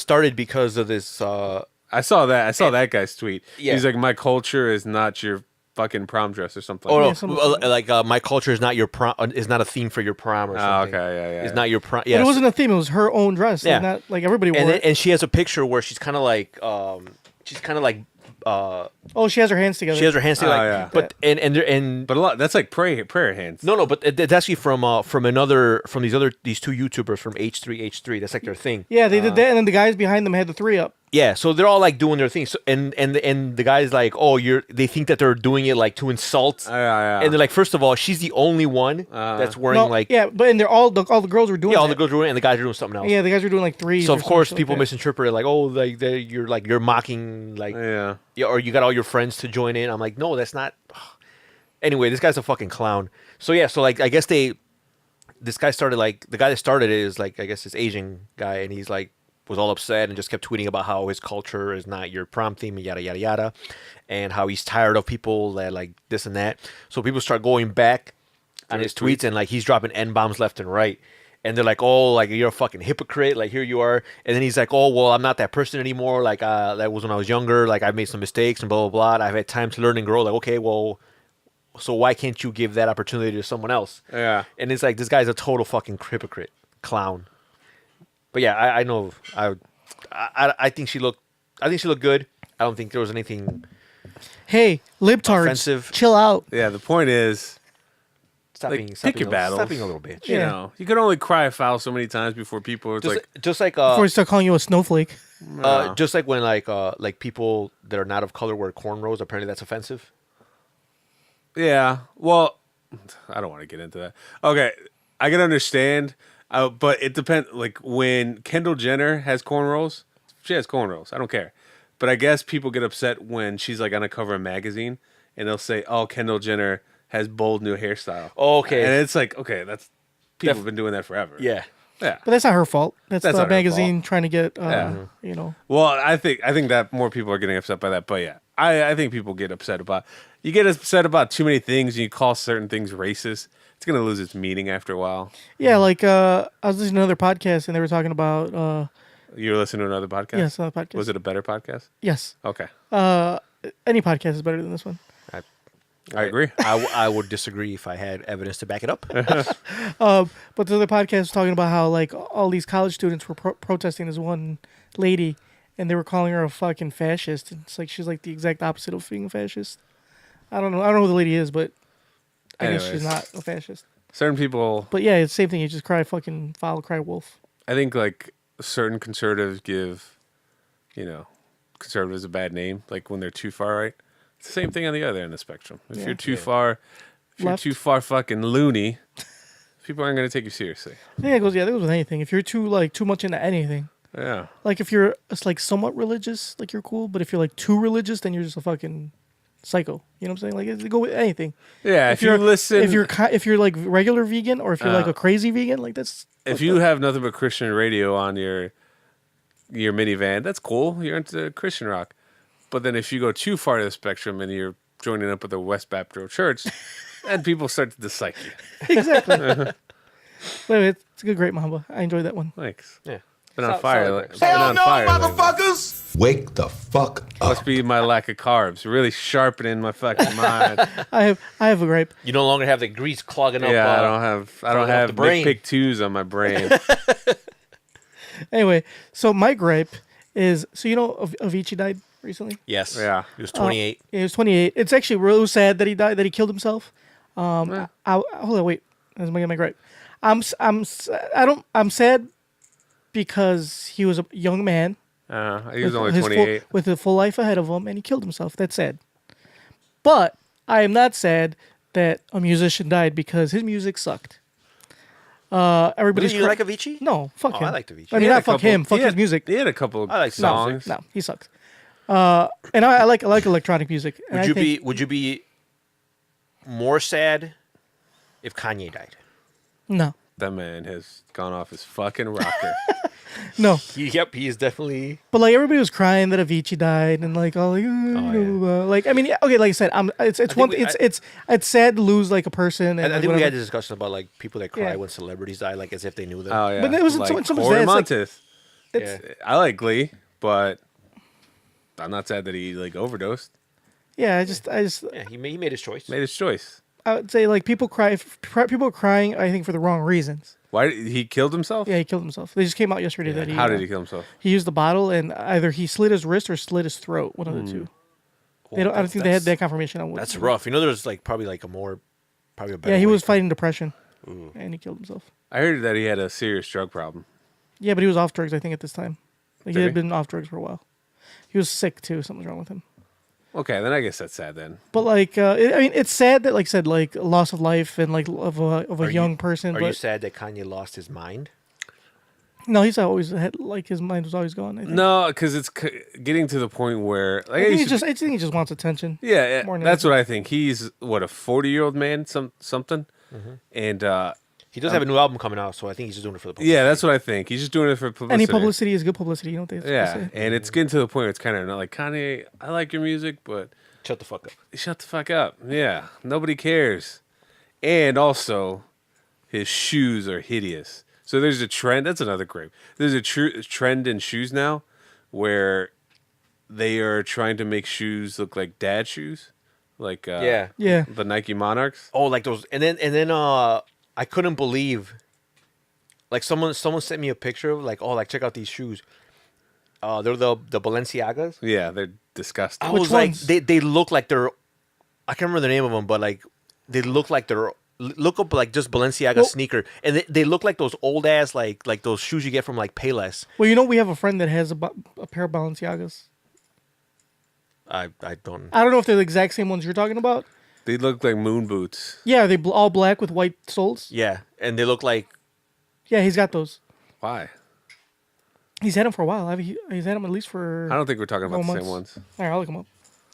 started because of this. I saw that. I saw that guy's tweet. Yeah. He's like, my culture is not your fucking prom dress or something. Oh like no! Yeah, something- Like my culture is not your prom. Is not a theme for your prom or that. something. Oh, okay, yeah. It's not your prom. But Yeah. it wasn't a theme. It was her own dress. Yeah. Like, not like everybody wore it. And she has a picture where she's kind of like Oh, she has her hands together. she has her hands together. Oh, Like, yeah. But and But a lot, that's like prayer hands. no, but it's actually from these two YouTubers from H3H3. That's like their thing. Yeah, they did that, and then the guys behind them had the 3-up. Yeah, so they're all like doing their thing. So, and the guy's like, oh, they think that they're doing it like to insult. Yeah. And they're like, first of all, she's the only one that's wearing No, like yeah, but and they're all the girls were doing. all the that. girls are doing it, and the guys are doing something else. Yeah, the guys were doing like threes. So or of some course shit people like that. misinterpret it like, oh, like you're mocking like Yeah. yeah, or you got all your friends to join in. I'm like, no, that's not. Anyway, this guy's a fucking clown. So yeah, so like I guess this guy started like the guy that started it is like I guess this Asian guy, and he's like was all upset and just kept tweeting about how his culture is not your prom theme and yada yada yada, and how he's tired of people that like this and that. So people start going back on his tweets and like he's dropping N bombs left and right. And they're like, oh, like you're a fucking hypocrite. Like here you are. And then he's like, oh, well, I'm not that person anymore. Like that was when I was younger. Like I made some mistakes and blah blah blah. And I've had time to learn and grow. Like okay, well, so why can't you give that opportunity to someone else? Yeah. And it's like this guy's a total fucking hypocrite, clown. But yeah, I know. I think she looked. I think she looked good. I don't think there was anything. Hey, libtards, Offensive. chill out. Yeah, the point is, Stop Like, being, pick your battles. Stop being a little bitch. you Yeah. know, you can only cry foul so many times before people, it's Just like Before you start calling you a snowflake. just like when like people that are not of color wear cornrows. Apparently that's offensive. yeah, well, I don't want to get into that. Okay, I can understand, but it depends. Like when Kendall Jenner has cornrows, she has cornrows. I don't care. But I guess people get upset when she's like on a cover of a magazine and they'll say, "Oh, Kendall Jenner has bold new hairstyle." Okay. and it's like, okay, that's people have been doing that forever. Yeah. yeah. But that's not her fault. That's That's the not her magazine trying to get, Yeah. you know. Well, I think that more people are getting upset by that. But yeah, I think people get upset about. You get upset about too many things, and you call certain things racist. It's gonna lose its meaning after a while. Yeah, like I was listening to another podcast and they were talking about, You were listening to another podcast. yes, another podcast. Was it a better podcast? Yes. Okay, Any podcast is better than this one. I agree. I would disagree if I had evidence to back it up. But the other podcast was talking about how like all these college students were protesting this one lady, and they were calling her a fucking fascist. And it's like she's like the exact opposite of being a fascist. I don't know who the lady is, but I guess she's Anyways. not a fascist. Certain people. But yeah, it's the same thing. You just cry fucking foul, cry wolf. I think like certain conservatives give, conservatives a bad name, like when they're too far right. It's the same thing on the other end of the spectrum. If you're too far, Left. too far fucking loony, people aren't going to take you seriously. I think it goes. Yeah, that goes with anything. If you're too much into anything, Yeah. like if you're like somewhat religious, like you're cool. But if you're like too religious, then you're just a fucking psycho. You know what I'm saying? Like it go with anything. Yeah. If you listen, if you're like regular vegan, or if you're like a crazy vegan, like that's. if you have nothing but Christian radio on your minivan, that's cool. You're into Christian rock. But then if you go too far to the spectrum and you're joining up with the West Baptist Church, then people start to dislike you. Exactly. But anyway, it's a good, great Mamba. I enjoyed that one. Thanks. Yeah. Been on Solid fire. reps. Been on fire lately. Motherfuckers! Wake the fuck up. Must be my lack of carbs. Really sharpening my fucking mind. I have a gripe. You no longer have the grease clogging up. Yeah, I don't up have the brain. Big Pick 2s on my brain. Anyway, so my gripe is Avicii died recently. Yes. Yeah. He was 28. Yeah, he was 28. It's actually really sad that he died, that he killed himself. Hold on, wait. That's my gripe. I'm sad because he was a young man. He was only his 28. with a full life ahead of him, and he killed himself. That's sad. But I am not sad that a musician died because his music sucked. Everybody's Do you like Avicii? No, fuck him. I liked Avicii. I mean, He had not a fuck couple- him. Fuck he his had- music. He had a couple I like songs. No, he sucks. And I like electronic music. And Would you be more sad if Kanye died? No, That man has gone off his fucking rocker. no. Yep, he is definitely. But like everybody was crying that Avicii died, and like all like I mean, yeah, okay, like I said, it's sad to lose like a person. And I like, think we whatever. had this discussion about like people that cry Yeah. when celebrities die, like as if they knew them. Oh yeah, But it wasn't so like much Corey that, it's like- Monteith. Yeah. I like Glee, but I'm not sad that he like overdosed. Yeah, I just Yeah, he made his choice. Made his choice. I would say like people are crying, I think, for the wrong reasons. Why he killed himself? Yeah, he killed himself. They just came out yesterday that he. How did he kill himself? He used the bottle, and either he slit his wrist or slit his throat. One of the two. I don't think they had that confirmation on what. That's rough. You know, there's like probably a better. Yeah, he way was to- fighting depression, and he killed himself. I heard that he had a serious drug problem. Yeah, but he was off drugs, I think, at this time. Like, he Did had he? been off drugs for a while. He was sick too. Something was wrong with him. Okay, then I guess that's sad then. But like, I mean, it's sad that, like I said, like loss of life and like of a young person. Are But you sad that Kanye lost his mind? no, he's always had like his mind was always gone. I think. No, because it's getting to the point where like I think he just wants attention. yeah, more than that's anything. what I think. He's what, a 40-year-old man, something, and He does have a new album coming out, so I think he's just doing it for the publicity. yeah, that's what I think. He's just doing it for publicity. Any publicity is good publicity. You know what they Yeah, say? and it's getting to the point where it's kind of like, Kanye, I like your music, but Shut the fuck up. shut the fuck up. Yeah, nobody cares. And also, his shoes are hideous. So there's a trend. That's another grape. There's a trend in shoes now where they are trying to make shoes look like dad shoes, like Yeah. Yeah. the Nike Monarchs. Oh, like those, and then I couldn't believe. Like someone sent me a picture of like check out these shoes. They're the Balenciagas. Yeah, they're disgusting. I Which was like, ones? they look like they're. I can't remember the name of them, but like they look like they're. Look up like just Balenciaga Well- sneaker, and they look like those old ass like those shoes you get from like Payless. Well, you know, we have a friend that has a pair of Balenciagas. I don't. I don't know if they're the exact same ones you're talking about. They look like moon boots. Yeah, they all black with white soles. Yeah, and they look like. Yeah, he's got those. Why? He's had them for a while. He's had them at least for. I don't think we're talking about the months. same ones. All right, I'll look them up.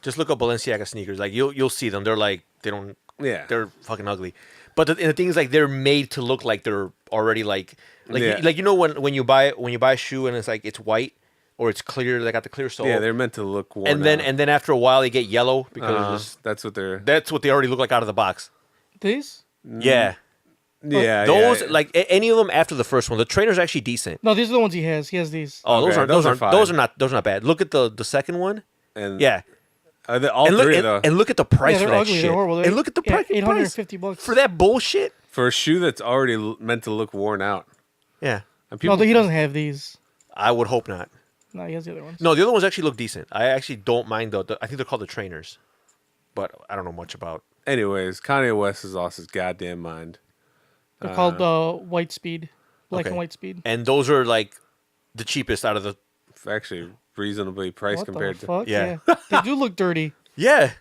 Just look up Balenciaga sneakers. Like you'll see them. They're like they don't. Yeah. They're fucking ugly. But the thing is, like, they're made to look like they're already like Yeah. like you know when you buy a shoe and it's like it's white or it's clear, they got the clear sole. Yeah, they're meant to look worn and then out. after a while they get yellow because it's That's what they're. that's what they already look like out of the box. These? Yeah, Yeah, those yeah. like any of them after the first one. The trainer's actually decent. No, these are the ones he has. He has these. Oh, Okay, those are fine. those are not bad. Look at the second one. And Yeah. all And look, three and, though. and look at the price Yeah, for they're that ugly. shit. They're horrible. And look at the Yeah, price. $850 for that bullshit. For a shoe that's already meant to look worn out. Yeah, And No, he doesn't have these. I would hope not. No, he has the other ones. No, the other ones actually look decent. I actually don't mind the I think they're called the trainers, but I don't know much about. Anyways, Kanye West has lost his goddamn mind. They're called White Speed. black and Okay. white speed. And those are like the cheapest out of the. Actually, reasonably priced What compared the to. fuck? Yeah. They do look dirty. Yeah.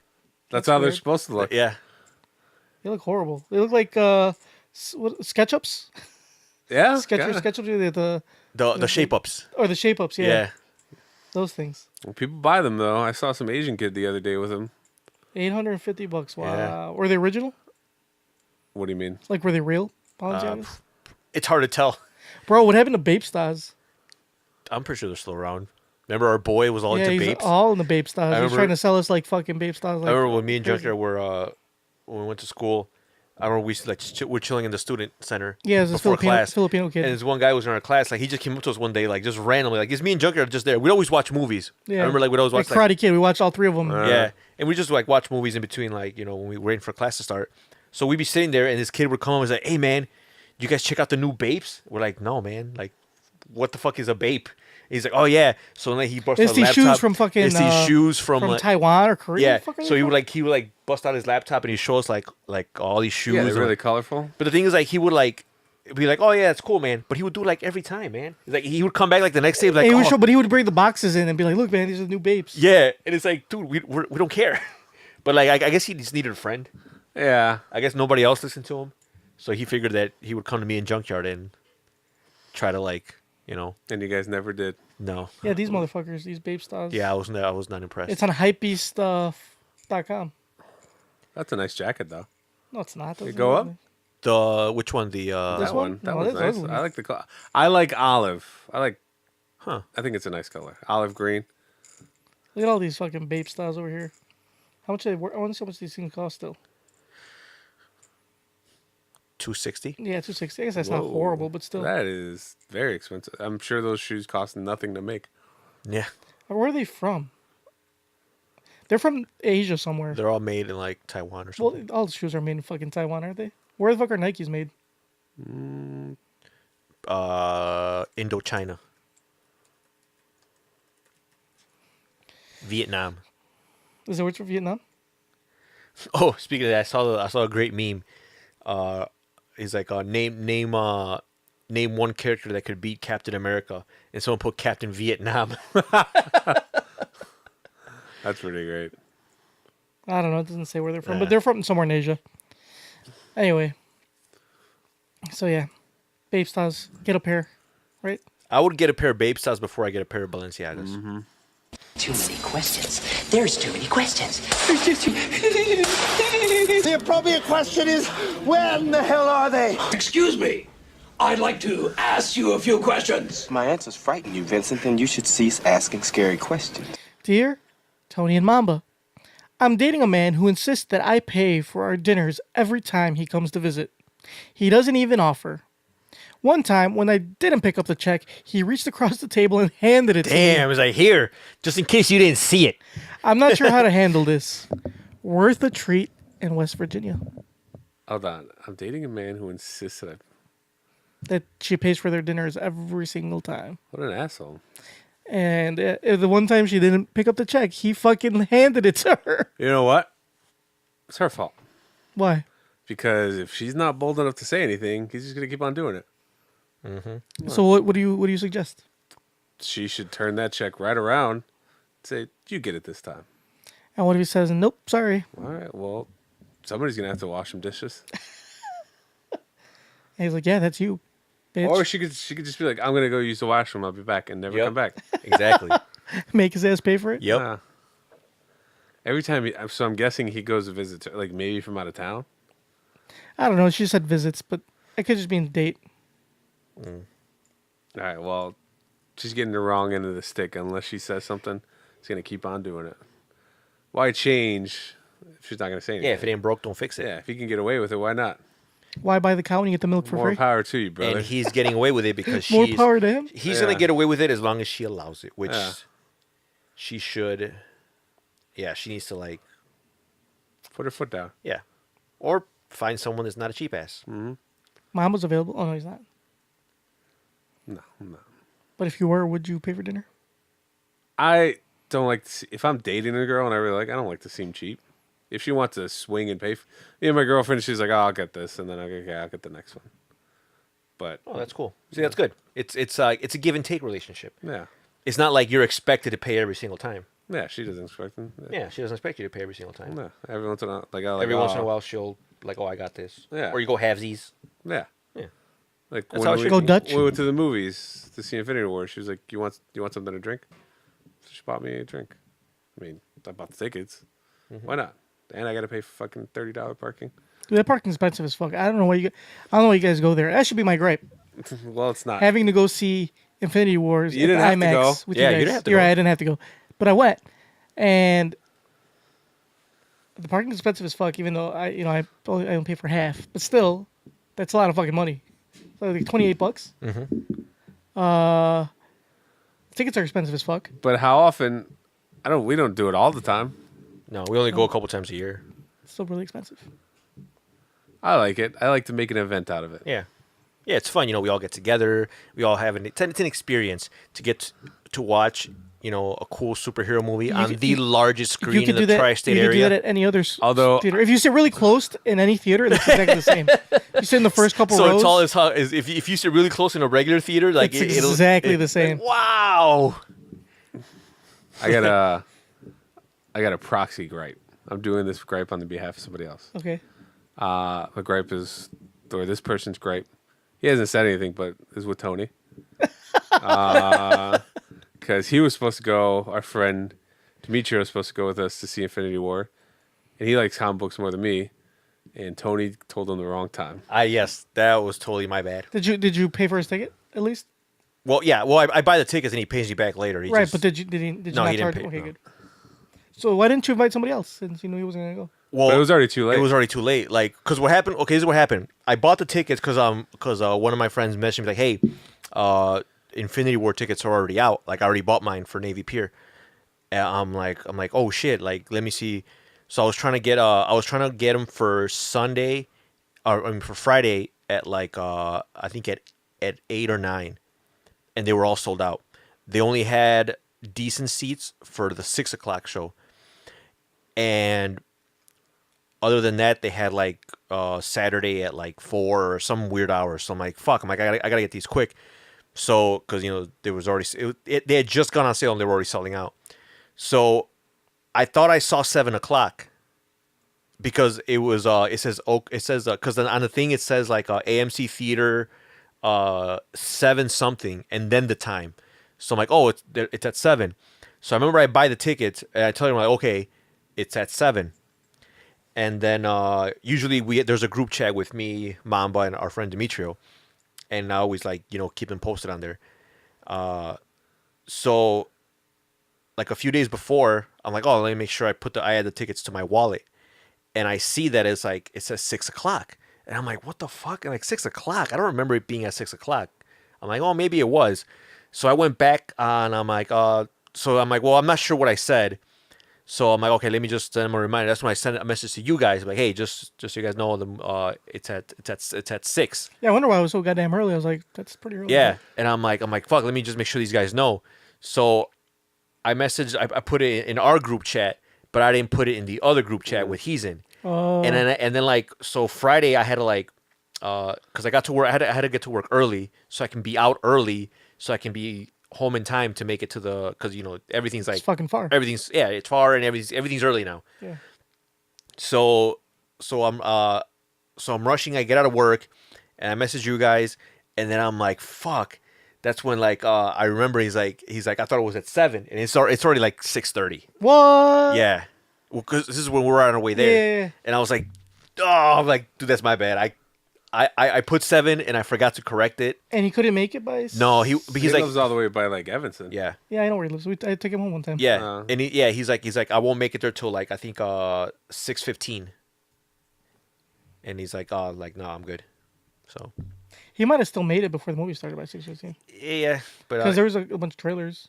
That's how they're weird. supposed to look. Yeah. They look horrible. They look like what, SketchUps. Yeah. Sketchers, kinda. SketchUps, The shape ups. or the shape ups. Yeah, Yeah. those things. Well, people buy them though. I saw some Asian kid the other day with them. $850. Wow. Yeah. Were they original? What do you mean? Like, were they real Balenciagas? It's hard to tell. Bro, what happened to Bape Stars? I'm pretty sure they're still around. Remember our boy was all Yeah, into he's vapes? all in the Bape Stars. He's remember- trying to sell us like fucking Bape Stars. Like, I remember when me and crazy. Junker were when we went to school. I remember we used to, like we're chilling in the student center. Yeah, it was this before Filipino kid. And this one guy was in our class. Like he just came up to us one day, like just randomly, like it's me and Junker are just there. We'd always watch movies. Yeah. I remember like we'd always watch Karate Kid. We watched all three of them. yeah, and we just like watch movies in between, like when we were waiting for class to start. So we'd be sitting there, and this kid would come and was like, "Hey man, you guys check out the new Bapes?" We're like, "No man, like what the fuck is a Bape?" He's like, "Oh yeah." So then he burst It's out these his shoes laptop. from fucking, It's these shoes from like, Taiwan or Korea. yeah. What the fuck are So they he from? would like bust out his laptop and he'd show us like all these shoes. Yeah, they're and, really like- colorful. But the thing is, like, he would like be like, "Oh yeah, it's cool, man." But he would do like every time, man. He's like he would come back like the next day, like, He would "Oh, show, but he would bring the boxes in and be like, "Look, man, these are new Bapes." yeah." And it's like, dude, we don't care. But like, I guess he just needed a friend. Yeah. I guess nobody else listened to him, so he figured that he would come to me in Junkyard and try to like, And you guys never did. no. Yeah, these motherfuckers, these Bape Stars. Yeah, I was not impressed. It's on hypebeast.com. That's a nice jacket though. No, it's not. They go up? The which one? The This That one? one. That No, was that's nice. ugly. I like the. I like olive. Huh. I think it's a nice color. Olive green. Look at all these fucking Bape Stars over here. How much I want to see how much these things cost still. 260. Yeah, 260. I guess that's not Whoa. horrible, but still. That is very expensive. I'm sure those shoes cost nothing to make. Yeah, Where are they from? They're from Asia somewhere. they're all made in like Taiwan or Well, something. all the shoes are made in fucking Taiwan, aren't they? Where the fuck are Nikes made? Indochina, Vietnam. Is it what's from Vietnam? Oh, speaking of that, I saw a great meme. He's like, name one character that could beat Captain America, and someone put Captain Vietnam. That's pretty great. I don't know. It doesn't say where they're from, Yeah. but they're from somewhere in Asia. Anyway. So, yeah. Bape Stars. Get a pair. Right? I would get a pair of Bape Stars before I get a pair of Balenciagas. Mm-hmm. Too many questions. There's too many questions. The appropriate question is, where in the hell are they? Excuse me. I'd like to ask you a few questions. My answers frighten you, Vincent, then you should cease asking scary questions. Dear Tony and Mamba, I'm dating a man who insists that I pay for our dinners every time he comes to visit. He doesn't even offer. One time, when I didn't pick up the check, he reached across the table and handed it to me. Damn, I was like, here, just in case you didn't see it. I'm not sure how to handle this. Worth a treat in West Virginia. Hold on. I'm dating a man who insists that That she pays for their dinners every single time. What an asshole. And the one time she didn't pick up the check, he fucking handed it to her. You know what? It's her fault. Why? Because if she's not bold enough to say anything, he's just gonna keep on doing it. So what do you suggest? She should turn that check right around and say, you get it this time. And what if he says, nope, sorry? All right, well, somebody's gonna have to wash some dishes. And he's like, yeah, that's you, bitch. Or she could just be like, I'm gonna go use the washroom, I'll be back, and never Yep. come back. Exactly. Make his ass pay for it? Yep. Yeah. Every time so I'm guessing he goes to visit like maybe from out of town. I don't know. She said visits, but it could just mean date. All right, well, she's getting the wrong end of the stick unless she says something. She's gonna keep on doing it. Why change if she's not gonna say anything? Yeah, if it ain't broke, don't fix it. Yeah, if you can get away with it, why not? Why buy the cow when you get the milk for More free? power to you, brother. And he's getting away with it because More she's power to him. he's Yeah. gonna get away with it as long as she allows it, which Yeah. she should. Yeah, she needs to like Put her foot down. yeah, or find someone that's not a cheap ass. Mom was available. Oh, no, he's not. No, no. But if you were, would you pay for dinner? I don't like to see, if I'm dating a girl and I really like, I don't like to seem cheap. If she wants to swing and pay, my girlfriend, she's like, oh, I'll get this, and then okay, I'll get the next one. But Oh, that's cool. See, that's good. It's a give and take relationship. yeah, It's not like you're expected to pay every single time. yeah, she doesn't expect them. Yeah, she doesn't expect you to pay every single time. Yeah, every once in a while, like, I like Every once in a "Oh." while, she'll like, "Oh, I got this." Yeah. Or you go halvesies. Yeah. Yeah. Like That's when how it we should Go be. Dutch. we went to the movies to see Infinity War. She was like, "You want something to drink?" So she bought me a drink. I mean, I bought the tickets. Why not? And I got to pay fucking $30 parking. Dude, that parking's expensive as fuck. I don't know why you guys go there. That should be my gripe. Well, it's not. Having to go see Infinity Wars You at didn't the have to IMAX go. with Yeah, you you guys. didn't have to You're go. right, I didn't have to go, but I went, and the parking's expensive as fuck. Even though I don't pay for half, but still, that's a lot of fucking money. So like $28. Tickets are expensive as fuck. But how often? We don't do it all the time. No, we only go a couple times a year. It's still really expensive. I like it. I like to make an event out of it. Yeah. Yeah, it's fun. We all get together. We all have it's an experience to get to watch, a cool superhero movie on could- the you- largest You screen could in do the that. tri-state You could do area. that at any other Although- theater. If you sit really close in any theater, that's exactly the same. You sit in the first couple So rows. it's all as how is if you sit really close in a regular theater, like It's exactly the same. Wow. I got a proxy gripe. I'm doing this gripe on the behalf of somebody else. Okay. The gripe is, or this person's gripe. He hasn't said anything, but is with Tony. Because he was supposed to go. Our friend Demetrio was supposed to go with us to see Infinity War, and he likes comic books more than me. And Tony told him the wrong time. Yes, that was totally my bad. Did you pay for his ticket at least? Well, yeah. Well, I buy the tickets and he pays me back later. Right, but did you No, not he didn't charge? pay, Okay, no. good. So why didn't you invite somebody else since you knew he wasn't gonna go? Well, But it was already too late. It was already too late. Like, cause what happened? Okay, this is what happened. I bought the tickets because one of my friends messaged me like, "Hey, Infinity War tickets are already out. Like, I already bought mine for Navy Pier." And I'm like, oh shit. Like, let me see. So I was trying to get them for Sunday, for Friday at like I think at 8 or 9, and they were all sold out. They only had decent seats for the 6 o'clock show. And other than that, they had like Saturday at like 4 or some weird hours. So I'm like, fuck. I gotta get these quick. So because there was already they had just gone on sale and they were already selling out. So I thought I saw 7 o'clock because it was because on the thing it says like AMC theater 7 something and then the time. So I'm like, oh, it's at 7. So I remember I buy the tickets and I tell him like, okay, it's at 7. And then usually there's a group chat with me, Mamba, and our friend Demetrio, and I always like keep them posted on there. So like a few days before, I'm like, oh, let me make sure I add the tickets to my wallet, and I see that it says 6 o'clock, and I'm like, what the fuck? And like 6 o'clock, I don't remember it being at 6 o'clock. I'm like, oh, maybe it was. So I went back on. I'm like, well, I'm not sure what I said. So I'm like, okay, let me just send them a reminder. That's when I sent a message to you guys, like, hey, just so you guys know, it's at 6. Yeah, I wonder why it was so goddamn early. I was like, that's pretty early. Yeah, and I'm like, fuck, let me just make sure these guys know. So I put it in our group chat, but I didn't put it in the other group chat with he's in. Oh. And then like, so Friday I had to like, because I got to work, I had to get to work early so I can be out early so I can be home in time to make it to because everything's like It's fucking far. it's far and everything's early now. Yeah. So I'm rushing. I get out of work, and I message you guys, and then I'm like, fuck. That's when like I remember he's like I thought it was at 7, and it's already like 6:30. What? Yeah, well, because this is when we're on our way there. Yeah. And I was like, oh, I'm like, dude, that's my bad. I put 7 and I forgot to correct it. And he couldn't make it by. No, He he's like, lives all the way by like Evanston. yeah. Yeah, I know where he lives. I took him home one time. Yeah, and he's like, I won't make it there till like I think 6:15. And he's like, oh, like no, I'm good. So He might have still made it before the movie started by 6:15. yeah, but Because there was a bunch of trailers.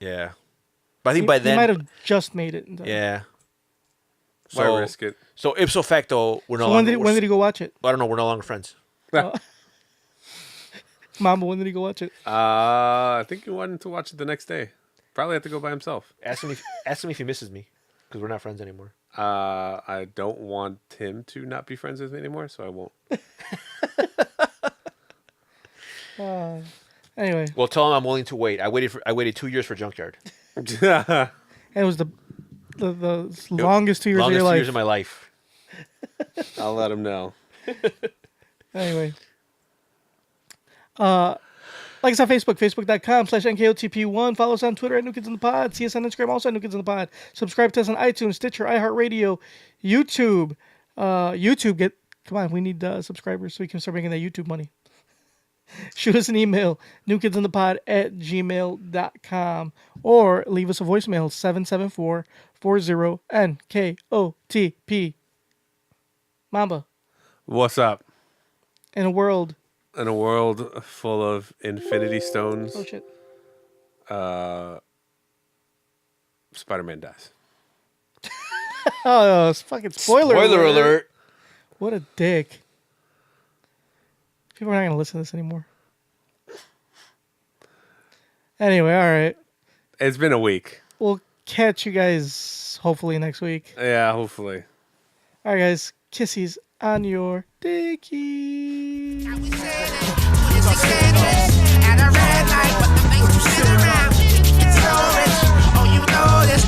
yeah, but I think by He then, might have just made it. in time. yeah. Why So risk it? So ipso facto, we're no So longer. when did he go watch it? I don't know. We're no longer friends. Mama, when did he go watch it? I think he wanted to watch it the next day. Probably have to go by himself. Ask him if he misses me, because we're not friends anymore. I don't want him to not be friends with me anymore, so I won't. Anyway, Well, tell him I'm willing to wait. I waited 2 years for Junkyard. it was the longest 2 years of your Longest 2 life. years of my life. I'll let him know. Anyway. Like us on Facebook, facebook.com/NKOTP1. Follow us on Twitter at New Kids in the Pod. See us on Instagram, also at New Kids in the Pod. Subscribe to us on iTunes, Stitcher, iHeartRadio, YouTube. Come on, we need subscribers so we can start making that YouTube money. Shoot us an email, newkidsinthepod@gmail.com, or leave us a voicemail, 774-40-NKOTP. Mamba, What's up? in a world... In a world full of infinity stones, Oh, shit. Spider-Man dies. Oh, it's fucking spoiler alert. What a dick. People are not going to listen to this anymore. Anyway, all right. It's been a week. We'll catch you guys hopefully next week. Yeah, hopefully. All right, guys. Kissies on your dickie. At a red light, but the things you sit around. It's so rich. Oh, you know this.